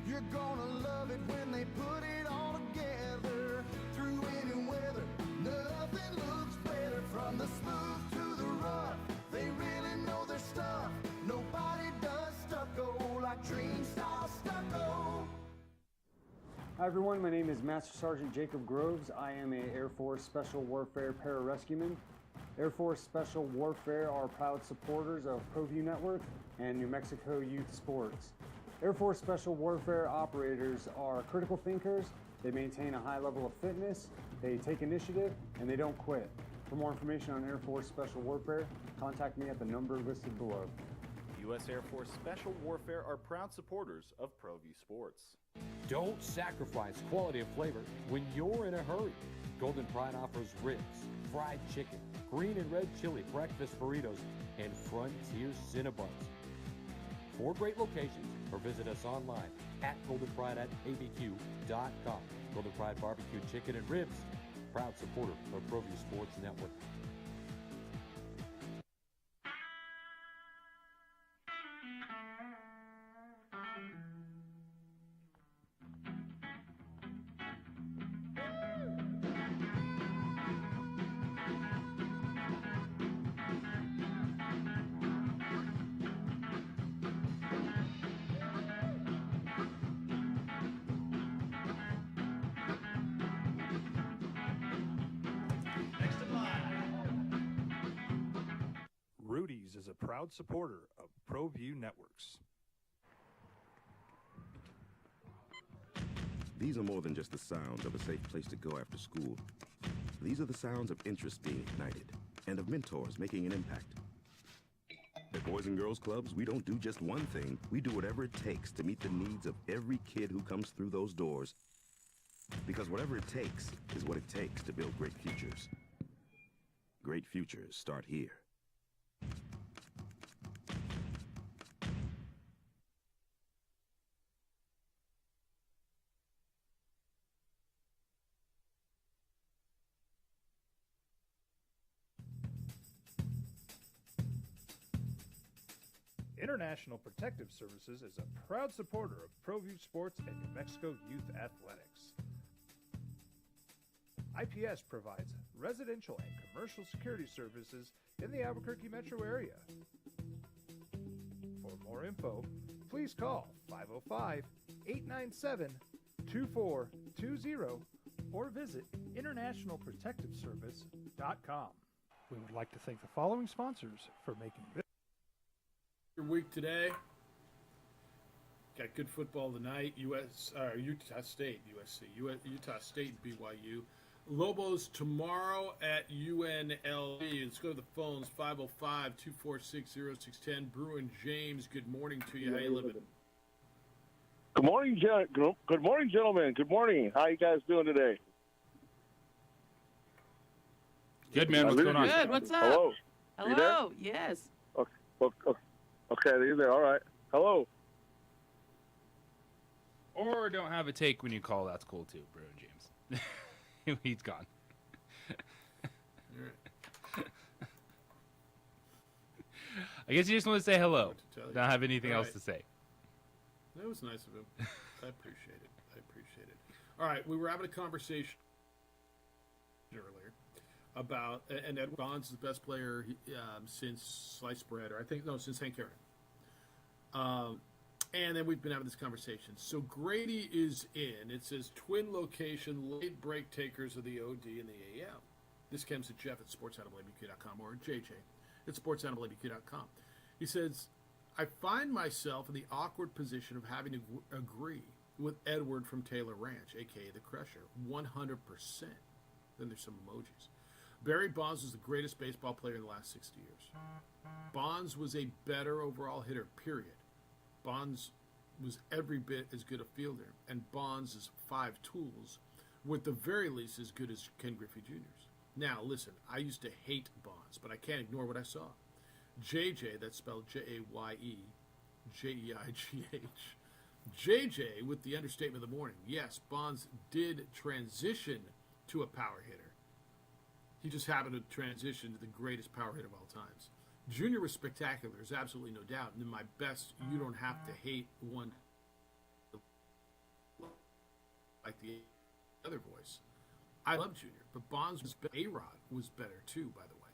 You're gonna love it when they put it all together. Through any weather, nothing looks better. From the smooth to the rough, they really know their stuff. Nobody does stucco like Dream style stucco. Hi everyone, my name is Master Sergeant Jacob Groves. I am a Air Force Special Warfare Pararescueman. Air Force Special Warfare are proud supporters of ProView Network and New Mexico Youth Sports. Air Force Special Warfare operators are critical thinkers. They maintain a high level of fitness, they take initiative, and they don't quit. For more information on Air Force Special Warfare, contact me at the number listed below. U.S. Air Force Special Warfare are proud supporters of ProView Sports. Don't sacrifice quality and flavor when you're in a hurry. Golden Pride offers ribs, fried chicken, green and red chili, breakfast burritos, and Frontier Cinnabons. 4 great locations, or visit us online at goldenpride@abq.com. Golden Pride Barbecue Chicken and Ribs, proud supporter of ProView Sports Network. Rudy's is a proud supporter of ProView Networks. These are more than just the sounds of a safe place to go after school. These are the sounds of interest being ignited and of mentors making an impact. At Boys and Girls Clubs, we don't do just one thing. We do whatever it takes to meet the needs of every kid who comes through those doors. Because whatever it takes is what it takes to build great futures. Great futures start here. International Protective Services is a proud supporter of ProView Sports and New Mexico Youth Athletics. IPS provides residential and commercial security services in the Albuquerque metro area. For more info, please call 505-897-2420 or visit internationalprotectiveservice.com. We would like to thank the following sponsors for making this Your week today. Got good football tonight. Utah State, USC, Utah State, BYU. Lobos tomorrow at UNLV. Let's go to the phones. 505-246-0610. Bruin James, good morning to you. How you living? Good morning, good morning, gentlemen. Good morning. How you guys doing today? Good, man. What's going on? Good. What's up? Hello. You there? Hello. Yes. Okay, you're there. All right. Hello. Or don't have a take when you call. That's cool too, Bruin James. He's gone. I guess you just want to say hello. Not have anything else to say. That was nice of him. I appreciate it. All right, we were having a conversation earlier about, and Ed Bonds is the best player since sliced bread, or since Hank Aaron. And then we've been having this conversation. So Grady is in. It says twin location, late break takers of the OD and the AL. This comes to Jeff at sportsanimalabq.com or JJ at sportsanimalabq.com. He says, I find myself in the awkward position of having to agree with Edward from Taylor Ranch, a.k.a. the Crusher, 100%. Then there's some emojis. Barry Bonds was the greatest baseball player in the last 60 years. Bonds was a better overall hitter, period. Bonds was every bit as good a fielder, and Bonds' 5 tools were at the very least as good as Ken Griffey Jr.'s. Now, listen, I used to hate Bonds, but I can't ignore what I saw. JJ, that's spelled J-A-Y-E-J-E-I-G-H. JJ with the understatement of the morning. Yes, Bonds did transition to a power hitter. He just happened to transition to the greatest power hitter of all times. Junior was spectacular, there's absolutely no doubt. And in my best, you don't have to hate one like the other voice. I love Junior, but Bonds was A-Rod was better too, by the way.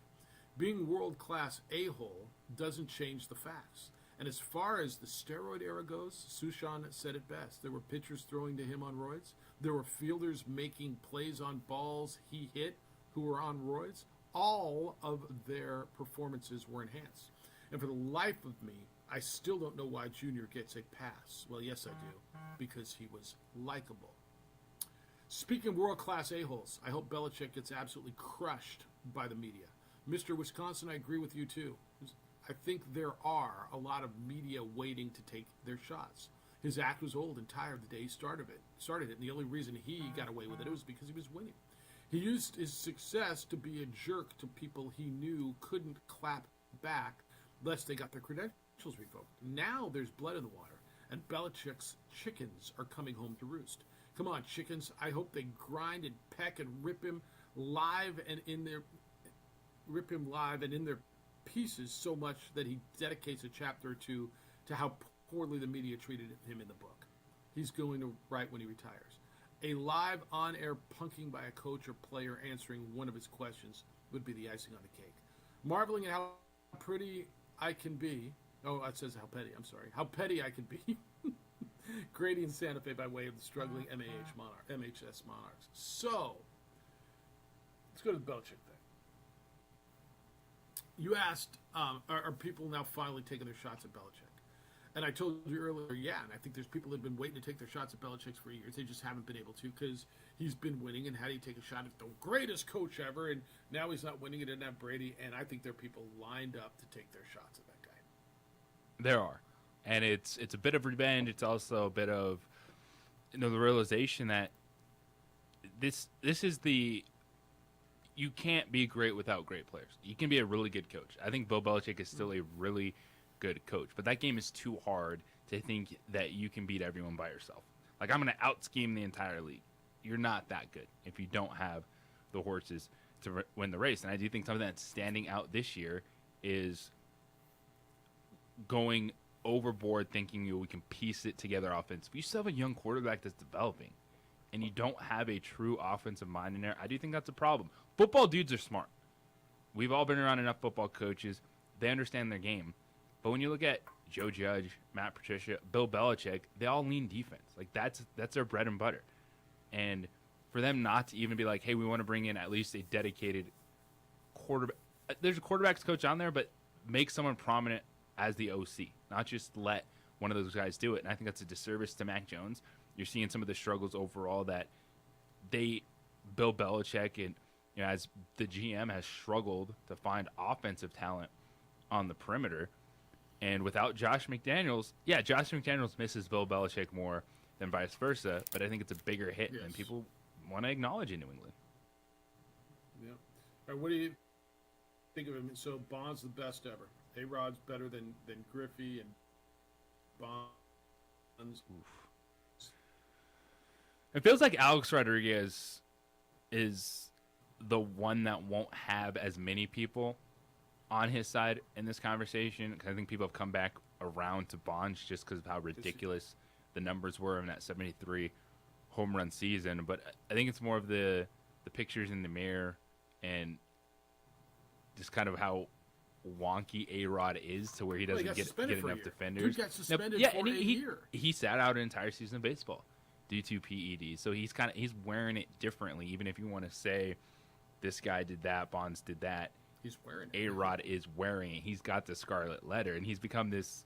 Being world-class a-hole doesn't change the facts. And as far as the steroid era goes, Sushan said it best. There were pitchers throwing to him on roids. There were fielders making plays on balls he hit who were on roids. All of their performances were enhanced. And for the life of me, I still don't know why Junior gets a pass. Well, yes, I do, because he was likable. Speaking of world-class a-holes, I hope Belichick gets absolutely crushed by the media. Mr. Wisconsin, I agree with you, too. I think there are a lot of media waiting to take their shots. His act was old and tired the day he started it, and the only reason he got away with it was because he was winning. He used his success to be a jerk to people he knew couldn't clap back lest they got their credentials revoked. Now there's blood in the water, and Belichick's chickens are coming home to roost. Come on, chickens. I hope they grind and peck and rip him live and in their pieces so much that he dedicates a chapter or two to how poorly the media treated him in the book. He's going to write when he retires. A live on-air punking by a coach or player answering one of his questions would be the icing on the cake. Marveling at how pretty I can be. Oh, it says how petty. I'm sorry. How petty I can be. Grady and Santa Fe by way of the struggling MHS Monarchs. So, let's go to the Belichick thing. You asked, are people now finally taking their shots at Belichick? And I told you earlier, yeah, and I think there's people that have been waiting to take their shots at Belichick for years. They just haven't been able to because he's been winning. And how do you take a shot at the greatest coach ever? And now he's not winning. He didn't have Brady. And I think there are people lined up to take their shots at that guy. There are. And it's a bit of revenge. It's also a bit of, the realization that this is the... You can't be great without great players. You can be a really good coach. I think Bill Belichick is still a really good coach, but that game is too hard to think that you can beat everyone by yourself. Like, I'm going to out-scheme the entire league. You're not that good if you don't have the horses to win the race. And I do think something that's standing out this year is going overboard thinking we can piece it together offense. You still have a young quarterback that's developing, and you don't have a true offensive mind in there. I do think that's a problem. Football dudes are smart. We've all been around enough football coaches. They understand their game. But when you look at Joe Judge, Matt Patricia, Bill Belichick, they all lean defense. Like, that's their bread and butter. And for them not to even be like, hey, we want to bring in at least a dedicated quarterback. There's a quarterbacks coach on there, but make someone prominent as the OC, not just let one of those guys do it. And I think that's a disservice to Mac Jones. You're seeing some of the struggles overall that Bill Belichick and, as the GM, has struggled to find offensive talent on the perimeter. And without Josh McDaniels, Josh McDaniels misses Bill Belichick more than vice versa, but I think it's a bigger hit than people want to acknowledge in New England. Yeah. All right, what do you think of him? So Bond's the best ever. A-Rod's better than Griffey and Bonds. Oof. It feels like Alex Rodriguez is the one that won't have as many people on his side in this conversation. I think people have come back around to Bonds just because of how ridiculous the numbers were in that 73 home run season. But I think it's more of the pictures in the mirror and just kind of how wonky A-Rod is to where he doesn't get enough defenders. Dude got suspended for a year. He sat out an entire season of baseball due to PED. So he's wearing it differently. Even if you want to say this guy did that, Bonds did that, he's wearing it. A-Rod is wearing it. He's got the scarlet letter, and he's become this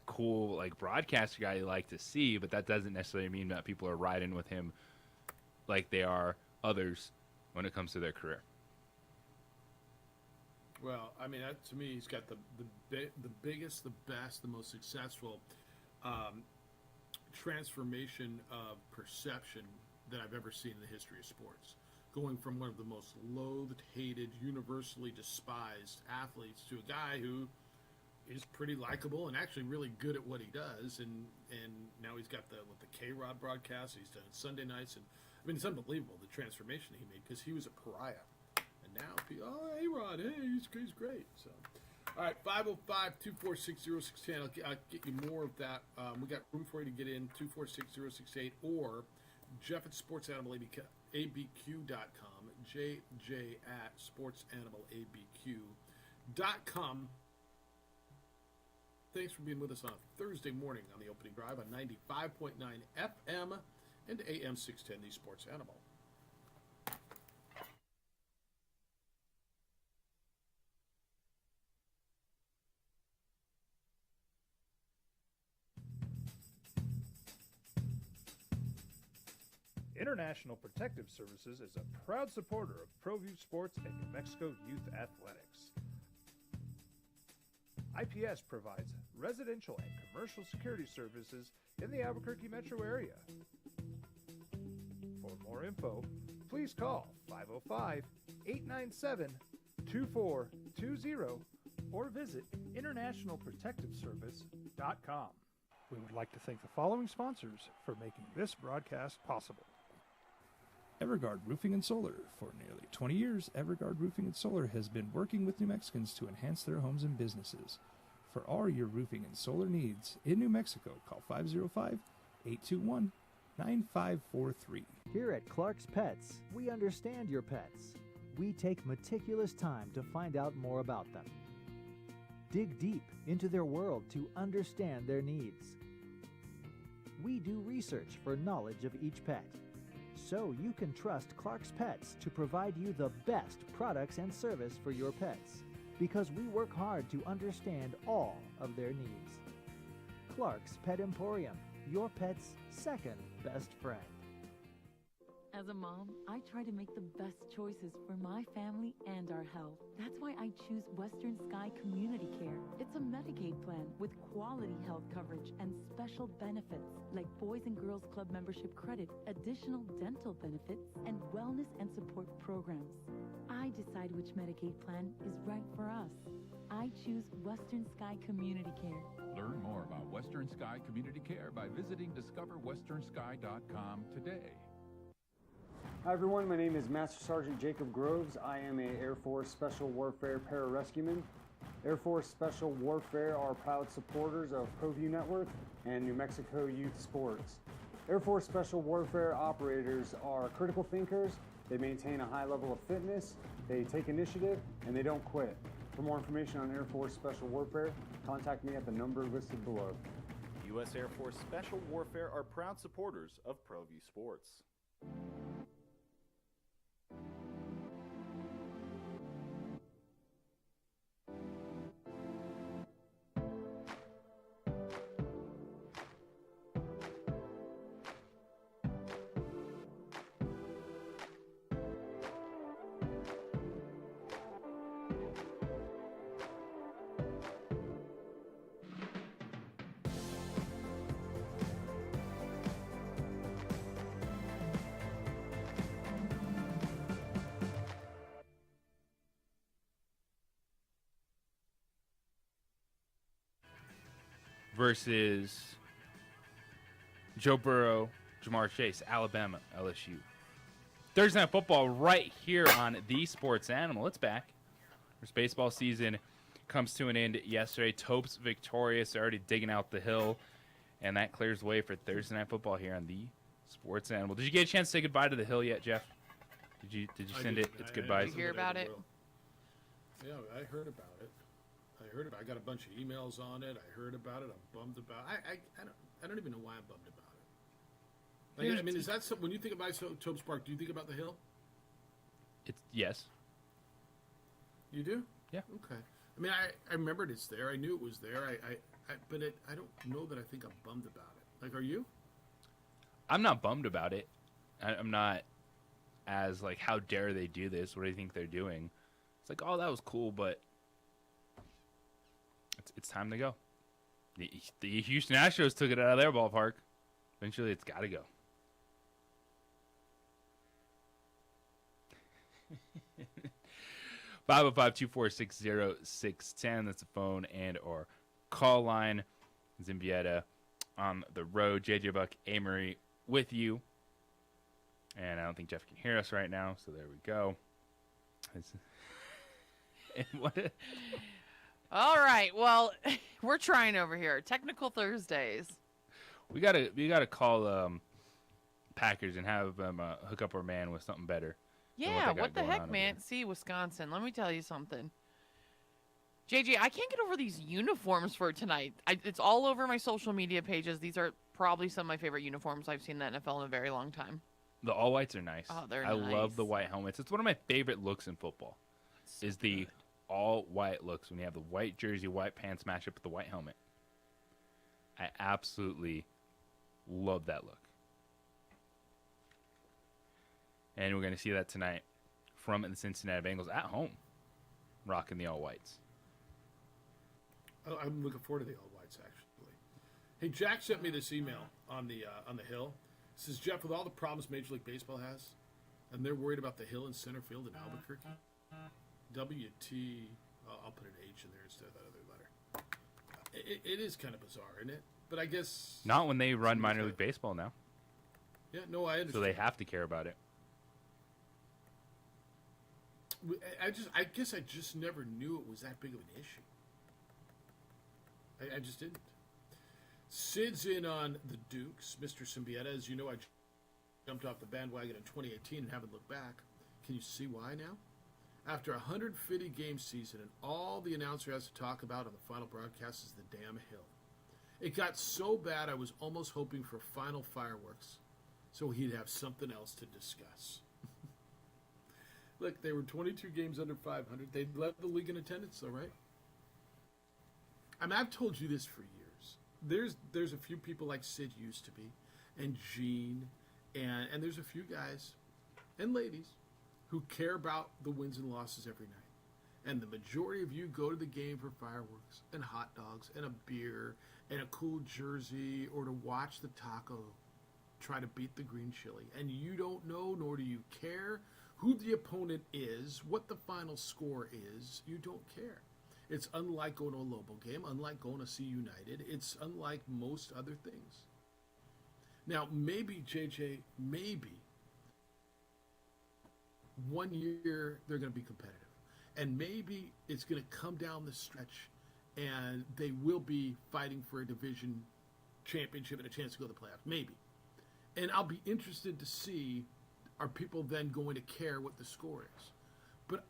cool broadcaster guy you like to see, but that doesn't necessarily mean that people are riding with him like they are others when it comes to their career. Well, I mean, to me, he's got the biggest, the best, the most successful transformation of perception that I've ever seen in the history of sports. Going from one of the most loathed, hated, universally despised athletes to a guy who is pretty likable and actually really good at what he does. And now he's got the K-Rod broadcast. He's done Sunday nights. And I mean, it's unbelievable, the transformation he made, because he was a pariah. And now, A-Rod, hey, he's great. So, all right, 505-246-0610. I'll get you more of that. We got room for you to get in, 246-0668, or Jeff at SportsAnimalABQ.com, JJ at SportsAnimalABQ.com. Thanks for being with us on a Thursday morning on the opening drive on 95.9 FM and AM 610, the Sports Animal. International Protective Services is a proud supporter of ProView Sports and New Mexico Youth Athletics. IPS provides residential and commercial security services in the Albuquerque metro area. For more info, please call 505-897-2420 or visit internationalprotectiveservice.com. We would like to thank the following sponsors for making this broadcast possible. Everguard Roofing and Solar. For nearly 20 years, Everguard Roofing and Solar has been working with New Mexicans to enhance their homes and businesses. For all your roofing and solar needs in New Mexico, call 505-821-9543. Here at Clark's Pets, we understand your pets. We take meticulous time to find out more about them. Dig deep into their world to understand their needs. We do research for knowledge of each pet, so you can trust Clark's Pets to provide you the best products and service for your pets, because we work hard to understand all of their needs. Clark's Pet Emporium, your pet's second best friend. As a mom, I try to make the best choices for my family and our health. That's why I choose Western Sky Community Care. It's a Medicaid plan with quality health coverage and special benefits like Boys and Girls Club membership credit, additional dental benefits, and wellness and support programs. I decide which Medicaid plan is right for us. I choose Western Sky Community Care. Learn more about Western Sky Community Care by visiting discoverwesternsky.com today. Hi everyone, my name is Master Sergeant Jacob Groves. I am a Air Force Special Warfare Pararescueman. Air Force Special Warfare are proud supporters of ProView Network and New Mexico Youth Sports. Air Force Special Warfare operators are critical thinkers. They maintain a high level of fitness, they take initiative, and they don't quit. For more information on Air Force Special Warfare, contact me at the number listed below. U.S. Air Force Special Warfare are proud supporters of ProView Sports. Versus Joe Burrow, Jamar Chase, Alabama, LSU. Thursday Night Football right here on The Sports Animal. It's back. First baseball season comes to an end yesterday. Topes victorious. They're already digging out the hill. And that clears the way for Thursday Night Football here on The Sports Animal. Did you get a chance to say goodbye to the hill yet, Jeff? Did you send it? It's goodbye. Did you hear about it? Yeah, I heard about it. I got a bunch of emails on it. I heard about it. I'm bummed about it. I don't even know why I'm bummed about it. Like, I mean, is that something, when you think about Topes Park, do you think about the hill? Yes. You do? Yeah. Okay. I mean, I remembered it's there. I knew it was there. But I don't know that I think I'm bummed about it. Like, are you? I'm not bummed about it. I'm not as like, how dare they do this? What do you think they're doing? It's like, oh, that was cool, but it's time to go. The Houston Astros took it out of their ballpark. Eventually, it's got to go. Five 505-246-0610. That's the phone and or call line. Zimbietta on the road. JJ Buck, Amory with you. And I don't think Jeff can hear us right now, so there we go. All right. Well, we're trying over here. Technical Thursdays. We gotta call Packers and have them hook up our man with something better. Yeah, what the heck, man? See, Wisconsin, let me tell you something. JJ, I can't get over these uniforms for tonight. It's all over my social media pages. These are probably some of my favorite uniforms I've seen in the NFL in a very long time. The all whites are nice. Oh, they're I nice. love the white helmets. It's one of my favorite looks in football. Is the all white looks when you have the white jersey, white pants match up with the white helmet. I absolutely love that look. And we're going to see that tonight from the Cincinnati Bengals at home, rocking the all whites. Oh, I'm looking forward to the all whites, actually. Hey, Jack sent me this email on the Hill. It says, Jeff, with all the problems Major League Baseball has, and they're worried about the Hill in center field in Albuquerque, WT, I'll put an H in there instead of that other letter. It is kind of bizarre, isn't it? But I guess... Not when they run minor league baseball now. Yeah, no, I understand. So they have to care about it. I guess I just never knew it was that big of an issue. I just didn't. Sid's in on the Dukes, Mr. Symbieta. As you know, I jumped off the bandwagon in 2018 and haven't looked back. Can you see why now? After a 150-game season and all the announcer has to talk about on the final broadcast is the damn Hill. It got so bad I was almost hoping for final fireworks so he'd have something else to discuss. Look, they were 22 games under 500. They led the league in attendance, though, right? I mean, I've told you this for years. there's a few people like Sid used to be, and Gene, and there's a few guys and ladies who care about the wins and losses every night. And the majority of you go to the game for fireworks and hot dogs and a beer and a cool jersey, or to watch the Taco try to beat the green chili. And you don't know, nor do you care who the opponent is, what the final score is. You don't care. It's unlike going to a Lobo game, unlike going to see United. It's unlike most other things. Now, maybe, JJ, maybe one year they're going to be competitive. And maybe it's going to come down the stretch and they will be fighting for a division championship and a chance to go to the playoffs. Maybe. And I'll be interested to see, are people then going to care what the score is? But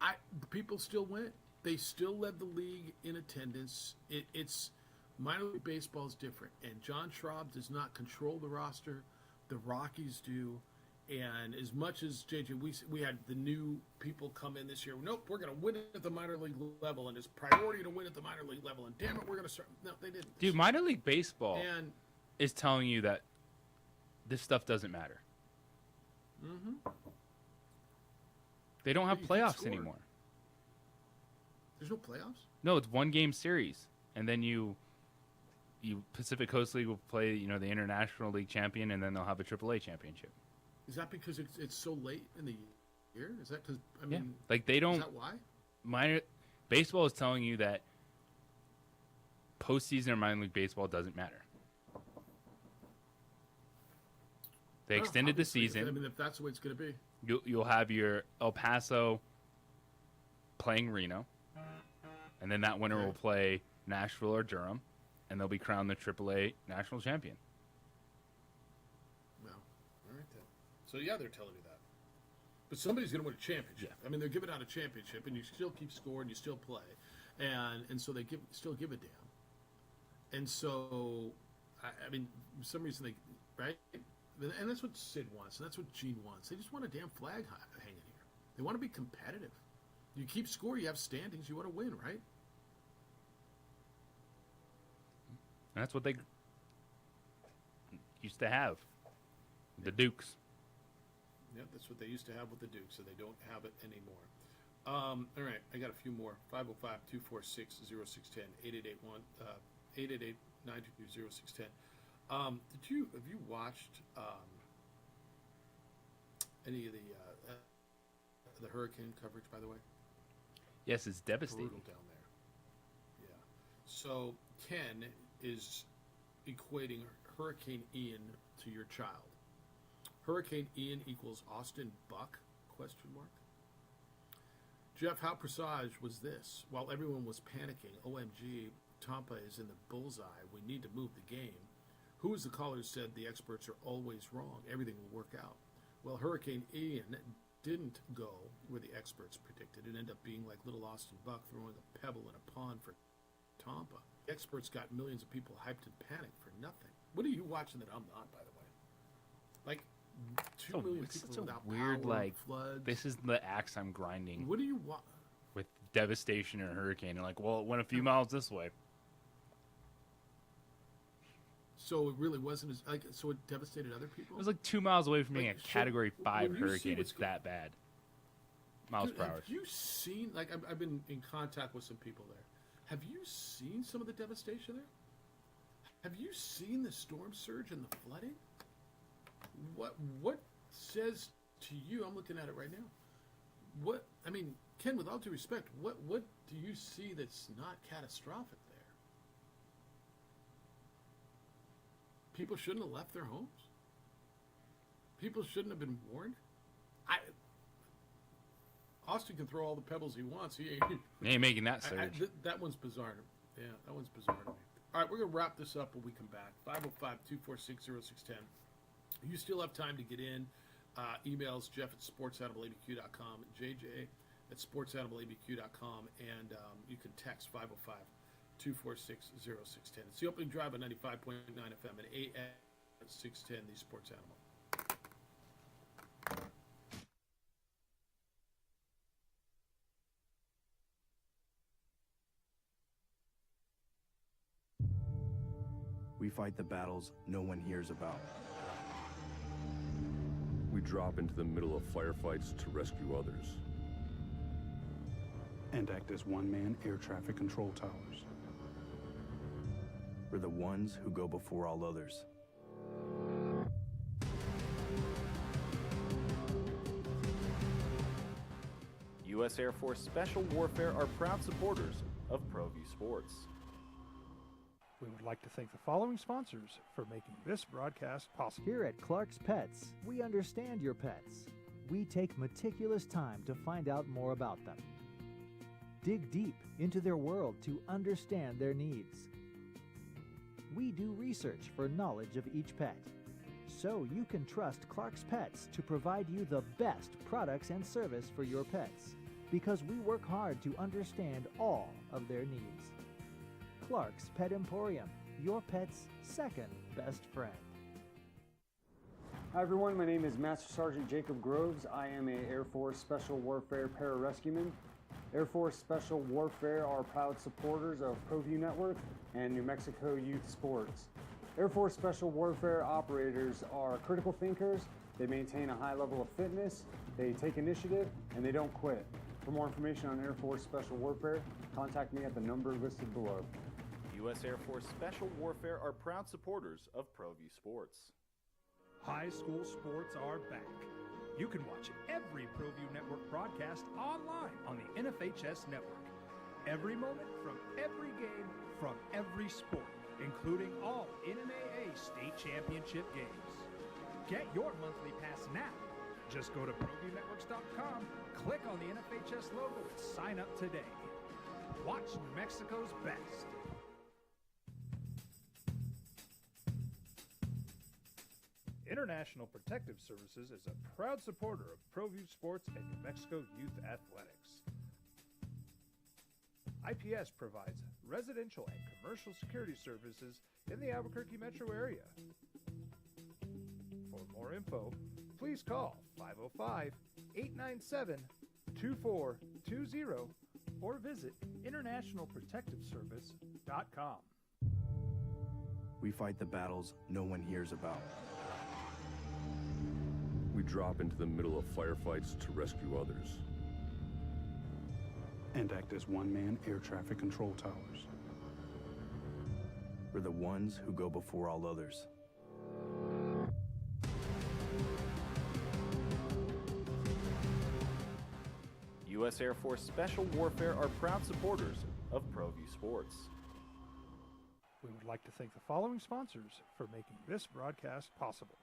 people still went. They still led the league in attendance. It's minor league baseball is different. And John Schraub does not control the roster. The Rockies do. And as much as, JJ, we had the new people come in this year. Nope, we're going to win at the minor league level, and it's priority to win at the minor league level. And damn it, we're going to start. No, they didn't. Dude, minor league baseball is telling you that this stuff doesn't matter. Mm-hmm. They don't have playoffs anymore. There's no playoffs? No, it's one game series, and then you Pacific Coast League will play, the International League champion, and then they'll have a AAA championship. Is that because it's so late in the year? Is that because, like they don't. Is that why? Minor baseball is telling you that postseason or minor league baseball doesn't matter. They extended the season. If that's the way it's going to be. You'll have your El Paso playing Reno, and then that winner will play Nashville or Durham, and they'll be crowned the AAA national champion. So, yeah, they're telling you that. But somebody's going to win a championship. Yeah. They're giving out a championship, and you still keep scoring, you still play. And so they still give a damn. And so, for some reason right? And that's what Sid wants, and that's what Gene wants. They just want a damn flag hanging here. They want to be competitive. You keep score, you have standings, you want to win, right? And that's what they used to have. The Dukes. Yep, that's what they used to have with the Dukes, so they don't have it anymore. All right, I got a few more. 505-246-0610, 888-922-0610. Have you watched any of the hurricane coverage, by the way? Yes, it's devastating. Brutal down there. Yeah. So Ken is equating Hurricane Ian to your child. Hurricane Ian equals Austin Buck? ? Jeff, how presaged was this? While everyone was panicking, OMG, Tampa is in the bullseye. We need to move the game. Who was the caller who said the experts are always wrong? Everything will work out. Well, Hurricane Ian didn't go where the experts predicted. It ended up being like little Austin Buck throwing a pebble in a pond for Tampa. The experts got millions of people hyped and panicked for nothing. What are you watching that I'm not, by the way? Like 2 million people without weird, power, floods. This is the axe I'm grinding. What do you want? With devastation or hurricane. And it went a few miles this way. So it really wasn't so it devastated other people? It was 2 miles away from being a Category 5 hurricane. It's that bad. Miles per hour. Have you seen, I've been in contact with some people there. Have you seen some of the devastation there? Have you seen the storm surge and the flooding? What says to you, I'm looking at it right now, Ken, with all due respect, what do you see that's not catastrophic there? People shouldn't have left their homes? People shouldn't have been warned? Austin can throw all the pebbles he wants. He ain't making that surge. That one's bizarre to me. Yeah, that one's bizarre to me. All right, we're going to wrap this up when we come back. 505-246-0610. You still have time to get in. Emails, Jeff@sportsanimalaBQ.com, JJ at sportsanimalaBQ.com, and you can text 505-246-0610. It's the opening drive on 95.9 FM and AM 610, the Sports Animal. We fight the battles no one hears about. We drop into the middle of firefights to rescue others. And act as one-man air traffic control towers. We're the ones who go before all others. U.S. Air Force Special Warfare are proud supporters of ProView Sports. We would like to thank the following sponsors for making this broadcast possible. Here at Clark's Pets, we understand your pets. We take meticulous time to find out more about them. Dig deep into their world to understand their needs. We do research for knowledge of each pet, so you can trust Clark's Pets to provide you the best products and service for your pets, because we work hard to understand all of their needs. Clark's Pet Emporium, your pet's second best friend. Hi everyone, my name is Master Sergeant Jacob Groves. I am a Air Force Special Warfare Pararescueman. Air Force Special Warfare are proud supporters of ProView Network and New Mexico Youth Sports. Air Force Special Warfare operators are critical thinkers. They maintain a high level of fitness, they take initiative, and they don't quit. For more information on Air Force Special Warfare, contact me at the number listed below. U.S. Air Force Special Warfare are proud supporters of ProView Sports. High school sports are back. You can watch every ProView Network broadcast online on the NFHS network. Every moment from every game from every sport, including all NMAA state championship games. Get your monthly pass now. Just go to ProViewNetworks.com, click on the NFHS logo, and sign up today. Watch New Mexico's best. International Protective Services is a proud supporter of ProView Sports and New Mexico Youth Athletics. IPS provides residential and commercial security services in the Albuquerque metro area. For more info, please call 505-897-2420 or visit internationalprotectiveservice.com. We fight the battles no one hears about. We drop into the middle of firefights to rescue others. And act as one-man air traffic control towers. We're the ones who go before all others. U.S. Air Force Special Warfare are proud supporters of ProView Sports. We would like to thank the following sponsors for making this broadcast possible.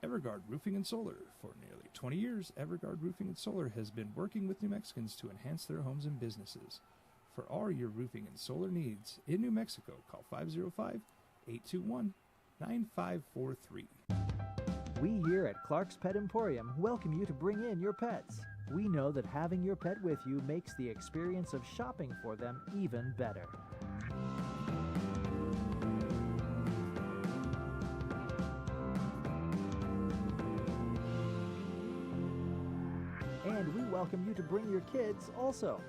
Everguard Roofing and Solar. For nearly 20 years, Everguard Roofing and Solar has been working with New Mexicans to enhance their homes and businesses. For all your roofing and solar needs in New Mexico, call 505-821-9543. We here at Clark's Pet Emporium welcome you to bring in your pets. We know that having your pet with you makes the experience of shopping for them even better. And we welcome you to bring your kids also.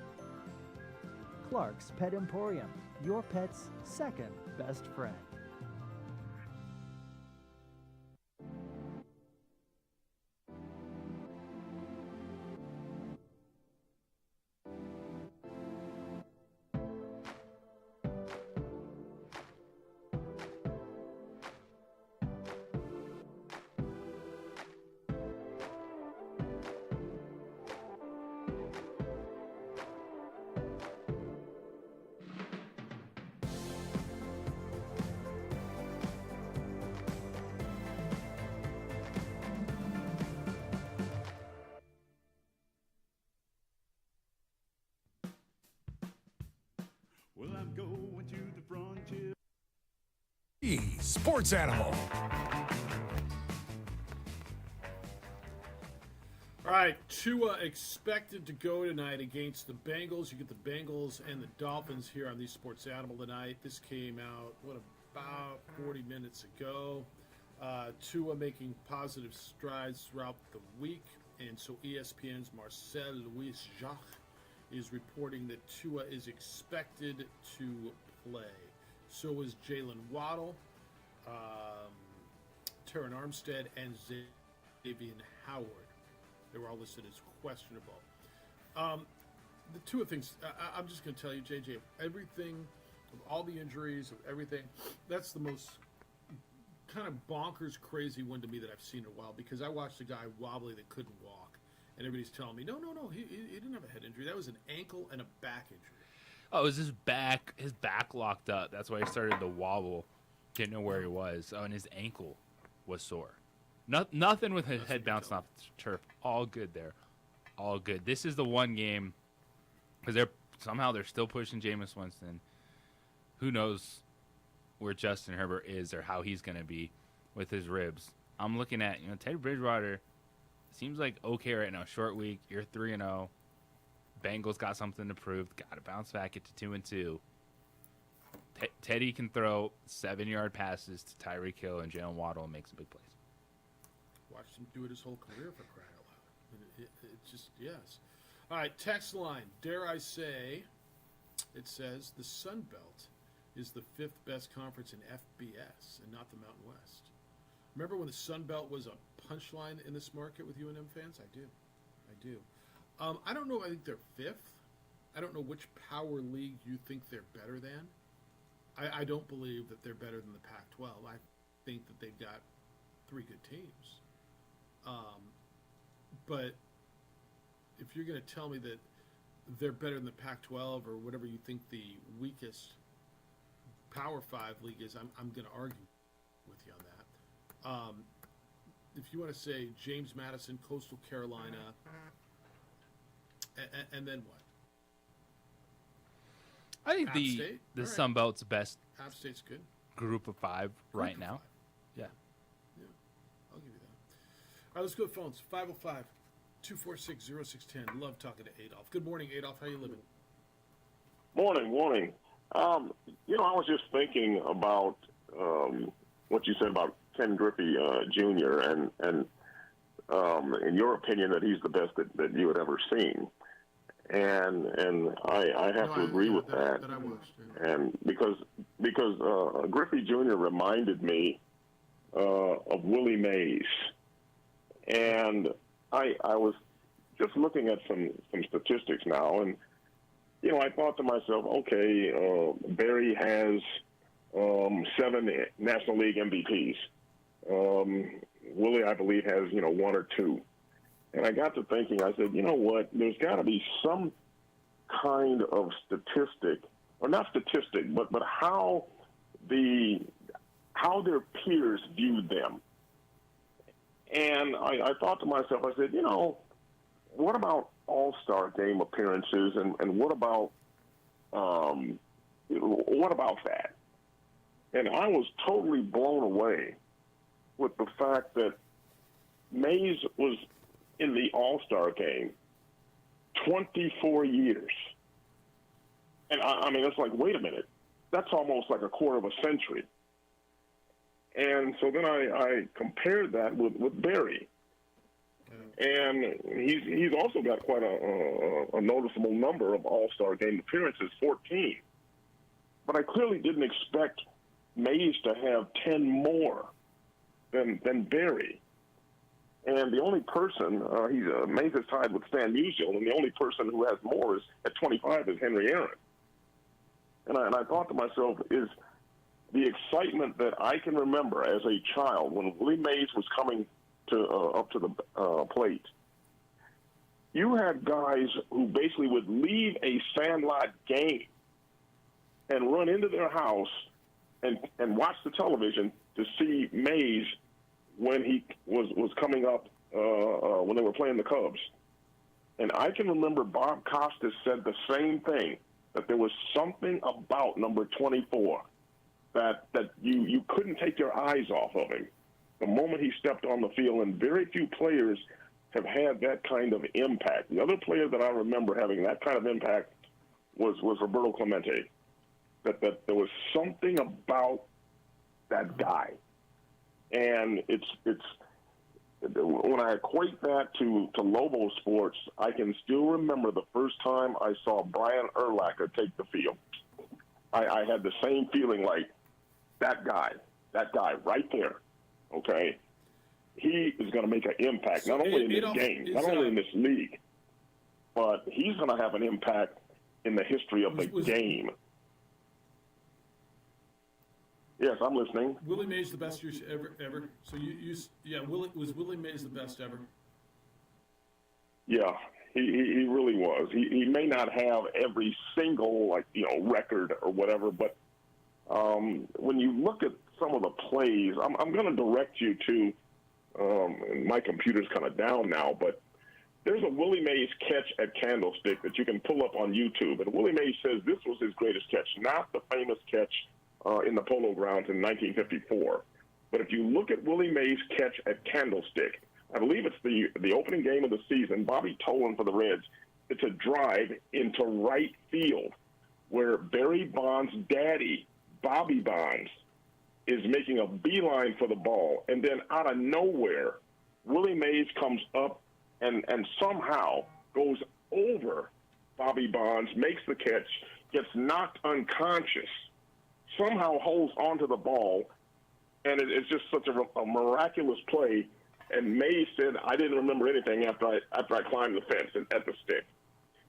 Clark's Pet Emporium, your pet's second best friend. Well, I'm going to the frontier. Sports Animal. All right, Tua expected to go tonight against the Bengals. You get the Bengals and the Dolphins here on the Sports Animal tonight. This came out, about 40 minutes ago. Tua making positive strides throughout the week, and so ESPN's Marcel Louis Jacques is reporting that Tua is expected to play. So was Jalen Waddle, Terran Armstead, and Xavier Howard. They were all listed as questionable. The two of things, I'm just going to tell you, JJ, everything, of all the injuries, of everything, that's the most kind of bonkers, crazy one to me that I've seen in a while, because I watched a guy wobbly that couldn't walk, and everybody's telling me, no, he didn't have a head injury. That was an ankle and a back injury. Oh, it was his back locked up. That's why he started to wobble. Didn't know where he was. Oh, and his ankle was sore. Nothing with his head bouncing off the turf. All good there. All good. This is the one game, because they're still pushing Jameis Winston. Who knows where Justin Herbert is or how he's going to be with his ribs. I'm looking at, Teddy Bridgewater seems like okay right now. Short week. You're 3-0. Bengals got something to prove. Got to bounce back, get to 2-2. Teddy can throw 7-yard passes to Tyreek Hill and Jalen Waddle and make some big plays. Watched him do it his whole career, for crying out loud. It just, yes. All right, text line. Dare I say, it says the Sun Belt is the 5th best conference in FBS and not the Mountain West. Remember when the Sun Belt was a punchline in this market with UNM fans? I do. I don't know. I think they're 5th. I don't know which power league you think they're better than. I don't believe that they're better than the Pac-12. I think that they've got 3 good teams. But if you're going to tell me that they're better than the Pac-12 or whatever you think the weakest Power 5 league is, I'm going to argue with you on that. If you want to say James Madison, Coastal Carolina, and then what? I think App the State? the All right. Sun Belt's best App State's good. group of 5 right now. Yeah. I'll give you that. All right, let's go to phones. 505-246-0610. Love talking to Adolph. Good morning, Adolph. How you living? Morning. I was just thinking about what you said about Ken Griffey Jr. and in your opinion that he's the best that you had ever seen. And I have to agree with that. I watched, yeah. And because Griffey Jr. reminded me of Willie Mays. And I was just looking at some statistics now, and I thought to myself, okay, Barry has 7 National League MVPs. Willie, I believe, has 1 or 2. And I got to thinking, I said, you know what? There's got to be some kind of statistic, or not statistic, but how their peers viewed them. And I thought to myself, I said, what about All-Star game appearances, and what about that? And I was totally blown away with the fact that Mays was in the All-Star game 24 years. And I mean, it's like, wait a minute, that's almost like a quarter of a century. And so then I compared that with Barry. And he's also got quite a noticeable number of All-Star game appearances, 14. But I clearly didn't expect Mays to have 10 more than Barry. And the only person, Mays is tied with Stan Musial, and the only person who has more at 25 is Henry Aaron. And I thought to myself, is the excitement that I can remember as a child when Willie Mays was coming up to the plate. You had guys who basically would leave a Sandlot game and run into their house and watch the television to see Mays when he was coming up when they were playing the Cubs. And I can remember Bob Costas said the same thing, that there was something about number 24 that you couldn't take your eyes off of him the moment he stepped on the field, and very few players have had that kind of impact. The other player that I remember having that kind of impact was Roberto Clemente, that there was something about that guy. And it's when I equate that to Lobo sports, I can still remember the first time I saw Brian Urlacher take the field. I had the same feeling like that guy right there, okay, he is going to make an impact, not only in this game, not only in this league, but he's going to have an impact in the history of the game. Yes, I'm listening. Willie Mays the best years ever. So was Willie Mays the best ever? Yeah, he really was. He may not have every single record or whatever, but when you look at some of the plays, I'm going to direct you to. And my computer's kind of down now, but there's a Willie Mays catch at Candlestick that you can pull up on YouTube. And Willie Mays says this was his greatest catch, not the famous catch in the Polo Grounds in 1954. But if you look at Willie Mays' catch at Candlestick, I believe it's the opening game of the season, Bobby Tolan for the Reds. It's a drive into right field where Barry Bonds' daddy, Bobby Bonds, is making a beeline for the ball. And then out of nowhere, Willie Mays comes up and somehow goes over Bobby Bonds, makes the catch, gets knocked unconscious, somehow holds onto the ball, and it's just such a miraculous play. And Mays said, I didn't remember anything after I climbed the fence at the stick.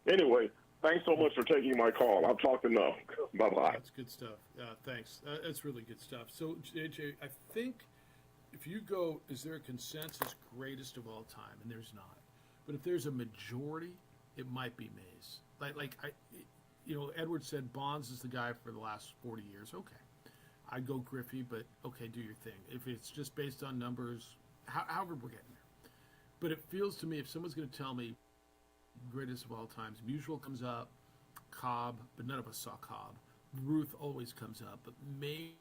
Anyway, thanks so much for taking my call. I've talked enough. Bye-bye. That's good stuff. Thanks. That's really good stuff. So, JJ, I think if you go, is there a consensus greatest of all time? And there's not. But if there's a majority, it might be Mays. Edward said Bonds is the guy for the last 40 years. Okay. I'd go Griffey, but okay, do your thing. If it's just based on numbers, however we're getting there. But it feels to me, if someone's going to tell me greatest of all times, Musial comes up, Cobb, but none of us saw Cobb. Ruth always comes up, but Mays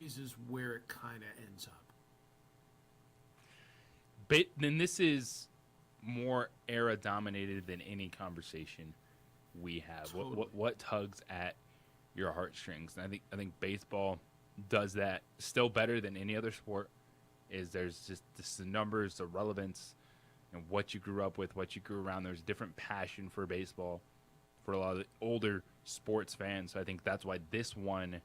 is where it kind of ends up. But then this is more era dominated than any conversation we have. Totally. What tugs at your heartstrings? And I think baseball does that still better than any other sport. Is there's just the numbers, the relevance, and what you grew up with, what you grew around. There's different passion for baseball for a lot of the older sports fans. So I think that's why this one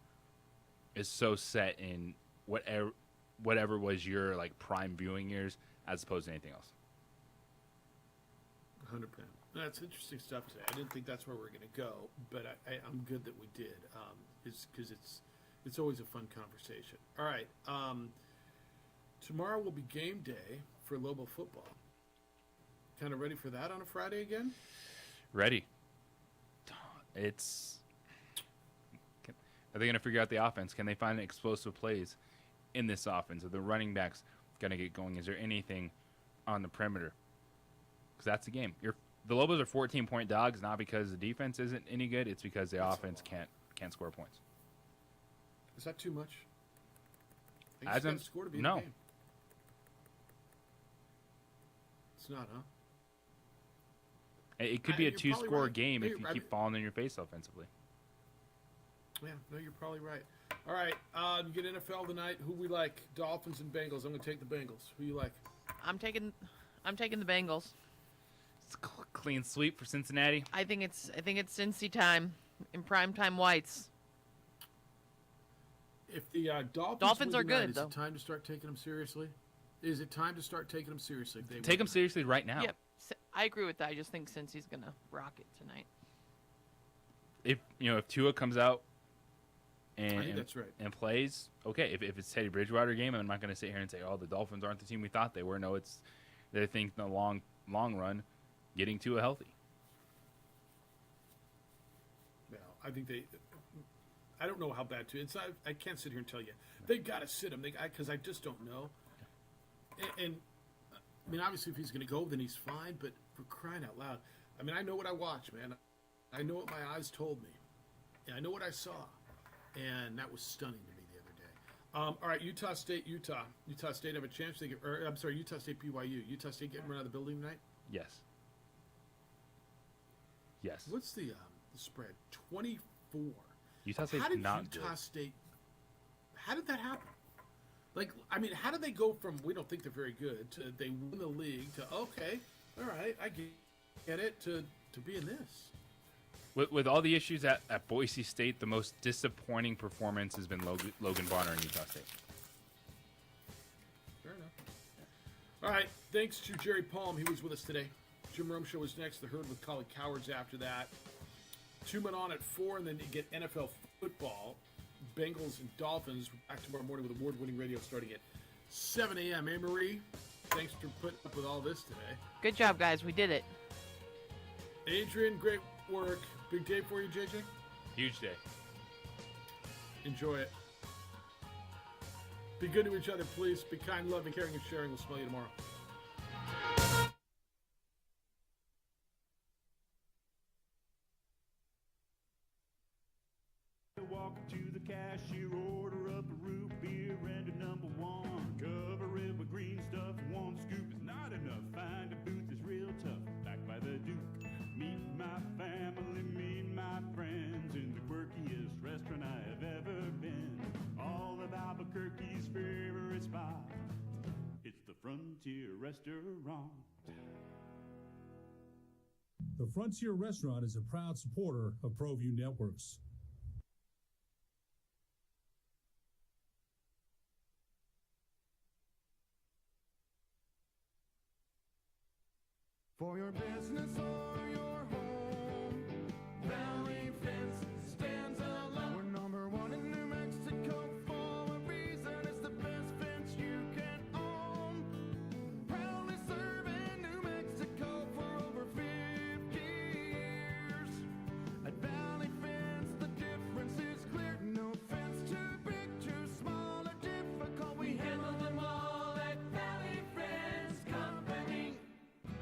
is so set in whatever was your prime viewing years as opposed to anything else. 100%. That's interesting stuff today. I didn't think that's where we're going to go, but I'm good that we did. It's because it's always a fun conversation. All right. Tomorrow will be game day for Lobo football. Kind of ready for that on a Friday again? Ready. Are they going to figure out the offense? Can they find explosive plays in this offense? Are the running backs going to get going? Is there anything on the perimeter? Because that's the game. The Lobos are 14-point dogs, not because the defense isn't any good. It's because the offense can't score points. Is that too much? Score to be in the game. It's not, huh? It could be a two-score right. game if you keep falling in your face offensively. Yeah, no, you're probably right. All right, you get NFL tonight. Who we like? Dolphins and Bengals. I'm going to take the Bengals. Who you like? I'm taking the Bengals. It's a clean sweep for Cincinnati. I think it's Cincy time in primetime whites. If the Dolphins are good, is though. it time to start taking them seriously? Is it time to start taking them seriously? Take them seriously right now. Yep, I agree with that. I just think Cincy's gonna rock it tonight. If Tua comes out I think that's right. and plays, okay. If it's Teddy Bridgewater game, I'm not going to sit here and say, "Oh, the Dolphins aren't the team we thought they were." No, they think in the long run, getting Tua healthy. Well, I think I don't know how bad Tua. I can't sit here and tell you they got to sit him. Because I just don't know. And I mean, obviously, if he's going to go, then he's fine. But for crying out loud, I mean, I know what I watch, man. I know what my eyes told me. And I know what I saw. And that was stunning to me the other day. All right, Utah State have a chance. Utah State, BYU. Utah State getting run out of the building tonight? Yes. What's the spread? 24. Utah State's not good. How did that happen? How did they go from we don't think they're very good to they win the league to okay, all right, I get it to being this? With all the issues at Boise State, the most disappointing performance has been Logan Bonner in Utah State. Fair enough. All right. Thanks to Jerry Palm. He was with us today. Jim Rome Show is next. The Herd with Collie Cowards after that. 2 men on at 4, and then you get NFL football. Bengals and Dolphins. Back tomorrow morning with award-winning radio starting at 7 a.m. Hey, Marie, thanks for putting up with all this today. Good job, guys. We did it. Adrian, great work. Big day for you, JJ? Huge day. Enjoy it. Be good to each other, please. Be kind, loving, caring, and sharing. We'll smell you tomorrow. Walk to the cashier, order up a root beer and a number 1. Cover it with green stuff. 1 scoop is not enough. Find a booth is real tough. Back by the Duke. Meet my family, meet my friends in the quirkiest restaurant I have ever been. All of Albuquerque's favorite spot. It's the Frontier Restaurant. The Frontier Restaurant is a proud supporter of ProView Networks. For your business or your home, Valley Fence stands alone. We're number 1 in New Mexico for a reason. It's the best fence you can own. Proudly serving New Mexico for over 50 years. At Valley Fence, the difference is clear. No fence too big, too small, or difficult. We handle them all at Valley Fence Company.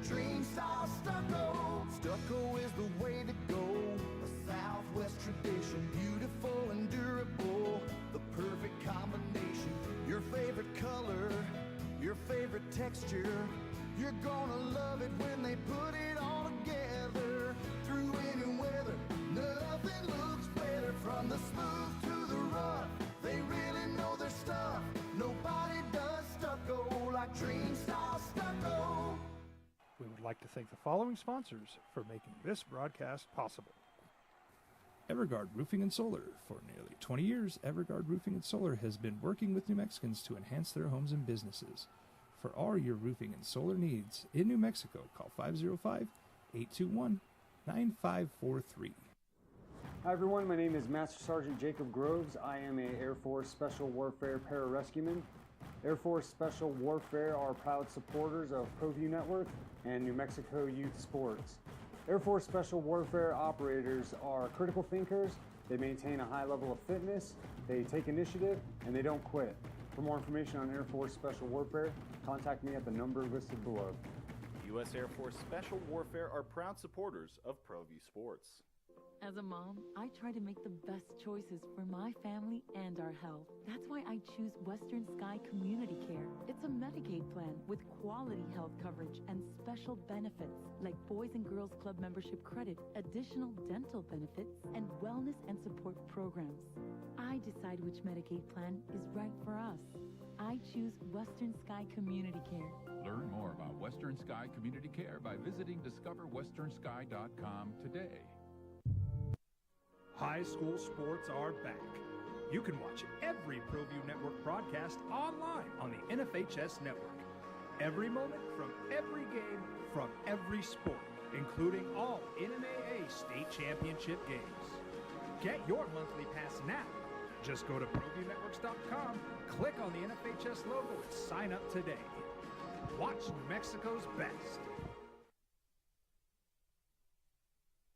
Dream style stucco. Stucco is the way to go. A Southwest tradition, beautiful and durable. The perfect combination. Your favorite color, your favorite texture. You're gonna love it when they put it all together. Through any weather, nothing looks better. From the smooth to the rough, they really know their stuff. Nobody does stucco like Dream style stucco. We would like to thank the following sponsors for making this broadcast possible. Everguard Roofing and Solar. For nearly 20 years, Everguard Roofing and Solar has been working with New Mexicans to enhance their homes and businesses. For all your roofing and solar needs in New Mexico, call 505-821-9543. Hi everyone, my name is Master Sergeant Jacob Groves. I am a Air Force Special Warfare Pararescueman. Air Force Special Warfare are proud supporters of ProView Network and New Mexico Youth Sports. Air Force Special Warfare operators are critical thinkers. They maintain a high level of fitness, they take initiative, and they don't quit. For more information on Air Force Special Warfare, contact me at the number listed below. U.S. Air Force Special Warfare are proud supporters of ProView Sports. As a mom, I try to make the best choices for my family and our health. That's why I choose Western Sky Community Care. It's a Medicaid plan with quality health coverage and special benefits like Boys and Girls Club membership credit, additional dental benefits, and wellness and support programs. I decide which Medicaid plan is right for us. I choose Western Sky Community Care. Learn more about Western Sky Community Care by visiting discoverwesternsky.com today. High school sports are back. You can watch every ProView Network broadcast online on the NFHS network. Every moment from every game from every sport, including all NMAA state championship games. Get your monthly pass now. Just go to ProViewNetworks.com, click on the NFHS logo, and sign up today. Watch New Mexico's best.